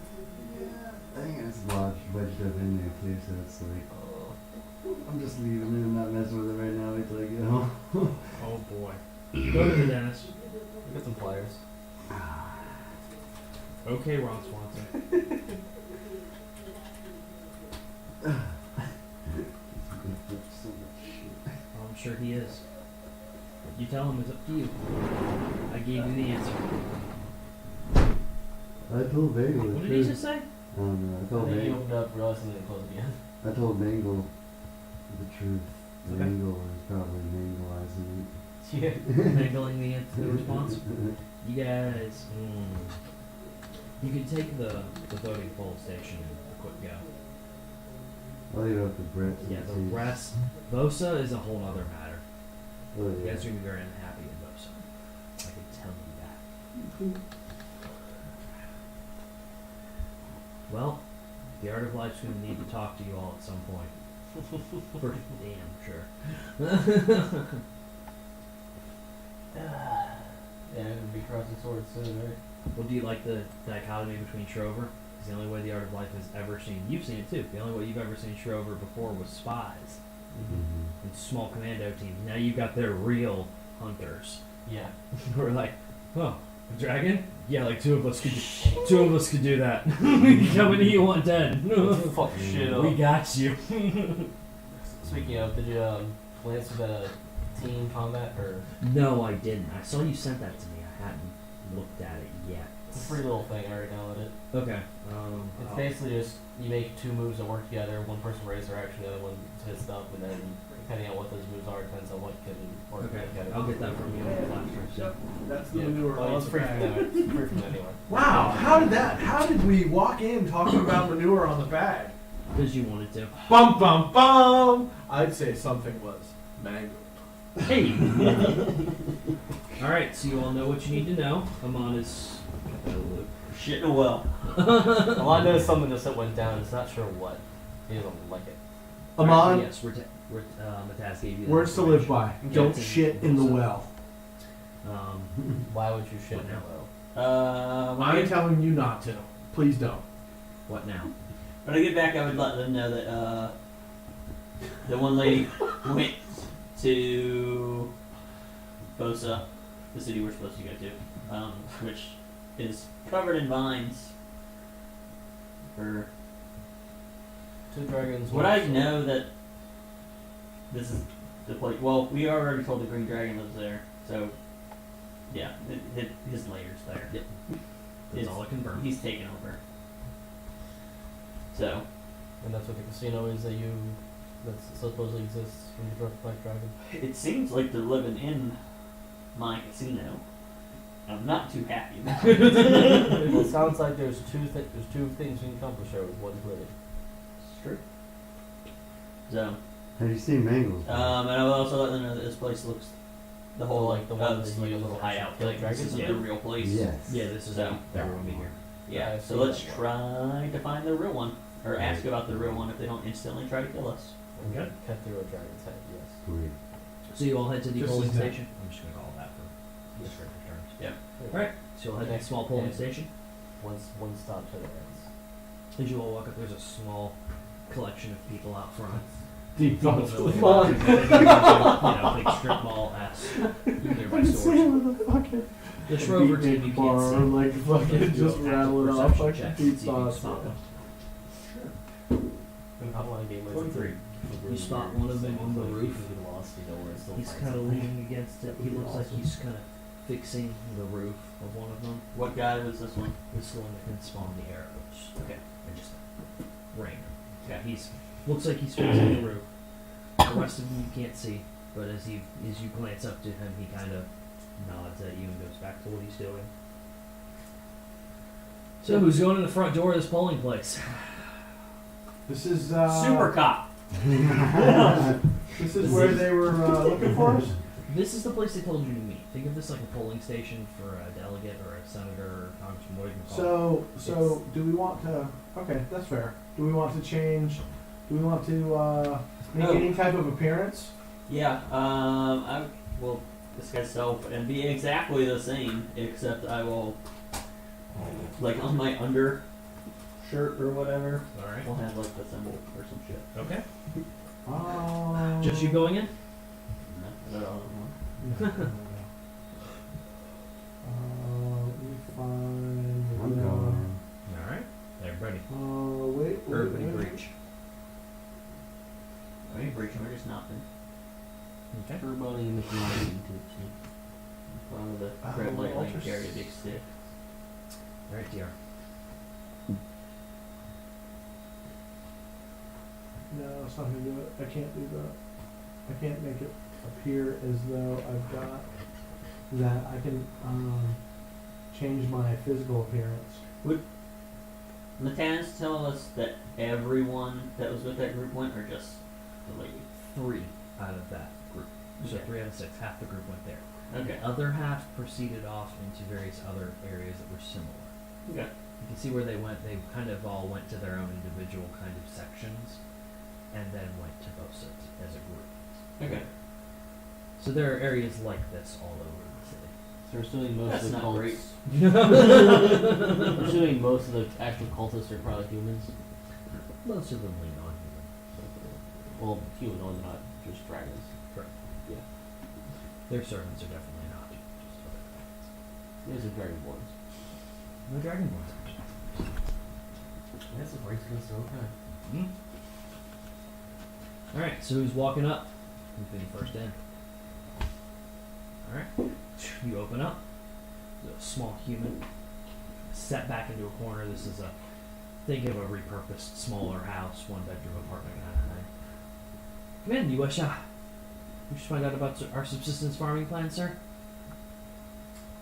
Yeah, I think it's lodged, wedged up in there too, so it's like, Oh. I'm just leaving it and not messing with it right now until I get home. Oh boy. Go to the dentist. Get some pliers. Okay, Ron Swanson. So much shit. I'm sure he is. You tell him it's up to you. I gave you the answer. I told Bagel the What did he truth. just say? I don't know. I I told think you Bagel. opened up, realized something and closed again. I told Mangle the truth. Okay. Mangle was probably mangleizing Yeah. Mangling the response. it. You guys, you can take the voting poll station and a quick go. I'll leave it up to Brett. Yeah, the since rest, Vosa is a whole other matter. he's- Oh, You yeah. guys are gonna be very unhappy in Vosa. I can tell you that. Well, the Art of Life's gonna need to talk to you all at some point. For damn sure. Yeah, I'm gonna be crossing swords soon, right? Well, do you like the dichotomy between Shrover? Because the only way the Art of Life has ever seen, you've seen it too, the only way you've ever seen Shrover before was spies Mhm. and small commando teams. Now you got their real hunters. Yeah. Who are like, oh, a dragon? Yeah, like two of us could do that. We can come into you 110. Fuck shit up. We got you. Speaking of, did you glance at the team combat or No, I didn't. I saw you sent that to me. I hadn't looked at it yet. it's a free little thing I already downloaded it. Okay. It's I'll- basically just you make two moves that work together. One person raises their action, the other one hits up, and then depending on what those moves are, depends on what can work Okay, together. I'll get that from you in the flash drive. Yep, that's the Yeah, manure well, on it's the free from bag. them. It's free from anyone. Wow, how did we walk in talking about manure on the bag? Because you wanted to. Bum bum bum! I'd say something was mangled. Hey! Alright, so you all know what you need to know. Amon is out of the loop. Shit in a well. Well, I noticed something just that went down. It's not sure what. He doesn't like it. Amon, Yes, Mataz gave you that words to live information. by. Don't That's in shit in the Vosa. well. Why would you shit What in a now? well? When I'm telling you not to. Please don't. What now? when I get back, I would let them know that the one lady went to Bosa, the city we're supposed to go to, which is covered in vines. For Two dragons. would one I sword. know that this is the place? Well, we are already told the Green Dragon lives there, so yeah, his lair's there. Yep. That's all I confirmed. He's taken over. So And that's what the casino is that supposedly exists when you drop Black Dragon. it seems like they're living in my casino. I'm not too happy about it. Well, it sounds like there's two things you can accomplish there with one living. It's true. So, Have you seen Mangles? and I will also let them know that this place looks the whole Like the one this is that like a you little actually hideout kill thing. This dragons is in? the real place. Yes. Yeah, this is So- everyone be here. Yeah. I've So seen let's that try to find the real one, or ask about the real one if they don't instantly try to kill us. Okay. Cut through a dragon's head, yes. Sweet. So you all head to the Just polling as that. station. I'm just gonna call that for descriptive terms. Yep. Alright, so you'll head to the small polling Yeah. station. One stop to the ends. As you all walk up, there's a small collection of people out front. Deep People thoughts. that look like, you know, big strip mall-esque nearby stores. The Shrover team you can't see. Like fucking Do just a rattle it active off perception like check, deep see if you can thoughts. spot them. I want a game where 23. You spot one of them on the roof. He's kind of leaning against it. He looks like he's kind of fixing the roof of one of them. What guy was this one? This is the one that can spawn the arrows. Okay. And just rain. Okay. He's looks like he's fixing the roof. The rest of them you can't see, but as you glance up to him, he kind of nods at you and goes back to what he's doing. So who's going in the front door of this polling place? This is Super cop. This is where they were looking for us. This is the place they told you to meet. Think of this like a polling station for a delegate or a senator or a congressman, whatever you call it. So do we want to? Okay, that's fair. Do we want to change? Do we want to make Oh. any type of appearance? Yeah. Well, disguise self and be exactly the same, except I will, like on my under shirt or whatever, Alright. I'll have like the symbol or some shit. Okay. Just Just you going in? No, I don't know. Let me find. I'm going. Alright. Everybody. Wait. Everybody breach. I ain't breaching, we're just knocking. Okay. Everybody in the community In front of the crib like Walters. Link carried a big stick. Alright, DR. No, it's not gonna do it. I can't do that. I can't make it appear as though I've got that. I can change my physical appearance. Matan's telling us that everyone that was with that group went, or just the lady? 3 out of that group. So Okay. 3 out of 6. Half the group went there. Okay. The other half proceeded off into various other areas that were similar. Okay. You can see where they went. They kind of all went to their own individual kind of sections, and then went to Bosit as a group. Okay. So there are areas like this all over the city. So we're assuming most That's of the not cults. great. We're assuming most of the actual cultists are probably humans. Most of them lean on human. Well, humanoid, not just dragons. Correct. Yeah. Their servants are definitely not just other These are dragonborns. dragons. No dragonborns actually. That's a race against their own kind. Hmm. Alright, so who's walking up? Who's being first in? Alright. You open up. There's a small human set back into a corner. This is a think of a repurposed smaller house, 1-bedroom apartment kind of thing. Come in, you wish find out about our subsistence farming plan, sir?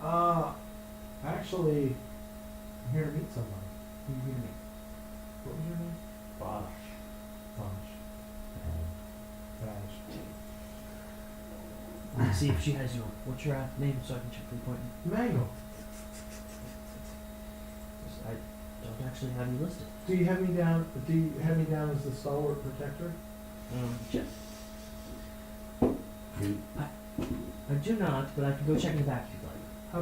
Actually, I'm here to meet somebody. Who you here to meet? What was your name? Bosh. Tosh. Vash. Let me see if she has your what's your name so I can check the appointment. Mango. I don't actually have you listed. Do you have me down? Do you have me down as the stalwart protector? I do not, but I can go check in the back if you'd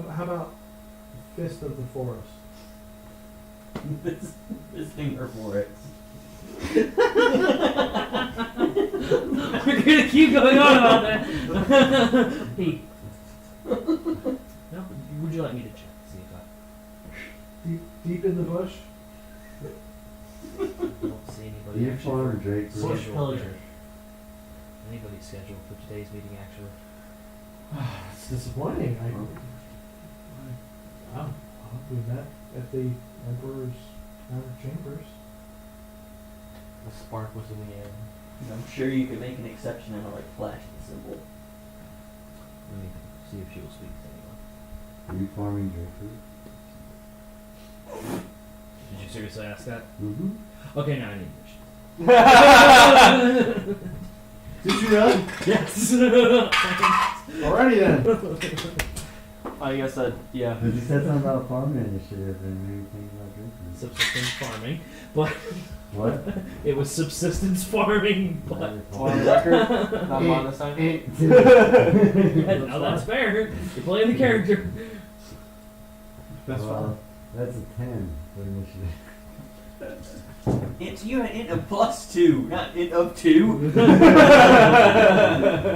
like. How about Fist of the Forest? this finger for it. We're gonna keep going on about that. Hey. No? Would you like me to check? See if Deep in the bush? I don't see anybody You actually. farm for Drake. scheduled pillager. there. Anybody scheduled for today's meeting actually? It's disappointing. We met at the Emperor's chambers. The spark was in the air. I'm sure you could make an exception and like flash the symbol. Let me see if she will speak to anyone. Are you farming Drake? Did you seriously ask that? Mm-hmm. Okay, now I need permission. Did you really? Yes. Alrighty then. I guess that, yeah. But you said something about farming initiative and anything about drinking. Subsistence farming, but What? it was subsistence farming, but On record, not on this time. yeah, now that's fair. You're playing the character. That's Well, that's a 10 for initiative. You had int of +2, not int of 2.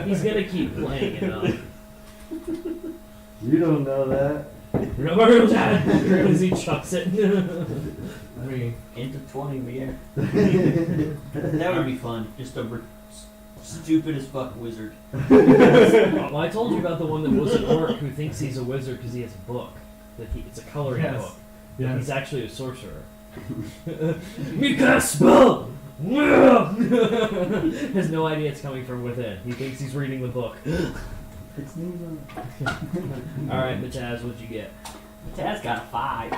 He's gonna keep playing it up. You don't know that. Remember that? As he chucks it. I mean, Int of 20, but yeah. That would be fun. Just a stupid as fuck wizard. Well, I told you about the one that was an orc who thinks he's a wizard because he has a book. It's a coloring Yes. book. yes. He's actually a sorcerer. He cast spell! Has no idea it's coming from within. He thinks he's reading the book. It's new. Alright, Mataz, what'd you get? Taz got a 5.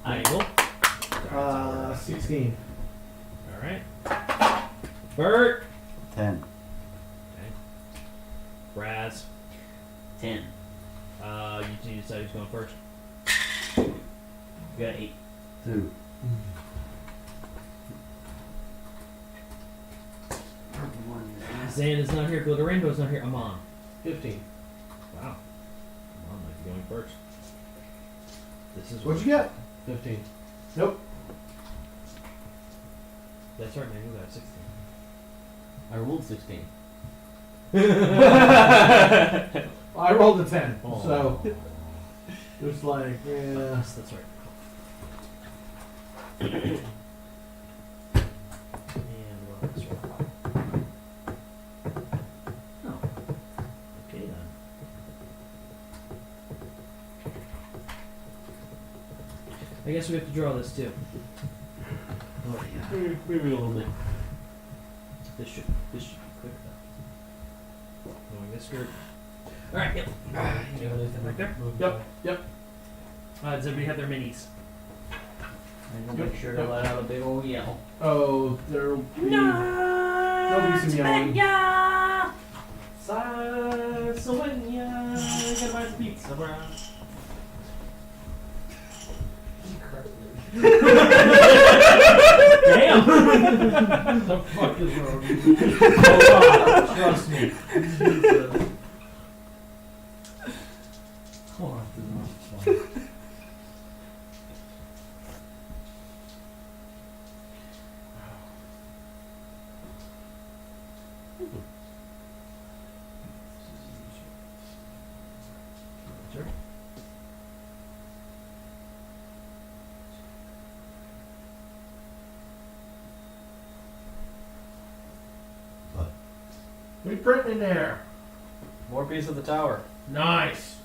Angle. 16. Alright. Bert! 10. Raz. 10. You need to decide who's going first. Got 8. 2. Zan is not here. Glitter Rainbow's not here. Amon. 15. Wow. Mom might be going first. This is What'd you get? 15. Nope. That's right, man. You got 16. I rolled 16. I rolled a 10, Oh. so it's like, yeah. Yes, that's right. And what else? Oh. Okay then. I guess we have to draw this too. Oh yeah. Maybe a little bit. This should be quick though. Going this group. Alright, yep. You got anything right there? Yep. Does everybody have their minis? And I'll make sure to let out a big old yell. Oh, there'll be some yelling. Sarsonia, get my pizza, bro. Damn! The fuck is wrong with you? Trust me. Oh, this is not fun. Sure. We print in there. More piece of the tower. Nice.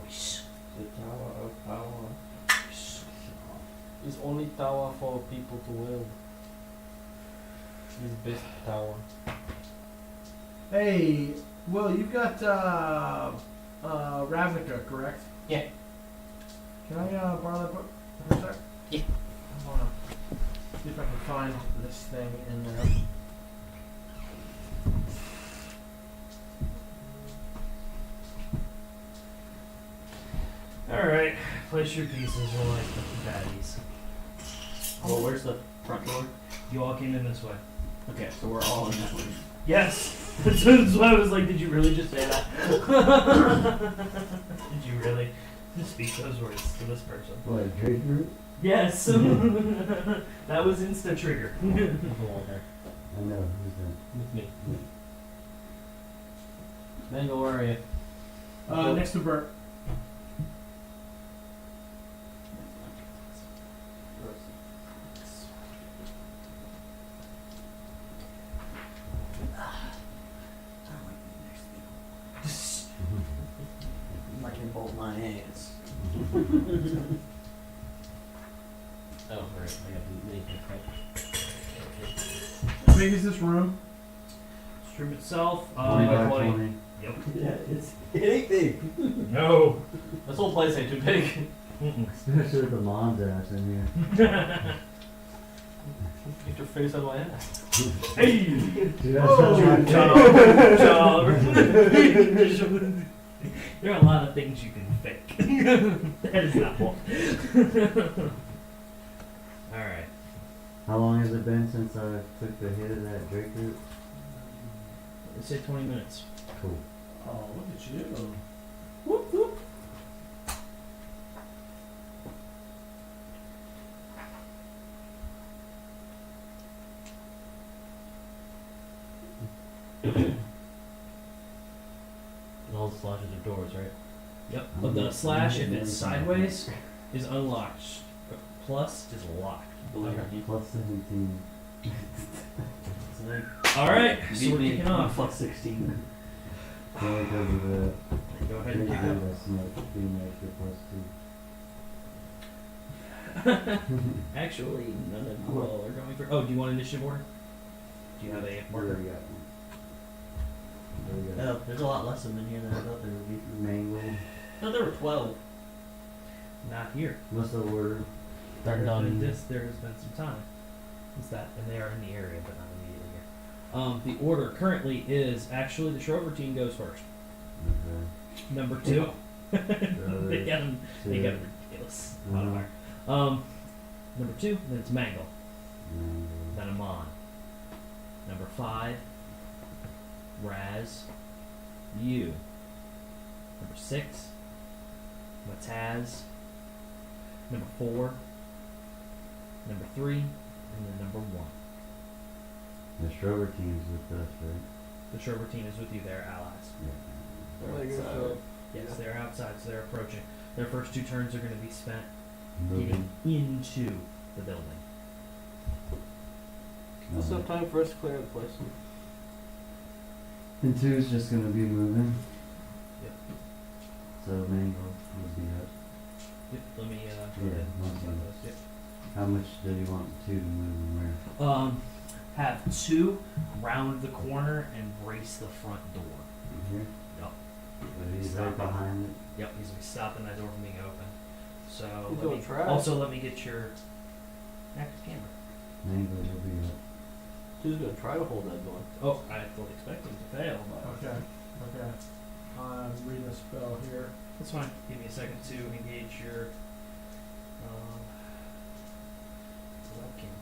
Nice. The Tower of Power. It's only tower for people to wield. It's the best tower. Hey, Will, you've got Ravnica, correct? Yeah. Can I borrow that book for a sec? Yeah. I wanna see if I can find this thing in there. Alright, place your pieces like the baddies. Well, where's the front door? You all came in this way. Okay, so we're all in that one. Yes! That's why I was like, did you really just say that? Did you really just speak those words to this person? What, trade route? Yes! That was insta trigger. I know, who's that? With me. Mango, where are you? Next to Bert. I can bolt my hands. Oh, right. I got the mini How big is this room? This room itself, 20 by 20. 20. Yep. Yeah, it ain't big. No! This whole place ain't too big. Mm-mm. Especially with the mom's ass in here. Get your face out of my ass. Hey! Dude, that's Oh, not John. There are a lot of things you can fake. That is not one. Alright. How long has it been since I took the hit of that Drake root? Let's say 20 minutes. Cool. Oh, look at you. Whoop whoop. And all the slashes are doors, right? Yep. But the slash, if it's sideways, is unlocked. Plus is locked. Believe me. Plus 17. So then, Alright, so beat we're me kicking off. plus 16. Only because of the Go ahead and Drake kick root off. that's not being extra plus 2. Actually, none of you all are going for. Oh, do you want initiative order? Do you have a marker? There we got one. There we go. Oh, there's a lot less of them in here than I thought there would be. Mango. No, there were 12. Not here. What's the order? They're There's been done. there has been some time. Is that, and they are in the area, but not immediately here. The order currently is actually the Shrover team goes first. Okay. Number 2. they Alright. got 'em- They got a Two. ridiculous Mhm. modifier. Number 2, then it's Mangle, Mango. then Amon. Number 5, Raz, you. Number 6, Mataz. Number 4, number 3, and then number 1. The Schroeder team's with us, right? The Sherber team is with you. They're allies. Yeah. Like, So, so- Yes, they're outside, so they're approaching. Their first 2 turns are going to be spent Moving. getting into the building. What's enough time for us to clear the place? And 2's just gonna be moving. Yep. So Mango will be up. Yep. Let me go Yeah, ahead. one Start second. those. Yep. How much do you want 2 to move and where? Have 2 round the corner and brace the front door. Here? Yep. But he's Stop right it. behind it. Yep, he's gonna be stopping that door from being open. So He's let doing me, trash. also let me get your active camera. Mango will be up. Who's gonna try to hold that door? Oh, I fully expect him to fail, but Okay. Okay. I'm reading a spell here. that's fine. Give me a second to engage your webcam.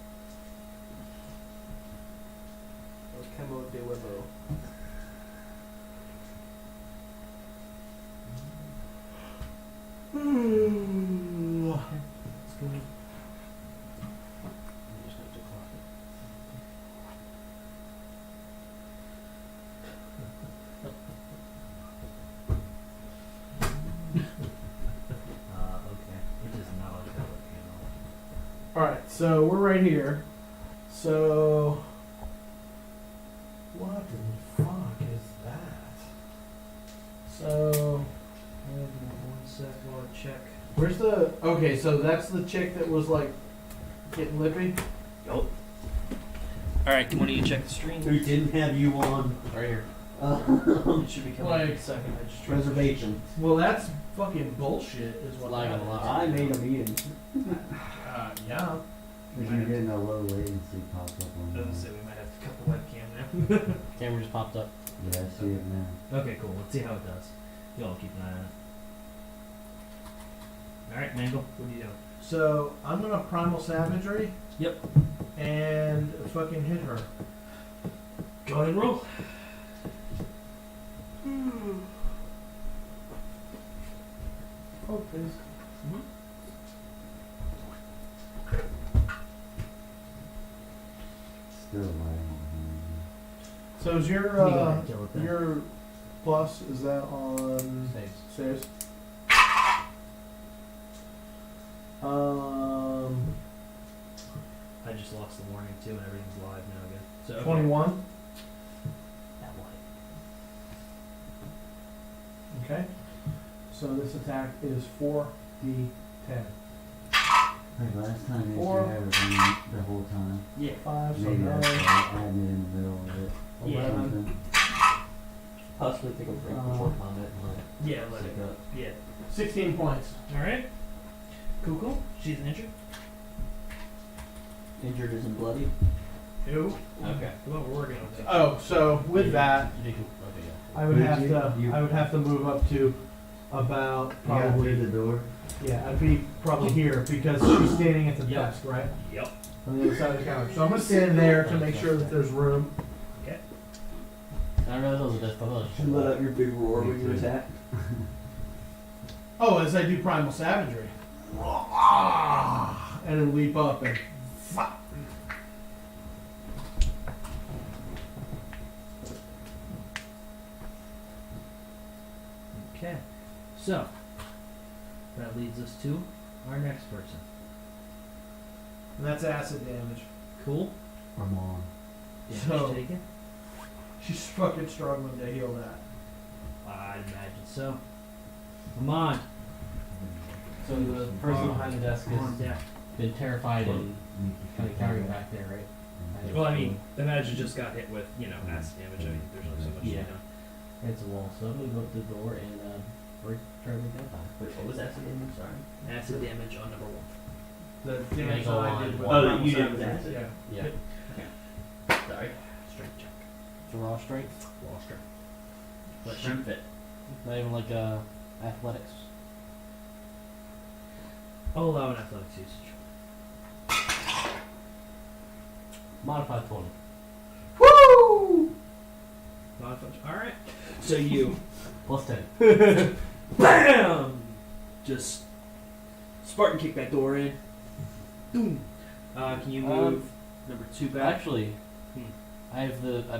Camo de Webo. That's good. You just have to clock it. Okay. It does not like that webcam. Alright, so we're right here. So. What the fuck is that? So. One sec while I check. Where's the. Okay, so that's the chick that was like getting lippy? Yup. Alright, when do you check the stream? who didn't have you on Right here. It should be coming in a Like- second. I just reservation? Well, that's fucking bullshit, is what Lying that on the is. line. I made a meeting. Yeah. If you're getting a low latency pop up on I was gonna mine. say we might have to cut the webcam now. Camera just popped up. Yeah, I see it now. Okay, cool. Let's see how it does. Y'all keep an eye on it. Alright, Mangle, what are you doing? So I'm gonna primal savagery. Yep. And fucking hit her. Go ahead and roll. Oh, please. Still lying behind So is your You go ahead and kill it then. your plus is that on Saves. saves? Um, I just lost the warning too, and everything's live now again. So okay. 21. That one. Okay. So this attack is 4d10. Like last time, you Four. had it running the whole time. Yeah. 5, so Maybe 9, that's why I added it in the middle of it. Yeah. 11. Something. Possibly take a break before combat. and Yeah, let let it it go. go. Yeah. 16 points. Alright. Cool. She's injured. Injured isn't bloody. Ew. Okay. Well, we're working on that. Oh, so with that, You can, okay, yeah. I would Would have you- to you- I would have to move up to about You gotta probably through the door. yeah, I'd be probably here because she's standing at the Yep. desk, right? Yep. On the other side of the counter. So I'm gonna stand there to make sure that there's room. Okay. I realized that was a death. I thought it was Should let out your big roar when you Me too. attack. Oh, as I do primal savagery. And then leap up and fuck. Okay. So that leads us to our next person. And that's acid damage. Cool. I'm on. Damage So- taken. She's fucking struggling to heal that. I'd imagine so. Come on. So the person behind the desk Come on has deck. been terrified and kind of cowering back there, right? Well, I mean, imagine just got hit with, acid damage. I mean, there's only so much Yeah. you know. It's a wall, so I'm gonna go up to the door and try to break that down. Wait, what was that again? Sorry. Acid damage on number 1. The damage go that I on. did with Oh, that primal you did with savagery. acid. Yeah. Yeah. Sorry. Strength check. It's a raw strength. Raw strength. Let Strength you fit. Not even like athletics. I'll allow an athletics usage. Modified 20. Woo! Alright. So you Plus 10. BAM! Just Spartan kick that door in. Boom. Can you move number 2 back? Actually, Hmm. I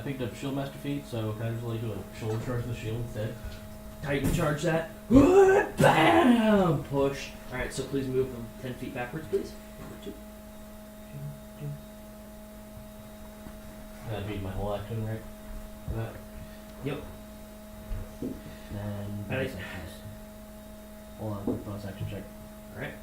picked up Shield Master feat, so can I just like do a shoulder charge of the shield instead? Titan charge that. BAM! Push. Alright, so please move them 10 feet backwards, please. Number 2. That'd be my whole action, right? For that. Yep. Then Alright. bonus actions. Hold on, quick bonus action check. Alright.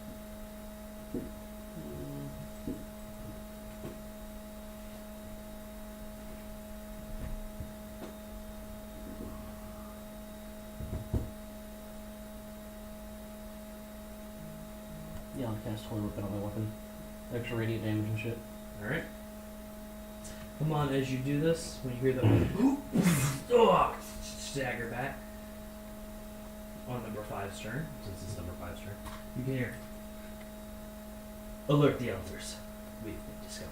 Yeah, I'll cast Holy Weapon on my weapon. Extra radiant damage and shit. Alright. Come on, as you do this, when you hear the stagger back on number 5's turn, since it's number 5's turn, you can hear alert the elders. We've been discovered.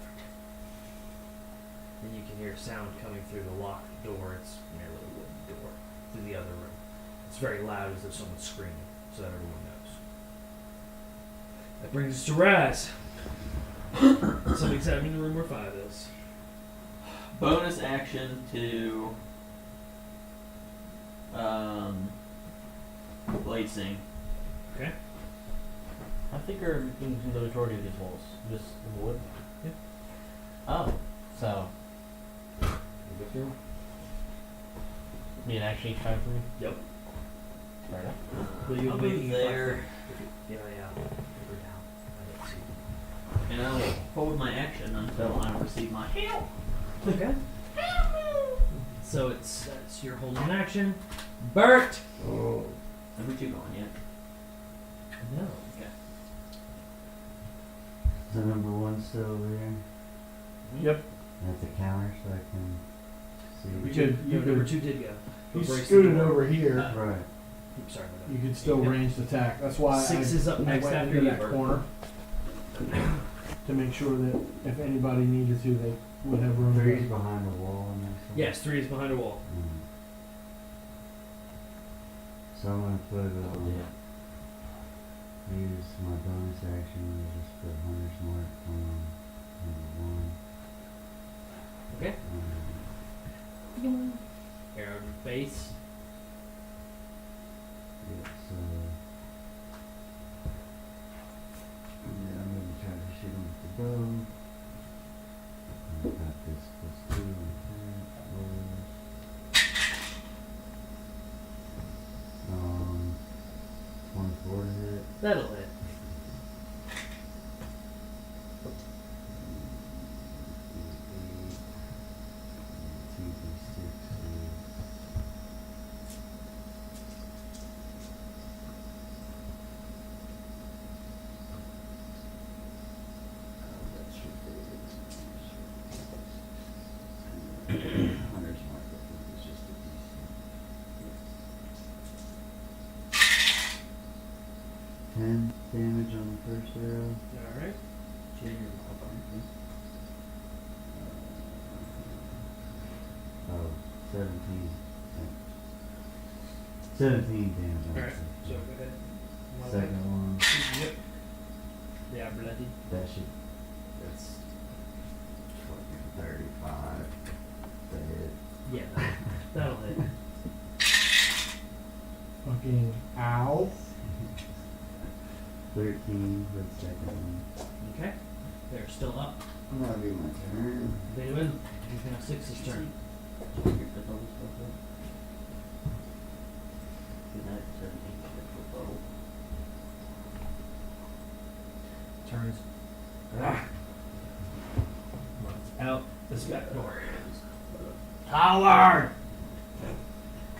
And you can hear sound coming through the locked door. It's a little wooden door through the other room. It's very loud as if someone's screaming, so that everyone knows. That brings us to Raz. Something's happening in the room where 5 is. Bonus action to Blade Sing. Okay. I think are in the majority of these walls. Just wood. Yeah. Oh, so be an action each time for me. Yep. Fair enough. Will you I'll make move me there. Yeah. We're down. I didn't see. And I'll hold my action until I receive my help. Okay. So that's your holding an action. Bert! Oh. Number 2 gone yet? No. Okay. Is the number 1 still over here? Yep. That's a counter so I can You see. could, you number could, 2 did go. you Brace the scooted door. over here. Right. Oops, sorry about You that. could still Yeah. ranged attack. That's why 6 is up I next went after into you, that Bert. corner to make sure that if anybody needed to, they would have room. 3's behind the wall on this one? Yes, 3 is behind a wall. Mm. So I'm gonna put use my bonus action to just put Hunter's Mark on number 1. Okay. Arrow to face. Yeah, so yeah, I'm gonna try to shoot him with the bow. I've got this +2 and that rolls. 24 to hit. That'll hit. Hunter's Mark, I think, is just a DC. 10 damage on the first arrow. Alright. Oh, 17. 17 damage on Alright, the so first go ahead. arrow. Second one, Yep. Yeah, bloody. that's fucking 35 to hit. Yeah, that'll hit. Fucking ow. 13 for the second one. Okay. They're still up. That'll be my turn. They win. He's now 6's turn. Good night, 17. Football. Turns. Runs out this back door. Coward!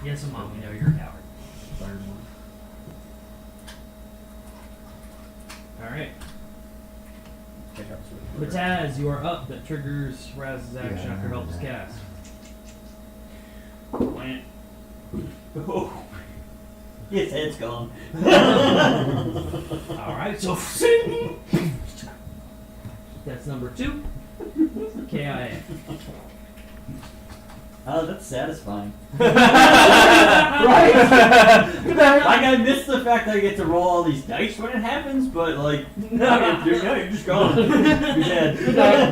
Yes, Mom, we know you're a coward. Third one. Alright. Check out switch. Bataz, you are up. That triggers Raz's action Yeah, I after help is remember that. cast. Went. Oh. His head's gone. Alright, so that's number 2. KIA. Oh, that's satisfying. Right? Good night. Like, I miss the fact that I get to roll all these dice when it happens, but, like, no, you're just gone. You're dead.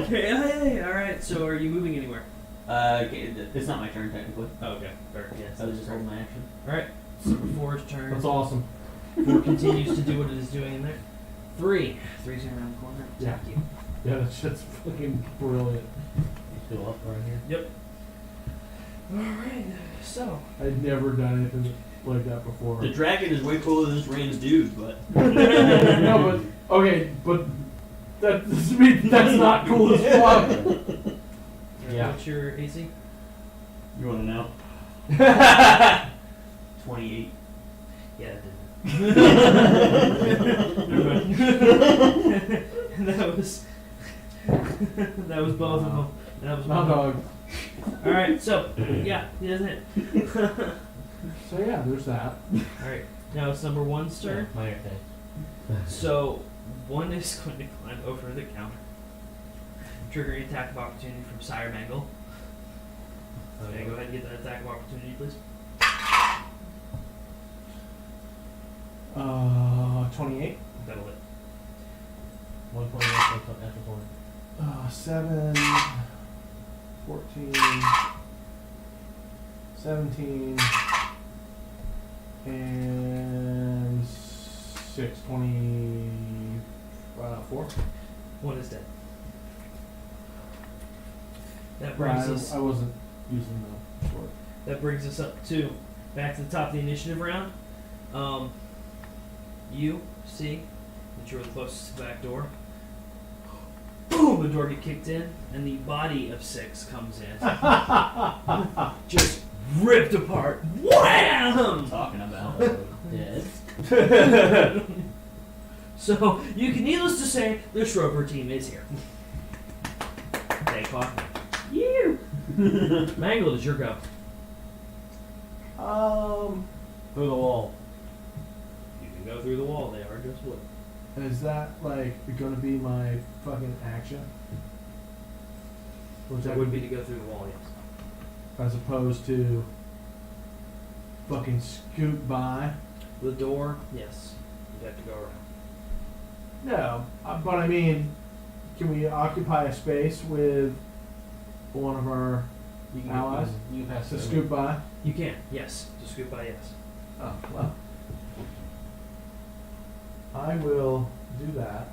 Okay, hey, alright, so are you moving anywhere? Okay, it's not my turn, technically. Oh, okay, fair. Yes, I was just holding my action. Alright, so four's turn. That's awesome. 4 continues to do what it is doing in there. 3. 3's gonna around the corner. Attack you. Yeah, that shit's fucking brilliant. You go up right here. Yep. Alright, so. I'd never done anything like that before. The dragon is way cooler than this rand's dude, but. No, but okay, but that's not cool as fuck. Yeah. What's your AC? You wanna know? 28. Yeah, it didn't. that was that was both of them. That was Not one. dog. All right, so yeah, he doesn't hit. So yeah, there's that. All right, now it's number 1's turn. Minor thing. So 1 is going to climb over the counter, triggering attack of opportunity from Sire Mangle. Okay, go ahead and get that attack of opportunity, please. 28. That'll hit. 1 point after 4. 7, 14, 17, and 6, 24. 1 is dead. That brings us. I wasn't using the sword. That brings us up to back to the top of the initiative round. You see that you're the closest to the back door. Boom! The door gets kicked in, and the body of 6 comes in, just ripped apart. Wham! Talking about. Dead. So you can, needless to say, the Schroeder team is here. They caught me. You! Mangled is your go. Through the wall. You can go through the wall. They are just wood. Is that like gonna be my fucking action? Or is That that would be to go through the wall, yes. as opposed to fucking scoot by? The door, yes. You'd have to go around. No, but I mean, can we occupy a space with one of our You can allies You can pass to through. scoot by? You can, yes. To scoot by, yes. Oh, well. I will do that.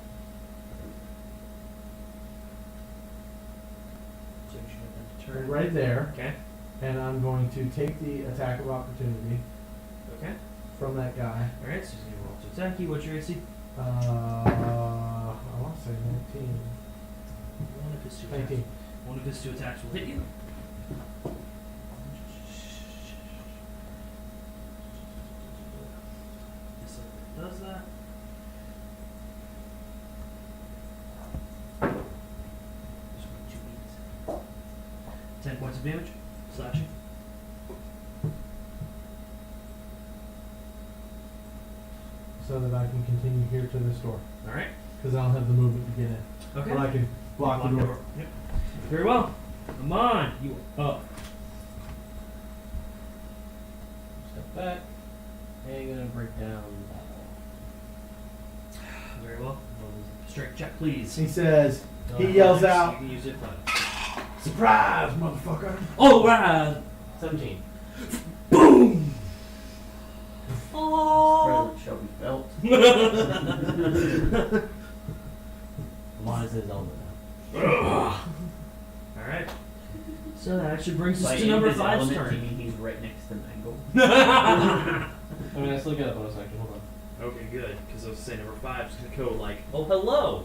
So you should have to turn. Right there, Okay. and I'm going to take the attack of opportunity Okay. from that guy. Alright, so he's going to roll to attack you. What's your AC? I want to say 19. One of his 2 attacks. 19. One of his 2 attacks will hit you. Just like it does that. Just going to 10 points of damage. Slashing. So that I can continue here to this door. Alright. Because I don't have the movement to get in. Okay. But I can block the door. Yep. Very well. Amon, you are up. Step back. And you're gonna break down. Very well. Roll a strength check, please. He says, No, he no, yells You out, can use it, but. surprise, motherfucker! All right. 17. Boom. President Shelby Belt. Mine is his element now. All right. So that actually brings us By to in number his 5's element, turn. you mean he's right next to Mangle? I mean, I still get a bonus action. Hold on. Okay, good. Because I was saying number 5 is gonna go like, oh hello.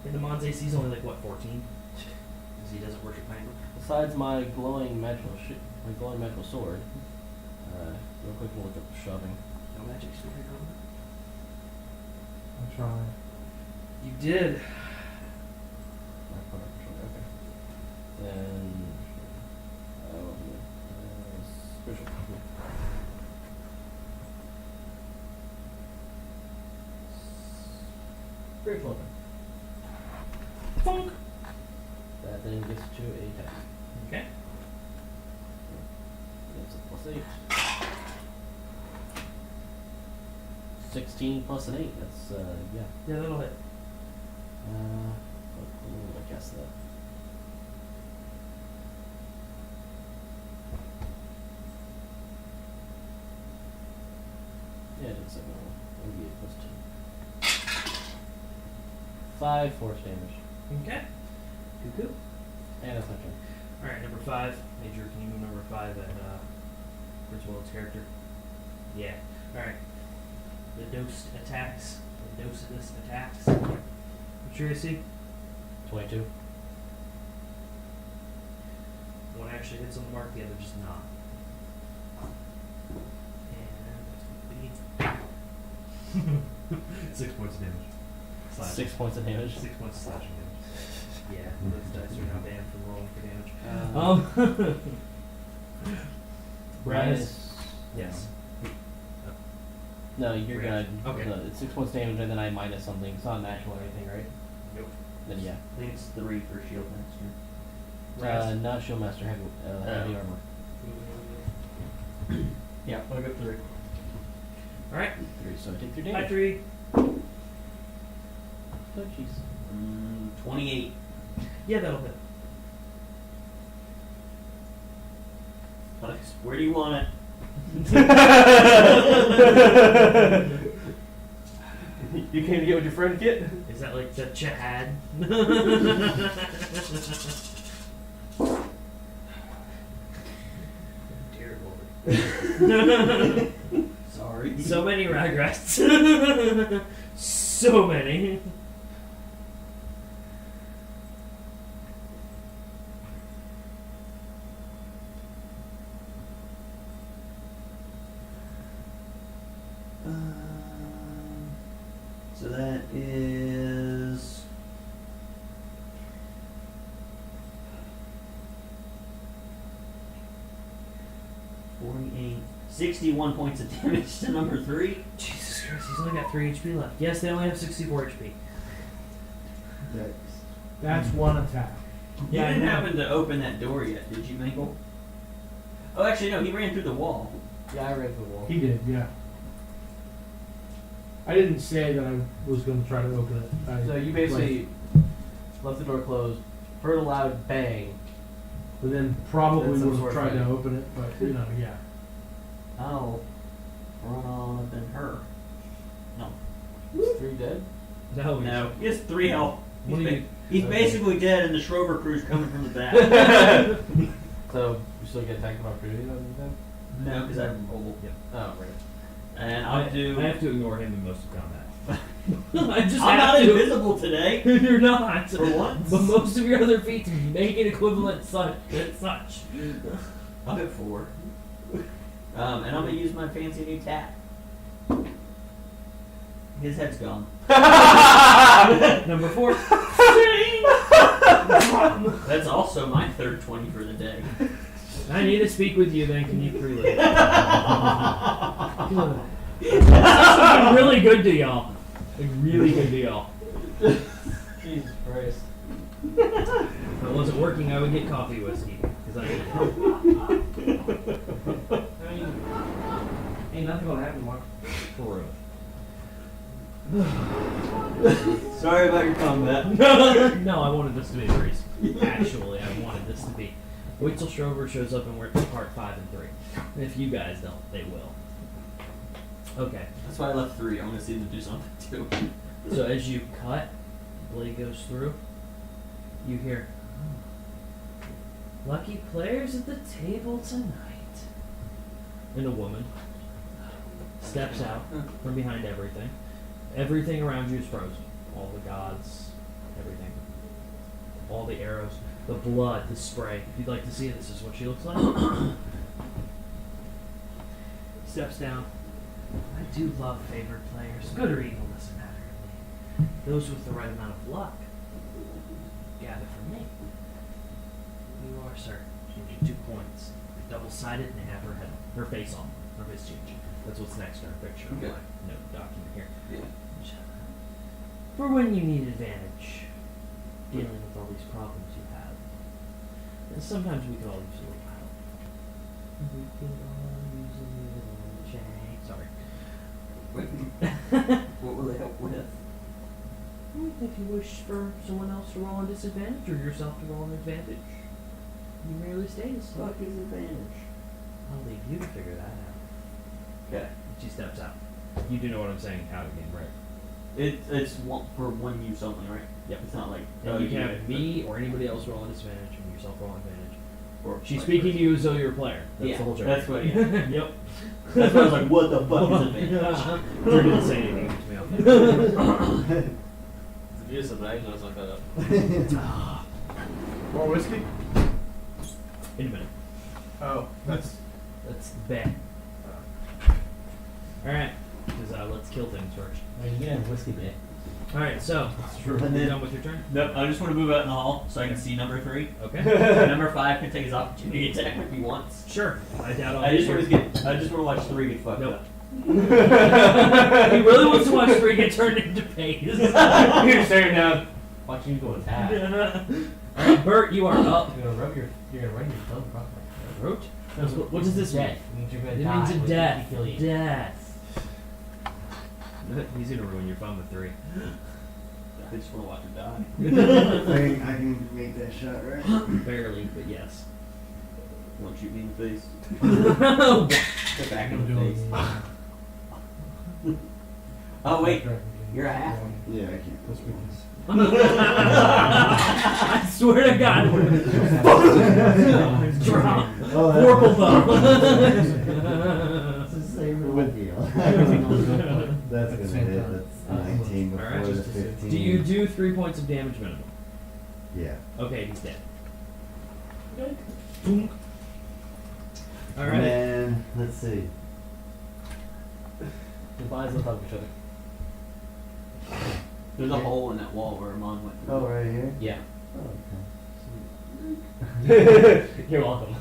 And Amon's AC is only like what, 14? Because he doesn't worship Mangle. Besides my glowing magical sword, real quick we'll look up shoving. No magic sword. I'm trying. You did. Okay. Then spiritual. Spiritual weapon. Funk. That then gets to a attack. plus 8. 16 plus an 8. That's, yeah. Yeah, that'll hit. I guess that. Yeah, it is. That would be 8 plus 2. 5 force damage. Okay. Cuckoo. And that's my turn. Alright, number 5. Major, can you move number 5 at Griswold's character? Yeah. Alright. The dosed attacks. The dosedest attacks. What's your AC? 22. One actually hits on the mark, the other just not. And 6 points of damage. Slash. 6 points of damage. 6 points of slashing damage. Yeah, those dice are now banned from rolling for damage. Brad is. Minus- Yes. No, you're Reaction. good. Okay. No, it's 6 points damage and then I minus something. It's not natural or anything, right? Nope. Then yeah. I think it's 3 for Shield Master. Raz. Not Shieldmaster, heavy, heavy armor. Yeah, I'll go 3. Alright. 3, so I take 3 Hi, damage. 3. Oh, jeez. 28. Yeah, that'll hit. Alex, where do you want it? You came to get with your friend Kit? Is that like the Chad? Dear Lord. Sorry. So many regrets. So many. So that is 48, 61 points of damage to number 3. Jesus Christ, he's only got 3 HP left. Yes, they only have 64 HP. That's one attack. You Yeah, I didn't know. happen to open that door yet, did you, Michael? Oh, actually, no. He ran through the wall. Yeah, I ran through the wall. He did, yeah. I didn't say that I was going to try to open it. So you basically left the door closed, heard a loud bang. But then probably That's some would have sort of tried to fighting. open it, but you know, yeah. I'll run on up in her. No. 3 dead? No, No. He has 3 health. What He's, do you- he's okay. basically dead, and the Schrober crew's coming from the back. So you still get attack of opportunity on them? No, because I'm mobile. Oh, right. And I'll do. I have to ignore him in most of combat. I just I'm have not to. invisible today. You're not. For once. But most of your other feats make it equivalent such. I'll hit 4. And I'm gonna use my fancy new tap. His head's gone. Number 4. That's also my third 20 for the day. I need to speak with you, then can you relay? That's been really good to y'all. Like, really good to y'all. Jesus Christ. If it wasn't working, I would get coffee whiskey. Because I Ain't nothing gonna happen, Mark. For real. Sorry about your combat. No, I wanted this to be a breeze. Actually, I wanted this to be. Wait till Strover shows up and we're at part 5 and 3. And if you guys don't, they will. Okay. That's why I left 3. I want to see them do something too. So as you cut, blade goes through. You hear, "Oh, lucky players at the table tonight." And a woman steps out from behind everything. Everything around you is frozen. All the gods, everything. All the arrows, the blood, the spray. If you'd like to see it, this is what she looks like. Steps down. I do love favored players. Good or evil doesn't matter to me. Those with the right amount of luck gather from me. You are, sir. She gives you 2 points. Double-sided, and they have her face on, her face change. That's what's next in our picture. Okay. My note document here. Yeah. For when you need advantage, dealing with all these problems you have. And sometimes we could all use a little help. We could all if you wish for someone else to roll on disadvantage or yourself to roll an advantage, you merely state as Fuck is advantage. I'll leave you to figure that out. Okay. She steps out. You do know what I'm saying out again, right? It's one, for one use only, right? Yep. It's not like And you can get have it, me or anybody else roll on disadvantage and yourself roll on advantage. or She's vice speaking to versa. you as though you're a player. That's Yeah, the whole joke. that's what. Yeah. Yep. That's why I was like, what the fuck is advantage? Drew didn't say anything to me off that. If you do something, I can go suck that up. More whiskey? In a minute. Oh, that's That's bad. Alright. Because let's kill things first. I mean, you can have whiskey, man. Alright, so. true. You And then- done with your turn? Nope, I just want to move out in the hall so I can see number 3. Okay. Number 5 can take his opportunity attack if he wants. Sure. I doubt I'll I just get want to get. I just want to watch 3 get fucked Nope. up. He really wants to watch 3 get turned into paste. You're staring down, watching you go attack. Alright, Bert, you are up. You're gonna run your thumb across my Throat? throat. What does this mean? Death. It means you're gonna It die. means a when death. we kill you. Death. He's gonna ruin your fun with 3. I just want to watch him die. I can make that shot, right? Barely, but yes. Won't shoot me in the face. Oh, Get back in the face. Oh wait, you're a half. Yeah, I can't. Let's be honest. I swear to God. Drop. Oh, that- Horrible though. It's the same with you. That's At the gonna same hit. time. That's 19 before Alright, the just assume. 15. Do you do 3 points of damage minimum? Yeah. Okay, he's dead. And Alright. then, let's see. The eyes look up each other. There's a hole in that wall where Amon went through. Oh, right here? Yeah. Oh, okay. You're welcome.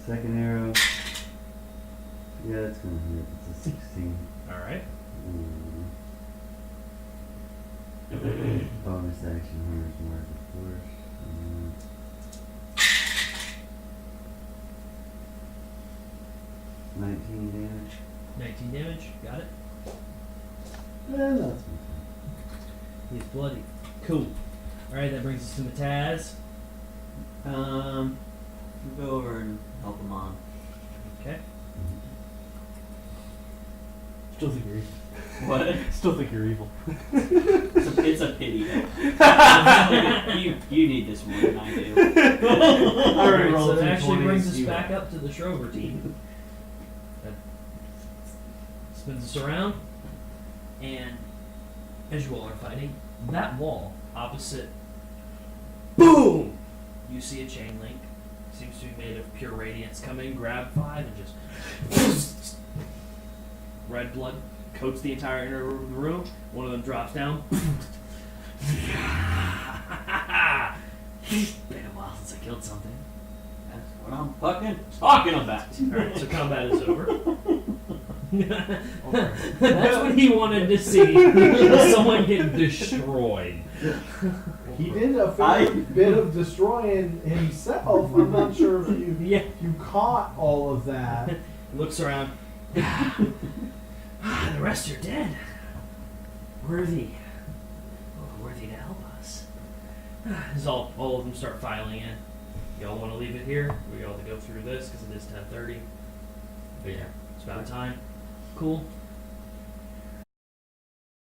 Second arrow. Yeah, that's gonna hit. It's a 16. Alright. Bonus action here is mark, of course. 19 damage. 19 damage. Got it. That's my He's bloody. Cool. Alright, that brings us to Mataz. Go over and help Amon. Okay. Still think you're evil. What? Still think you're evil. It's a pity. you need this more than I do. Alright, rolled so that two actually 20s, brings us you back won. up to the Shrover team. That spins us around, and as you all are fighting, that wall opposite, boom! You see a chain link. Seems to be made of pure radiance. Come in, grab 5, and just red blood coats the entire inner room. One of them drops down. Been a while since I killed something. That's what I'm fucking talking about. Alright, so combat is over. That's what he wanted to see. Someone get destroyed. he did a fair I- bit of destroying himself. I'm not sure if Yeah. you caught all of that. Looks around. The rest are dead. Worthy. Oh, worthy to help us. As all of them start filing in. Y'all want to leave it here? We all to go through this because it is 10:30. But yeah, it's about time. Cool.